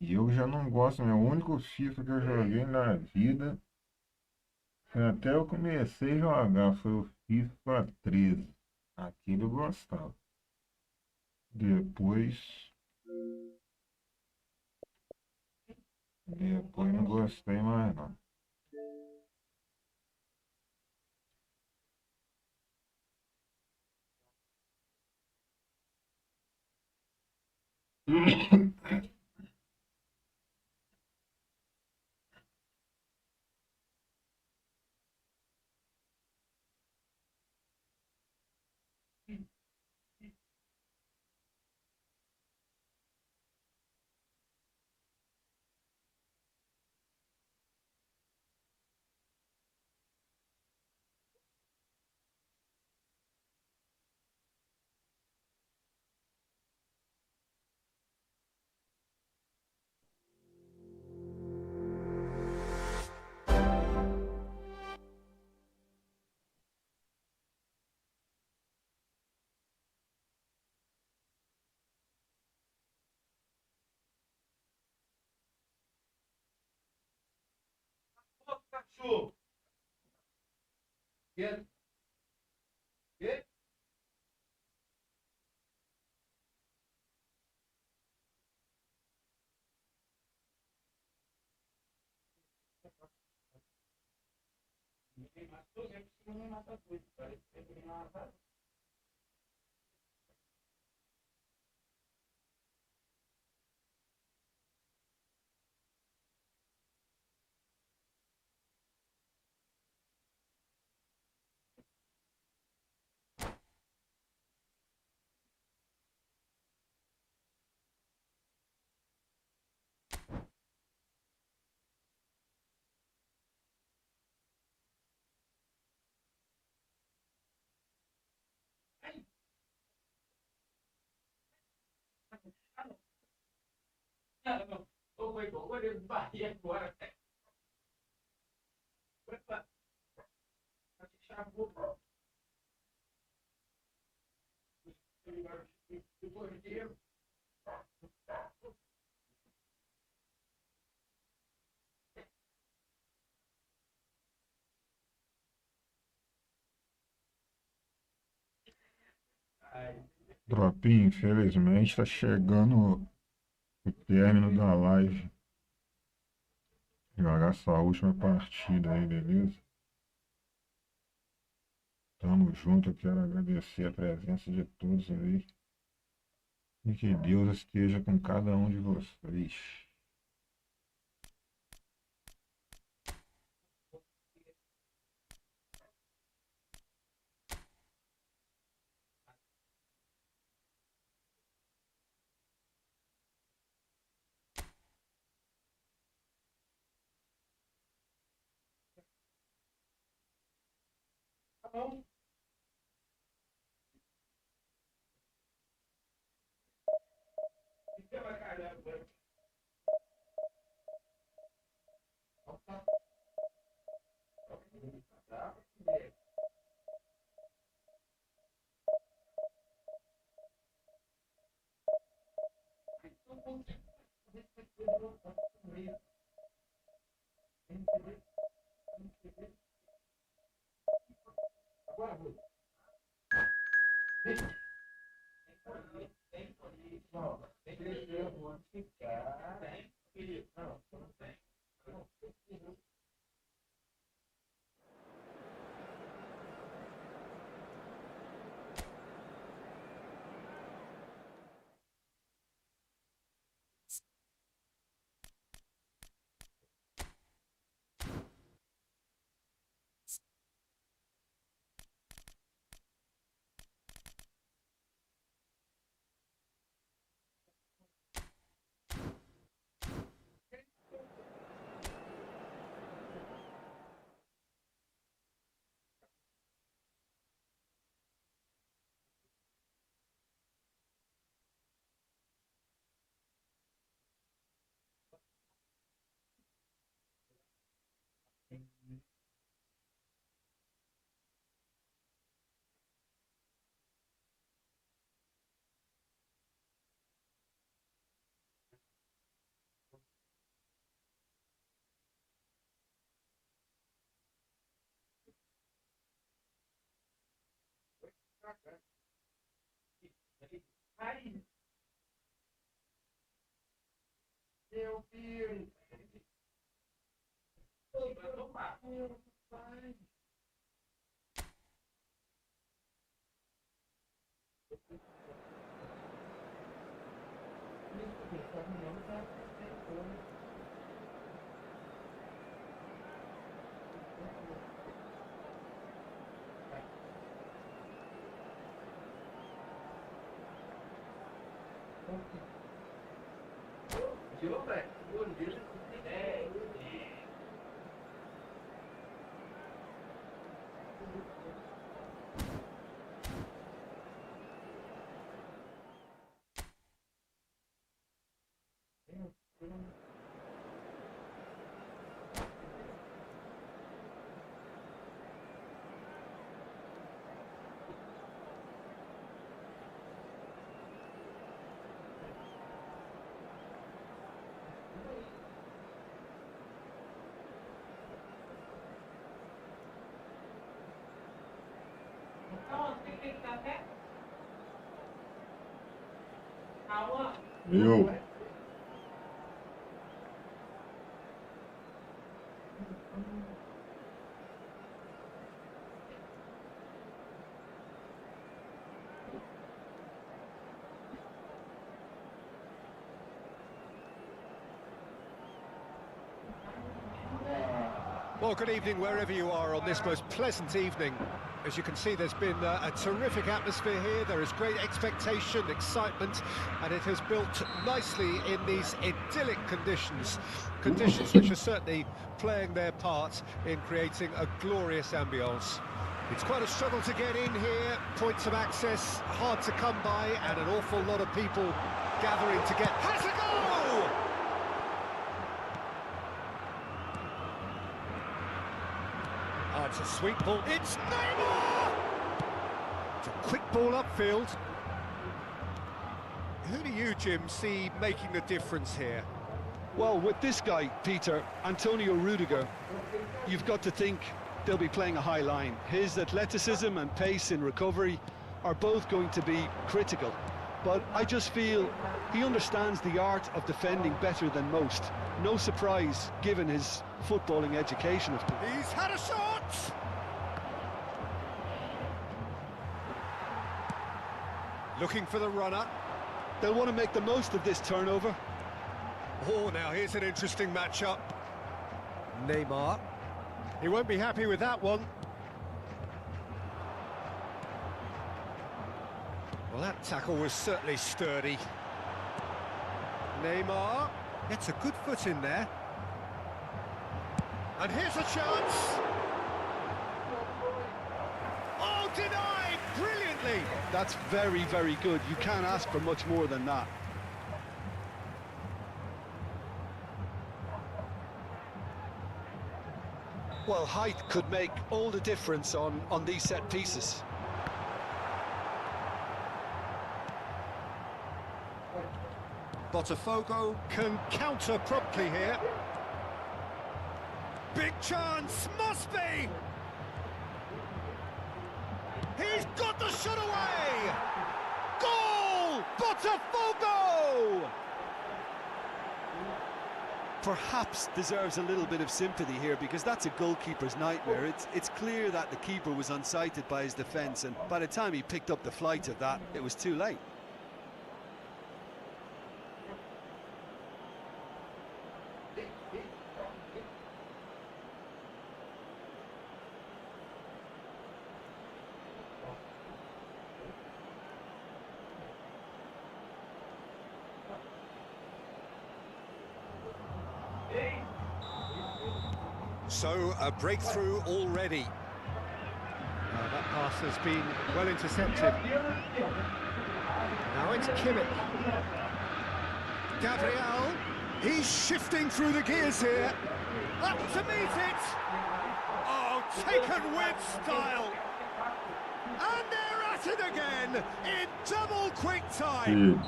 E eu já não gosto, é o único FIFA que eu joguei na vida. Até eu comecei a jogar, foi o FIFA 13. Aquele eu gostava. Depois não gostei mais não. Get. Tropinha, infelizmente tá chegando o término da live. Jogar só a última partida aí, beleza? Tamo junto, eu quero agradecer a presença de todos aí. E que Deus esteja com cada um de vocês. Eu. Well, good evening wherever you are on this most pleasant evening. As you can see, there's been a terrific atmosphere here. There is great expectation, excitement, and it has built nicely in these idyllic conditions. Conditions which are certainly playing their part in creating a glorious ambience. It's quite a struggle to get in here, points of access hard to come by, and an awful lot of people gathering to get... Has a goal! Oh, it's a sweet ball. It's Neymar! It's a quick ball upfield. Who do you, Jim, see making the difference here? Well, with this guy, Peter, Antonio Rudiger, you've got to think they'll be playing a high line. His athleticism and pace in recovery are both going to be critical. But I just feel he understands the art of defending better than most. No surprise, given his footballing education, of course. He's had a shot! Looking for the runner. They'll want to make the most of this turnover. Oh, now here's an interesting matchup. Neymar. He won't be happy with that one. Well, that tackle was certainly sturdy. Neymar gets a good foot in there. And here's a chance. Oh, denied brilliantly. That's very, very good. You can't ask for much more than that. Well, height could make all the difference on these set pieces. Botafogo can counter promptly here. Big chance, must be! He's got the shot away! Goal! Botafogo! Perhaps deserves a little bit of sympathy here, because that's a goalkeeper's nightmare. It's clear that the keeper was unsighted by his defence, and by the time he picked up the flight of that, it was too late. So, a breakthrough already. That pass has been well intercepted. Now it's Kimmich. Gabriel, he's shifting through the gears here. Up to meet it. Oh, taken with style. And they're at it again in double quick time.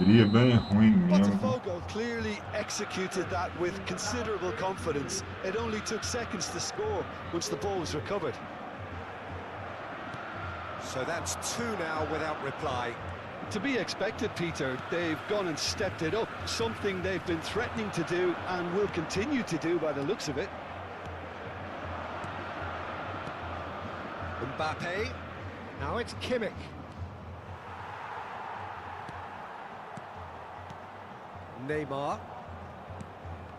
Botafogo clearly executed that with considerable confidence. It only took seconds to score once the ball was recovered. So that's two now without reply. To be expected, Peter. They've gone and stepped it up, something they've been threatening to do and will continue to do by the looks of it. Mbappe. Now it's Kimmich. Neymar.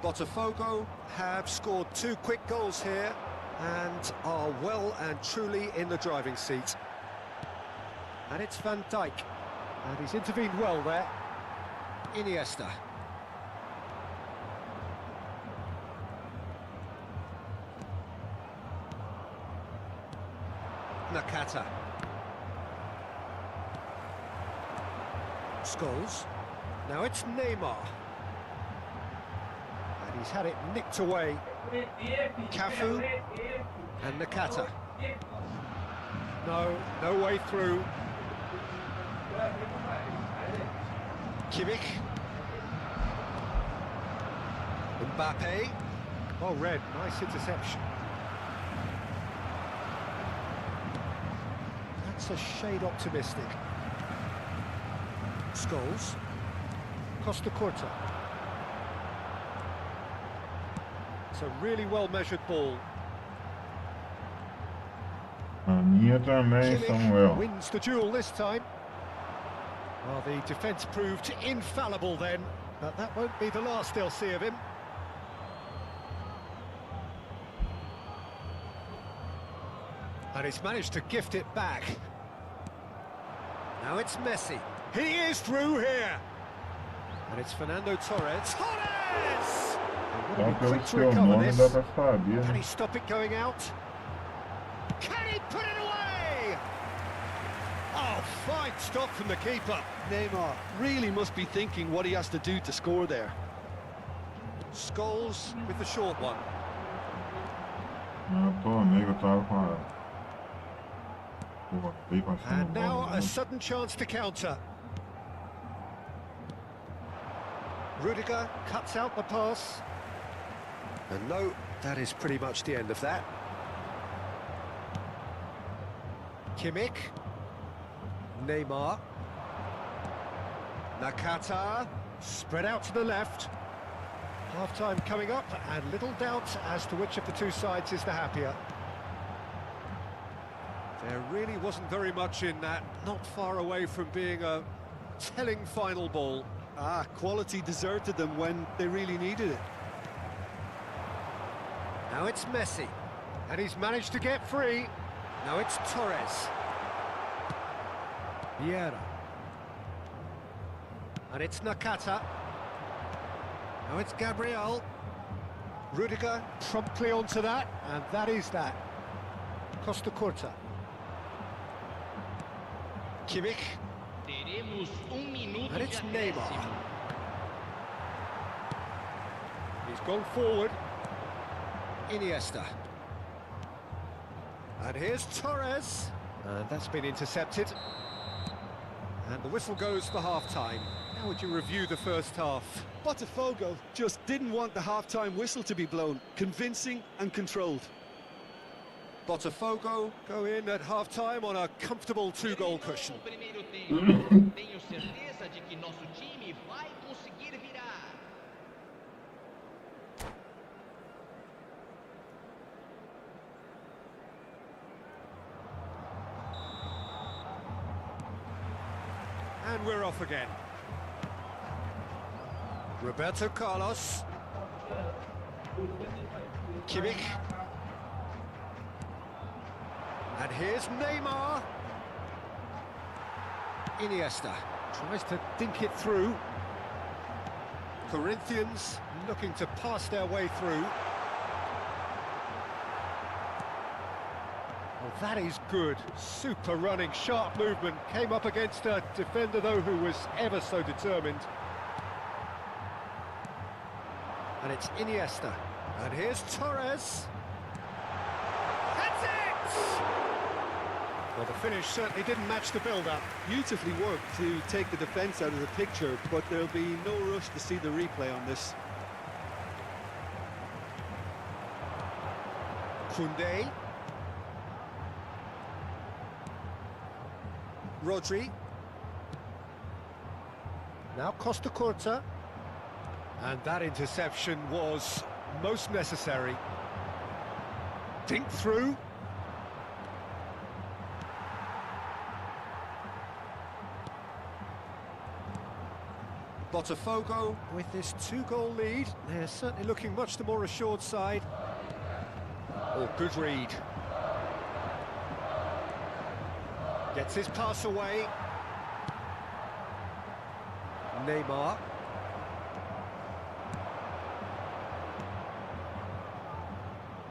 Botafogo have scored two quick goals here and are well and truly in the driving seat. And it's Van Dijk. And he's intervened well there. Iniesta. Nakata. Scholes. Now it's Neymar. And he's had it nicked away. Cafu and Nakata. No way through. Kimmich. Mbappe. Oh, red, nice interception. That's a shade optimistic. Scholes. Costa Curta. It's a really well-measured ball. Kimmich wins the duel this time. Well, the defence proved infallible then, but that won't be the last they'll see of him. And he's managed to gift it back. Now it's Messi. He is through here. And it's Fernando Torres. Torres! Só Quick pelo to seu recover nome this. dá pra saber, Can né? he stop it going out? Can he put it away? Oh, fine stop from the keeper. Neymar really must be thinking what he has to do to score there. Scholes with the short one. Eu tô amigo, eu tava com a... Porra, bem com a cima And da now bola, a né? sudden chance to counter. Rudiger cuts out the pass. And no, that is pretty much the end of that. Kimmich. Neymar. Nakata. Spread out to the left. Half-time coming up, and little doubt as to which of the two sides is the happier. There really wasn't very much in that, not far away from being a telling final ball. Ah, quality deserted them when they really needed it. Now it's Messi, and he's managed to get free. Now it's Torres. Vieira. And it's Nakata. Now it's Gabriel. Rudiger promptly onto that, and that is that. Costa Curta. Kimmich. Teremos minuto And it's de Neymar. acréscimo. He's gone forward. Iniesta. And here's Torres. And that's been intercepted. And the whistle goes for half-time. How would you review the first half? Botafogo just didn't want the half-time whistle to be blown. Convincing and controlled. Botafogo go in at half-time on a comfortable two-goal cushion. No primeiro tempo, tenho certeza de que nosso time vai conseguir virar. And we're off again. Roberto Carlos. Kimmich. And here's Neymar. Iniesta tries to dink it through. Corinthians looking to pass their way through. Oh, that is good. Super running, sharp movement. Came up against a defender, though, who was ever so determined. And it's Iniesta. And here's Torres. That's it! Well, the finish certainly didn't match the build-up. Beautifully worked to take the defence out of the picture, but there'll be no rush to see the replay on this. Koundé. Rodri. Now Costa Curta. And that interception was most necessary. Dink through. Botafogo with this two-goal lead. They're certainly looking much the more assured side. Oh, good read. Gets his pass away. Neymar.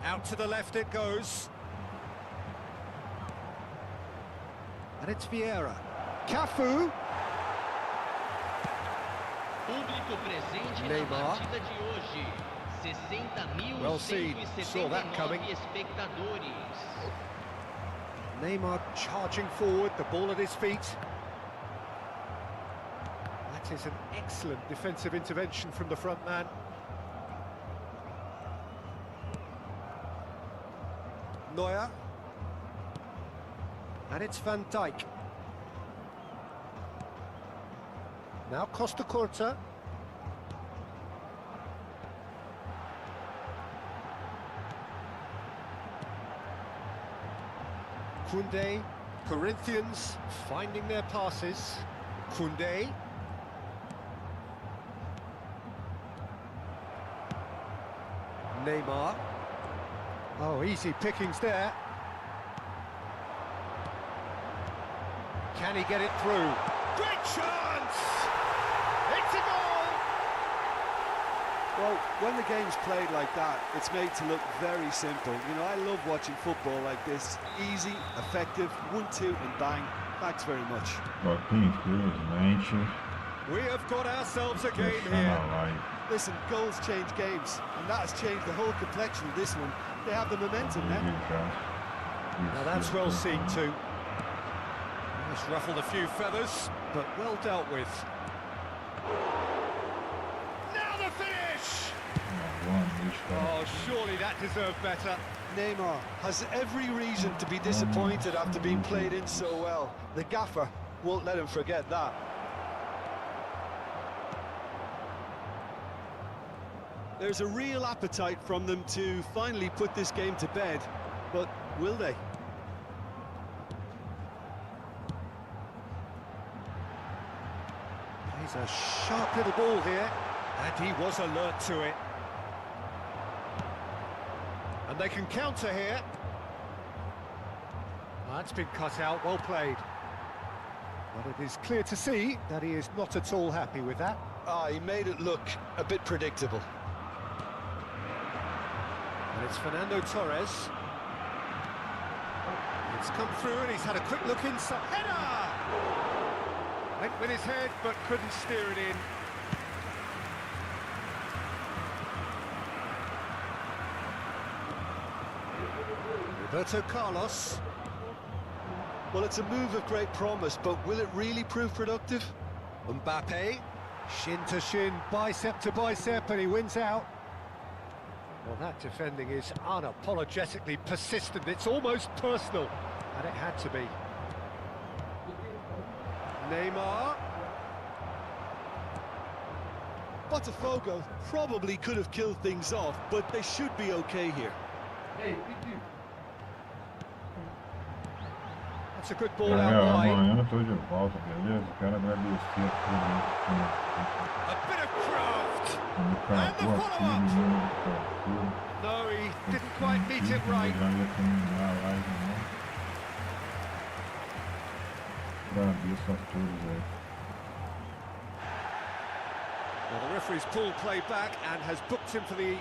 Out to the left it goes. And it's Vieira. Cafu. Público presente na Neymar. partida de hoje. Well seen. Saw that coming. 60.179 espectadores. Neymar charging forward, the ball at his feet. That is an excellent defensive intervention from the front man. Neuer. And it's Van Dijk. Now Costa Curta. Koundé, Corinthians finding their passes. Koundé. Neymar. Oh, easy pickings there. Can he get it through? Great chance! It's a goal! Well, when the game's played like that, it's made to look very simple. You know, I love watching football like this. Easy, effective, 1-2 and bang. Thanks very much. Só que, infelizmente, We have got ourselves a game deixar na here. live. Listen, goals change games, and that has changed the whole complexion of this one. They have the momentum now. Now that's well seen too. Just ruffled a few feathers, but well dealt with. Now the finish! Oh, surely that deserved better. Neymar has every reason to be disappointed after being played in so well. The gaffer won't let him forget that. There's a real appetite from them to finally put this game to bed, but will they? He's a sharp little ball here, and he was alert to it. And they can counter here. That's been cut out, well played. But it is clear to see that he is not at all happy with that. Ah, he made it look a bit predictable. And it's Fernando Torres. It's come through and he's had a quick look inside. Header! Went with his head but couldn't steer it in. Roberto Carlos. Well, it's a move of great promise, but will it really prove productive? Mbappe, shin to shin, bicep to bicep, and he wins out. Well, that defending is unapologetically persistent. It's almost personal, and it had to be. Neymar. Botafogo probably could have killed things off, but they should be okay here. That's a good ball É, out wide. amanhã eu tô de volta, beleza? Quero agradecer a A bit of craft. todo mundo que me And the marcou aqui, follow-up. menino que marcou. No, he didn't quite meet it right. Já ia terminar a live, né? Agradeço a todos aí. Well, the referee's pulled play back and has booked him for the